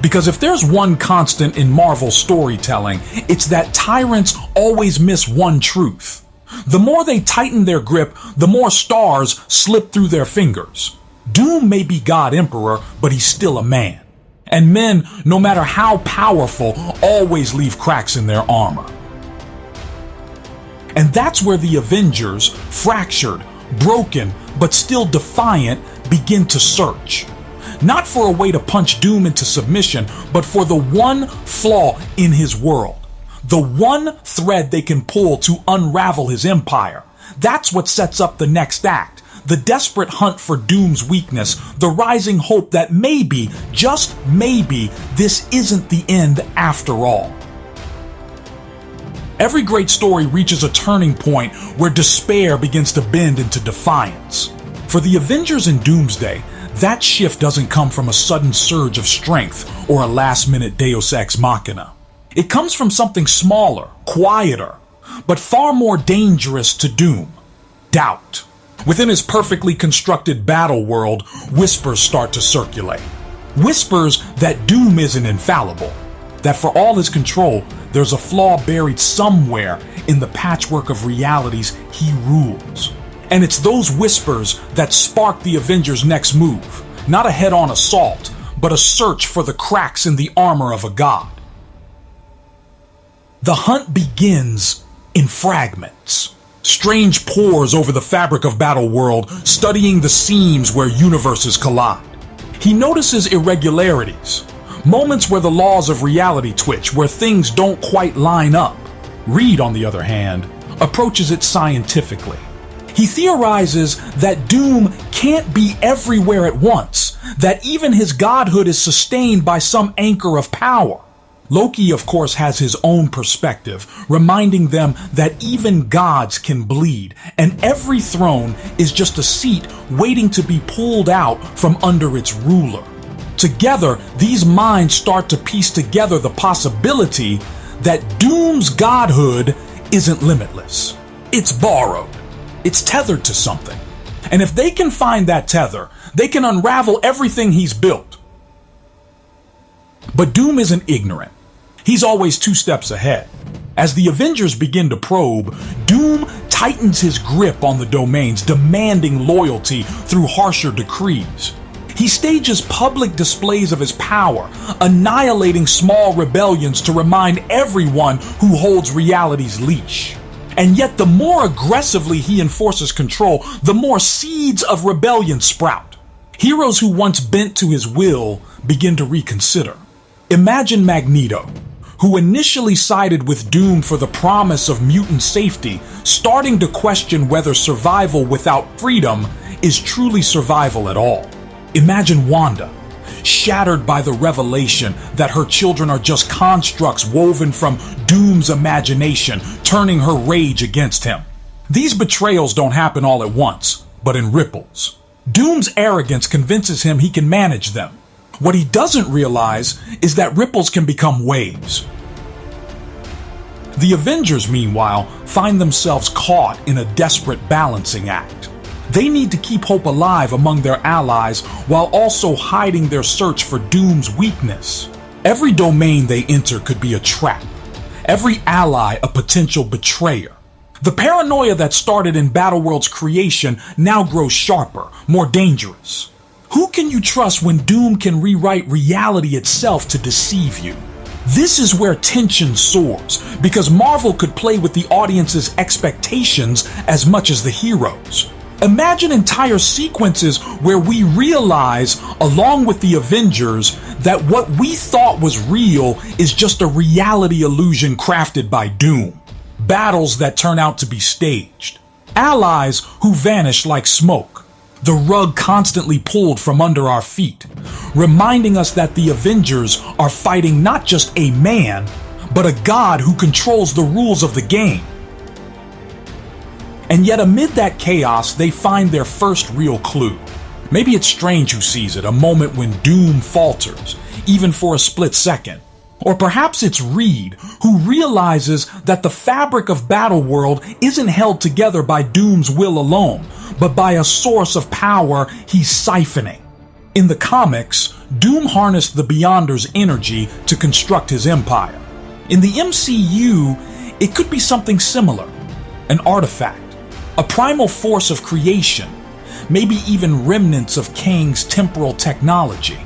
Because if there's one constant in Marvel storytelling, it's that tyrants always miss one truth. The more they tighten their grip, the more stars slip through their fingers. Doom may be God Emperor, but he's still a man. And men, no matter how powerful, always leave cracks in their armor. And that's where the Avengers, fractured, broken, but still defiant, begin to search. Not for a way to punch Doom into submission, but for the one flaw in his world. The one thread they can pull to unravel his empire. That's what sets up the next act. The desperate hunt for Doom's weakness. The rising hope that maybe, just maybe, this isn't the end after all. Every great story reaches a turning point where despair begins to bend into defiance. For the Avengers in Doomsday, that shift doesn't come from a sudden surge of strength or a last-minute Deus Ex Machina. It comes from something smaller, quieter, but far more dangerous to Doom: doubt. Within his perfectly constructed battle world, whispers start to circulate. Whispers that Doom isn't infallible, that for all his control, there's a flaw buried somewhere in the patchwork of realities he rules. And it's those whispers that spark the Avengers' next move. Not a head-on assault, but a search for the cracks in the armor of a god. The hunt begins in fragments. Strange pores over the fabric of Battle World, studying the seams where universes collide. He notices irregularities, moments where the laws of reality twitch, where things don't quite line up. Reed, on the other hand, approaches it scientifically. He theorizes that Doom can't be everywhere at once, that even his godhood is sustained by some anchor of power. Loki, of course, has his own perspective, reminding them that even gods can bleed, and every throne is just a seat waiting to be pulled out from under its ruler. Together, these minds start to piece together the possibility that Doom's godhood isn't limitless. It's borrowed. It's tethered to something. And if they can find that tether, they can unravel everything he's built. But Doom isn't ignorant. He's always 2 steps ahead. As the Avengers begin to probe, Doom tightens his grip on the domains, demanding loyalty through harsher decrees. He stages public displays of his power, annihilating small rebellions to remind everyone who holds reality's leash. And yet the more aggressively he enforces control, the more seeds of rebellion sprout. Heroes who once bent to his will begin to reconsider. Imagine Magneto, who initially sided with Doom for the promise of mutant safety, starting to question whether survival without freedom is truly survival at all. Imagine Wanda, shattered by the revelation that her children are just constructs woven from Doom's imagination, turning her rage against him. These betrayals don't happen all at once, but in ripples. Doom's arrogance convinces him he can manage them. What he doesn't realize is that ripples can become waves. The Avengers, meanwhile, find themselves caught in a desperate balancing act. They need to keep hope alive among their allies while also hiding their search for Doom's weakness. Every domain they enter could be a trap. Every ally a potential betrayer. The paranoia that started in Battleworld's creation now grows sharper, more dangerous. Who can you trust when Doom can rewrite reality itself to deceive you? This is where tension soars, because Marvel could play with the audience's expectations as much as the heroes. Imagine entire sequences where we realize, along with the Avengers, that what we thought was real is just a reality illusion crafted by Doom. Battles that turn out to be staged. Allies who vanish like smoke. The rug constantly pulled from under our feet, reminding us that the Avengers are fighting not just a man, but a god who controls the rules of the game. And yet amid that chaos, they find their first real clue. Maybe it's Strange who sees it, a moment when Doom falters, even for a split second. Or perhaps it's Reed, who realizes that the fabric of Battleworld isn't held together by Doom's will alone, but by a source of power he's siphoning. In the comics, Doom harnessed the Beyonder's energy to construct his empire. In the MCU, it could be something similar. An artifact. A primal force of creation, maybe even remnants of Kang's temporal technology.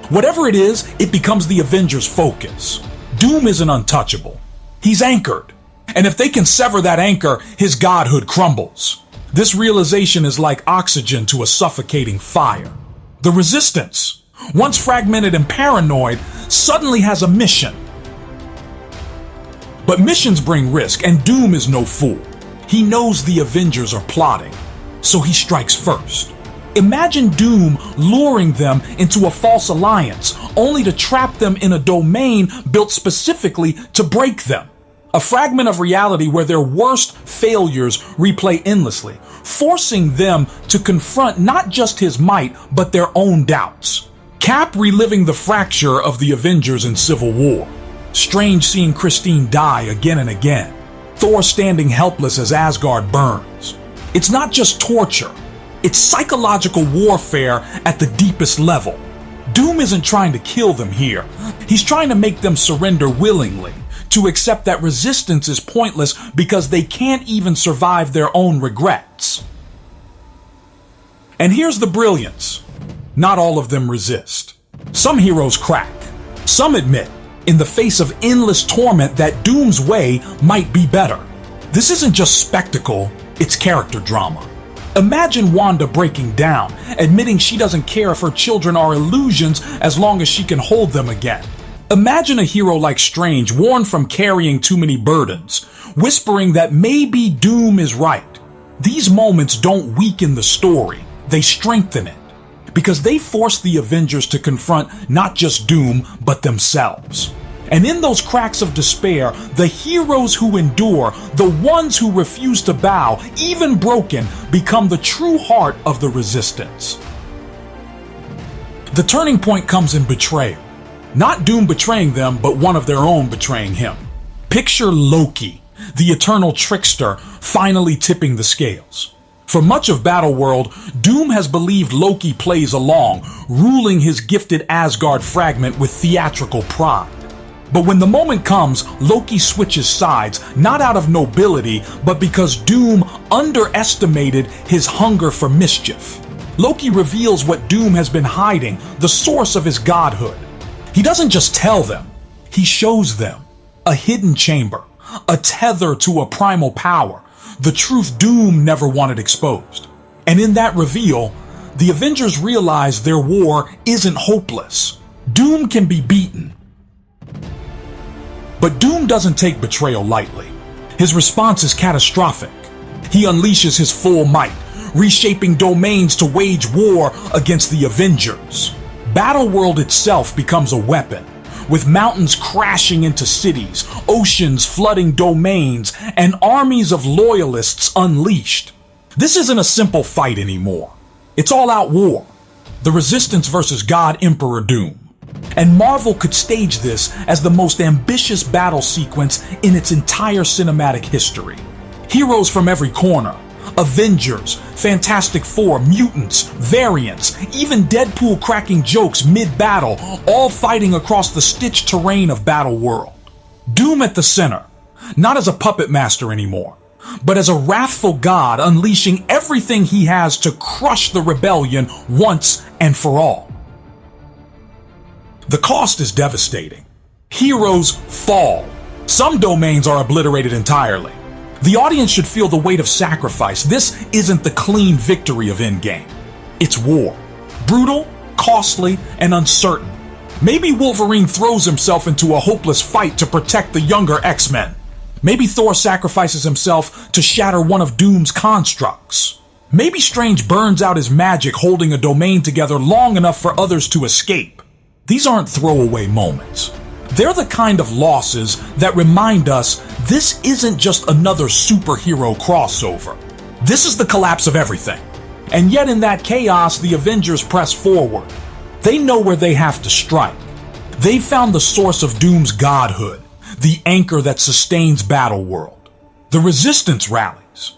Whatever it is, it becomes the Avengers' focus. Doom isn't untouchable. He's anchored. And if they can sever that anchor, his godhood crumbles. This realization is like oxygen to a suffocating fire. The Resistance, once fragmented and paranoid, suddenly has a mission. But missions bring risk, and Doom is no fool. He knows the Avengers are plotting, so he strikes first. Imagine Doom luring them into a false alliance, only to trap them in a domain built specifically to break them. A fragment of reality where their worst failures replay endlessly, forcing them to confront not just his might, but their own doubts. Cap reliving the fracture of the Avengers in Civil War. Strange seeing Christine die again and again. Thor standing helpless as Asgard burns. It's not just torture. It's psychological warfare at the deepest level. Doom isn't trying to kill them here. He's trying to make them surrender willingly, to accept that resistance is pointless because they can't even survive their own regrets. And here's the brilliance. Not all of them resist. Some heroes crack. Some admit, in the face of endless torment, that Doom's way might be better. This isn't just spectacle, it's character drama. Imagine Wanda breaking down, admitting she doesn't care if her children are illusions as long as she can hold them again. Imagine a hero like Strange, warned from carrying too many burdens, whispering that maybe Doom is right. These moments don't weaken the story, they strengthen it. Because they force the Avengers to confront not just Doom, but themselves. And in those cracks of despair, the heroes who endure, the ones who refuse to bow, even broken, become the true heart of the resistance. The turning point comes in betrayal. Not Doom betraying them, but one of their own betraying him. Picture Loki, the eternal trickster, finally tipping the scales. For much of Battleworld, Doom has believed Loki plays along, ruling his gifted Asgard fragment with theatrical pride. But when the moment comes, Loki switches sides, not out of nobility, but because Doom underestimated his hunger for mischief. Loki reveals what Doom has been hiding, the source of his godhood. He doesn't just tell them, he shows them. A hidden chamber, a tether to a primal power, the truth Doom never wanted exposed. And in that reveal, the Avengers realize their war isn't hopeless. Doom can be beaten. But Doom doesn't take betrayal lightly. His response is catastrophic. He unleashes his full might, reshaping domains to wage war against the Avengers. Battleworld itself becomes a weapon, with mountains crashing into cities, oceans flooding domains, and armies of loyalists unleashed. This isn't a simple fight anymore. It's all-out war. The Resistance versus God Emperor Doom. And Marvel could stage this as the most ambitious battle sequence in its entire cinematic history. Heroes from every corner. Avengers, Fantastic Four, mutants, variants, even Deadpool cracking jokes mid-battle, all fighting across the stitched terrain of Battle World. Doom at the center, not as a puppet master anymore, but as a wrathful god unleashing everything he has to crush the rebellion once and for all. The cost is devastating. Heroes fall. Some domains are obliterated entirely. The audience should feel the weight of sacrifice. This isn't the clean victory of Endgame. It's war. Brutal, costly, and uncertain. Maybe Wolverine throws himself into a hopeless fight to protect the younger X-Men. Maybe Thor sacrifices himself to shatter one of Doom's constructs. Maybe Strange burns out his magic holding a domain together long enough for others to escape. These aren't throwaway moments. They're the kind of losses that remind us this isn't just another superhero crossover. This is the collapse of everything. And yet in that chaos, the Avengers press forward. They know where they have to strike. They've found the source of Doom's godhood, the anchor that sustains Battle World. The Resistance rallies.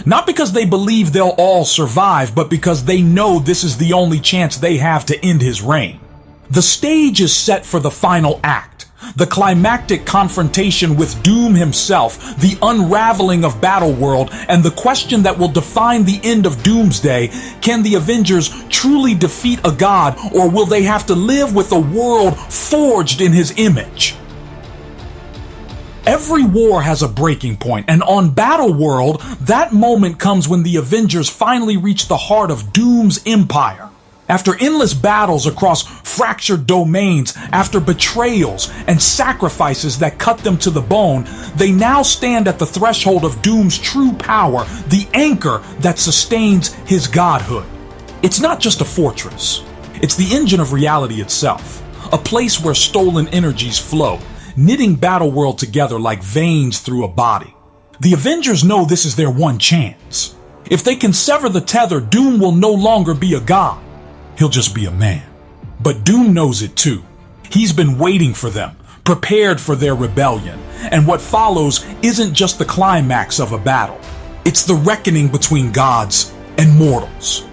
Not because they believe they'll all survive, but because they know this is the only chance they have to end his reign. The stage is set for the final act, the climactic confrontation with Doom himself, the unraveling of Battle World, and the question that will define the end of Doomsday: can the Avengers truly defeat a god, or will they have to live with a world forged in his image? Every war has a breaking point, and on Battle World, that moment comes when the Avengers finally reach the heart of Doom's empire. After endless battles across fractured domains, after betrayals and sacrifices that cut them to the bone, they now stand at the threshold of Doom's true power, the anchor that sustains his godhood. It's not just a fortress. It's the engine of reality itself, a place where stolen energies flow, knitting Battle World together like veins through a body. The Avengers know this is their one chance. If they can sever the tether, Doom will no longer be a god. He'll just be a man. But Doom knows it too. He's been waiting for them, prepared for their rebellion. And what follows isn't just the climax of a battle. It's the reckoning between gods and mortals.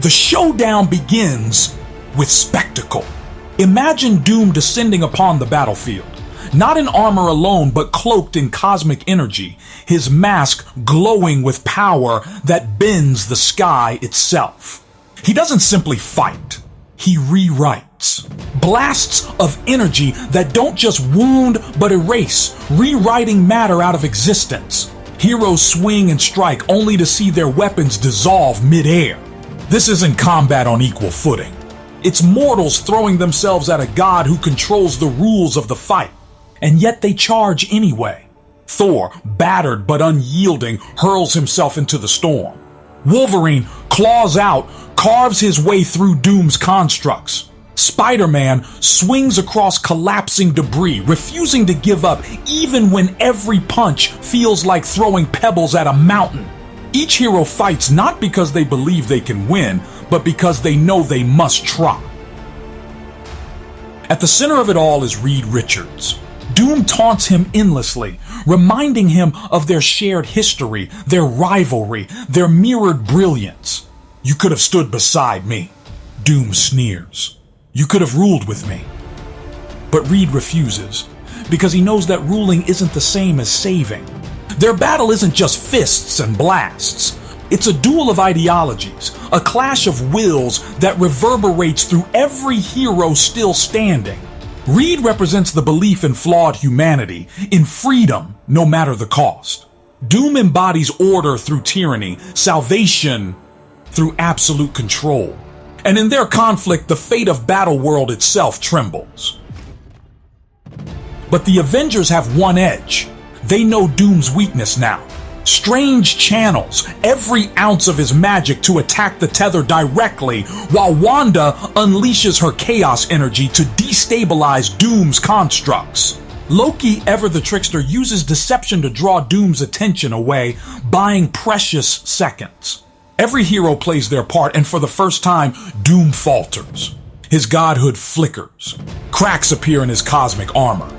The showdown begins with spectacle. Imagine Doom descending upon the battlefield. Not in armor alone, but cloaked in cosmic energy, his mask glowing with power that bends the sky itself. He doesn't simply fight, he rewrites. Blasts of energy that don't just wound but erase, rewriting matter out of existence. Heroes swing and strike only to see their weapons dissolve mid-air. This isn't combat on equal footing. It's mortals throwing themselves at a god who controls the rules of the fight. And yet they charge anyway. Thor, battered but unyielding, hurls himself into the storm. Wolverine claws out, carves his way through Doom's constructs. Spider-Man swings across collapsing debris, refusing to give up even when every punch feels like throwing pebbles at a mountain. Each hero fights not because they believe they can win, but because they know they must try. At the center of it all is Reed Richards. Doom taunts him endlessly, reminding him of their shared history, their rivalry, their mirrored brilliance. You could have stood beside me. Doom sneers. You could have ruled with me. But Reed refuses, because he knows that ruling isn't the same as saving. Their battle isn't just fists and blasts. It's a duel of ideologies, a clash of wills that reverberates through every hero still standing. Reed represents the belief in flawed humanity, in freedom, no matter the cost. Doom embodies order through tyranny, salvation through absolute control. And in their conflict, the fate of Battle World itself trembles. But the Avengers have one edge. They know Doom's weakness now. Strange channels every ounce of his magic to attack the tether directly, while Wanda unleashes her chaos energy to destabilize Doom's constructs. Loki, ever the trickster, uses deception to draw Doom's attention away, buying precious seconds. Every hero plays their part, and for the first time, Doom falters. His godhood flickers. Cracks appear in his cosmic armor.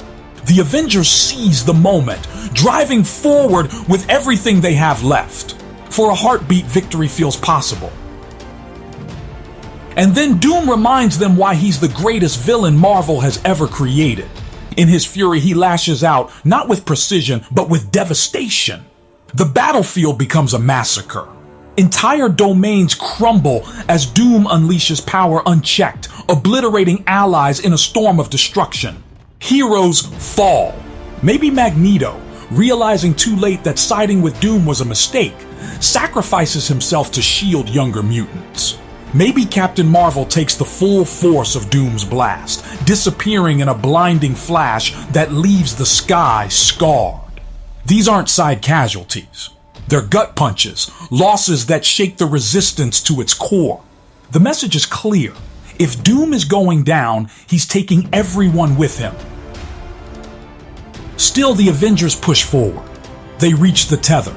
The Avengers seize the moment, driving forward with everything they have left. For a heartbeat, victory feels possible. And then Doom reminds them why he's the greatest villain Marvel has ever created. In his fury, he lashes out, not with precision, but with devastation. The battlefield becomes a massacre. Entire domains crumble as Doom unleashes power unchecked, obliterating allies in a storm of destruction. Heroes fall. Maybe Magneto, realizing too late that siding with Doom was a mistake, sacrifices himself to shield younger mutants. Maybe Captain Marvel takes the full force of Doom's blast, disappearing in a blinding flash that leaves the sky scarred. These aren't side casualties. They're gut punches, losses that shake the resistance to its core. The message is clear. If Doom is going down, he's taking everyone with him. Still, the Avengers push forward. They reach the tether,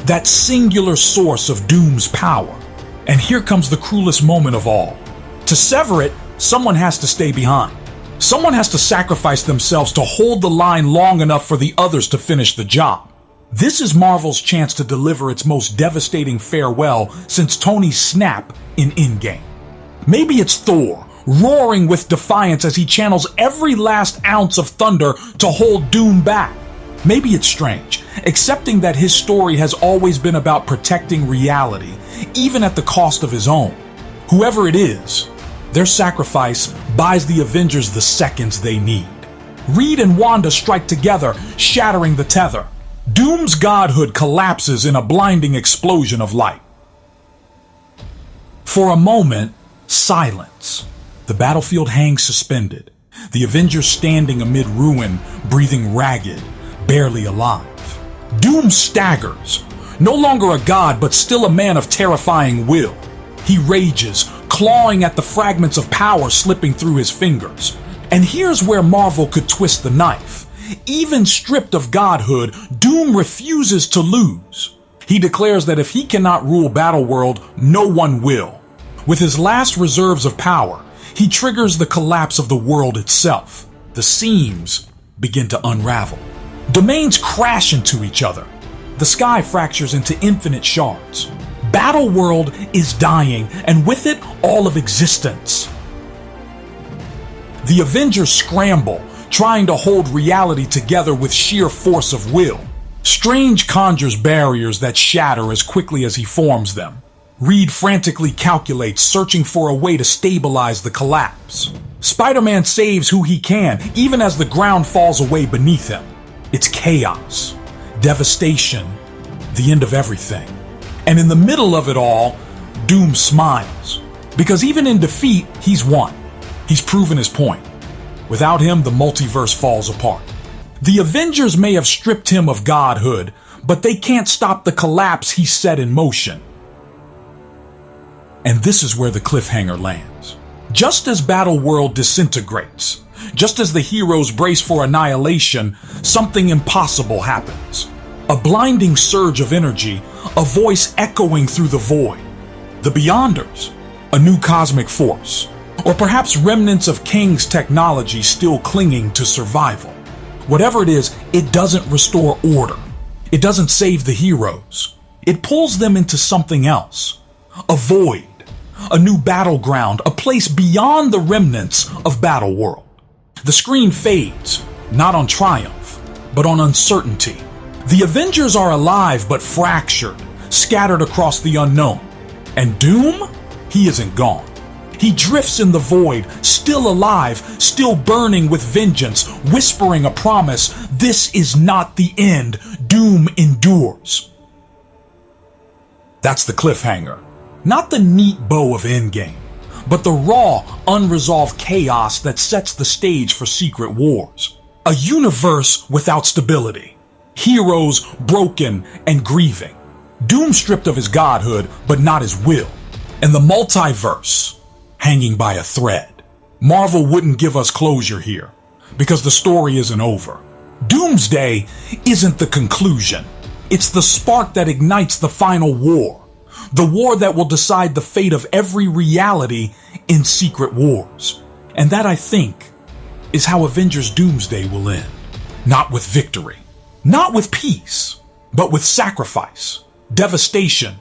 that singular source of Doom's power. And here comes the cruelest moment of all. To sever it, someone has to stay behind. Someone has to sacrifice themselves to hold the line long enough for the others to finish the job. This is Marvel's chance to deliver its most devastating farewell since Tony's snap in Endgame. Maybe it's Thor, roaring with defiance as he channels every last ounce of thunder to hold Doom back. Maybe it's Strange, accepting that his story has always been about protecting reality, even at the cost of his own. Whoever it is, their sacrifice buys the Avengers the seconds they need. Reed and Wanda strike together, shattering the tether. Doom's godhood collapses in a blinding explosion of light. For a moment, silence. The battlefield hangs suspended, the Avengers standing amid ruin, breathing ragged, barely alive. Doom staggers, no longer a god, but still a man of terrifying will. He rages, clawing at the fragments of power slipping through his fingers. And here's where Marvel could twist the knife. Even stripped of godhood, Doom refuses to lose. He declares that if he cannot rule Battleworld, no one will. With his last reserves of power, he triggers the collapse of the world itself. The seams begin to unravel. Domains crash into each other. The sky fractures into infinite shards. Battleworld is dying, and with it, all of existence. The Avengers scramble, trying to hold reality together with sheer force of will. Strange conjures barriers that shatter as quickly as he forms them. Reed frantically calculates, searching for a way to stabilize the collapse. Spider-Man saves who he can, even as the ground falls away beneath him. It's chaos, devastation, the end of everything. And in the middle of it all, Doom smiles. Because even in defeat, he's won. He's proven his point. Without him, the multiverse falls apart. The Avengers may have stripped him of godhood, but they can't stop the collapse he set in motion. And this is where the cliffhanger lands. Just as Battleworld disintegrates, just as the heroes brace for annihilation, something impossible happens. A blinding surge of energy, a voice echoing through the void. The Beyonders, a new cosmic force. Or perhaps remnants of Kang's technology still clinging to survival. Whatever it is, it doesn't restore order. It doesn't save the heroes. It pulls them into something else. A void. A new battleground. A place beyond the remnants of Battleworld. The screen fades, not on triumph, but on uncertainty. The Avengers are alive but fractured, scattered across the unknown. And Doom? He isn't gone. He drifts in the void, still alive, still burning with vengeance, whispering a promise. This is not the end. Doom endures. That's the cliffhanger. Not the neat bow of Endgame, but the raw, unresolved chaos that sets the stage for Secret Wars. A universe without stability. Heroes broken and grieving. Doom stripped of his godhood, but not his will. And the multiverse hanging by a thread. Marvel wouldn't give us closure here, because the story isn't over. Doomsday isn't the conclusion. It's the spark that ignites the final war. The war that will decide the fate of every reality in Secret Wars. And that, I think, is how Avengers Doomsday will end. Not with victory, not with peace, but with sacrifice, devastation,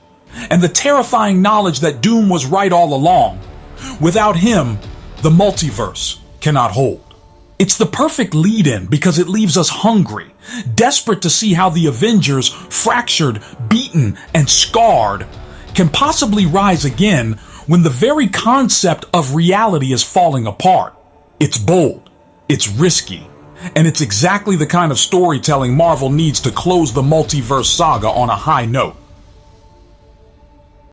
and the terrifying knowledge that Doom was right all along. Without him, the multiverse cannot hold. It's the perfect lead-in because it leaves us hungry, desperate to see how the Avengers, fractured, beaten, and scarred, can possibly rise again when the very concept of reality is falling apart. It's bold, it's risky, and it's exactly the kind of storytelling Marvel needs to close the multiverse saga on a high note.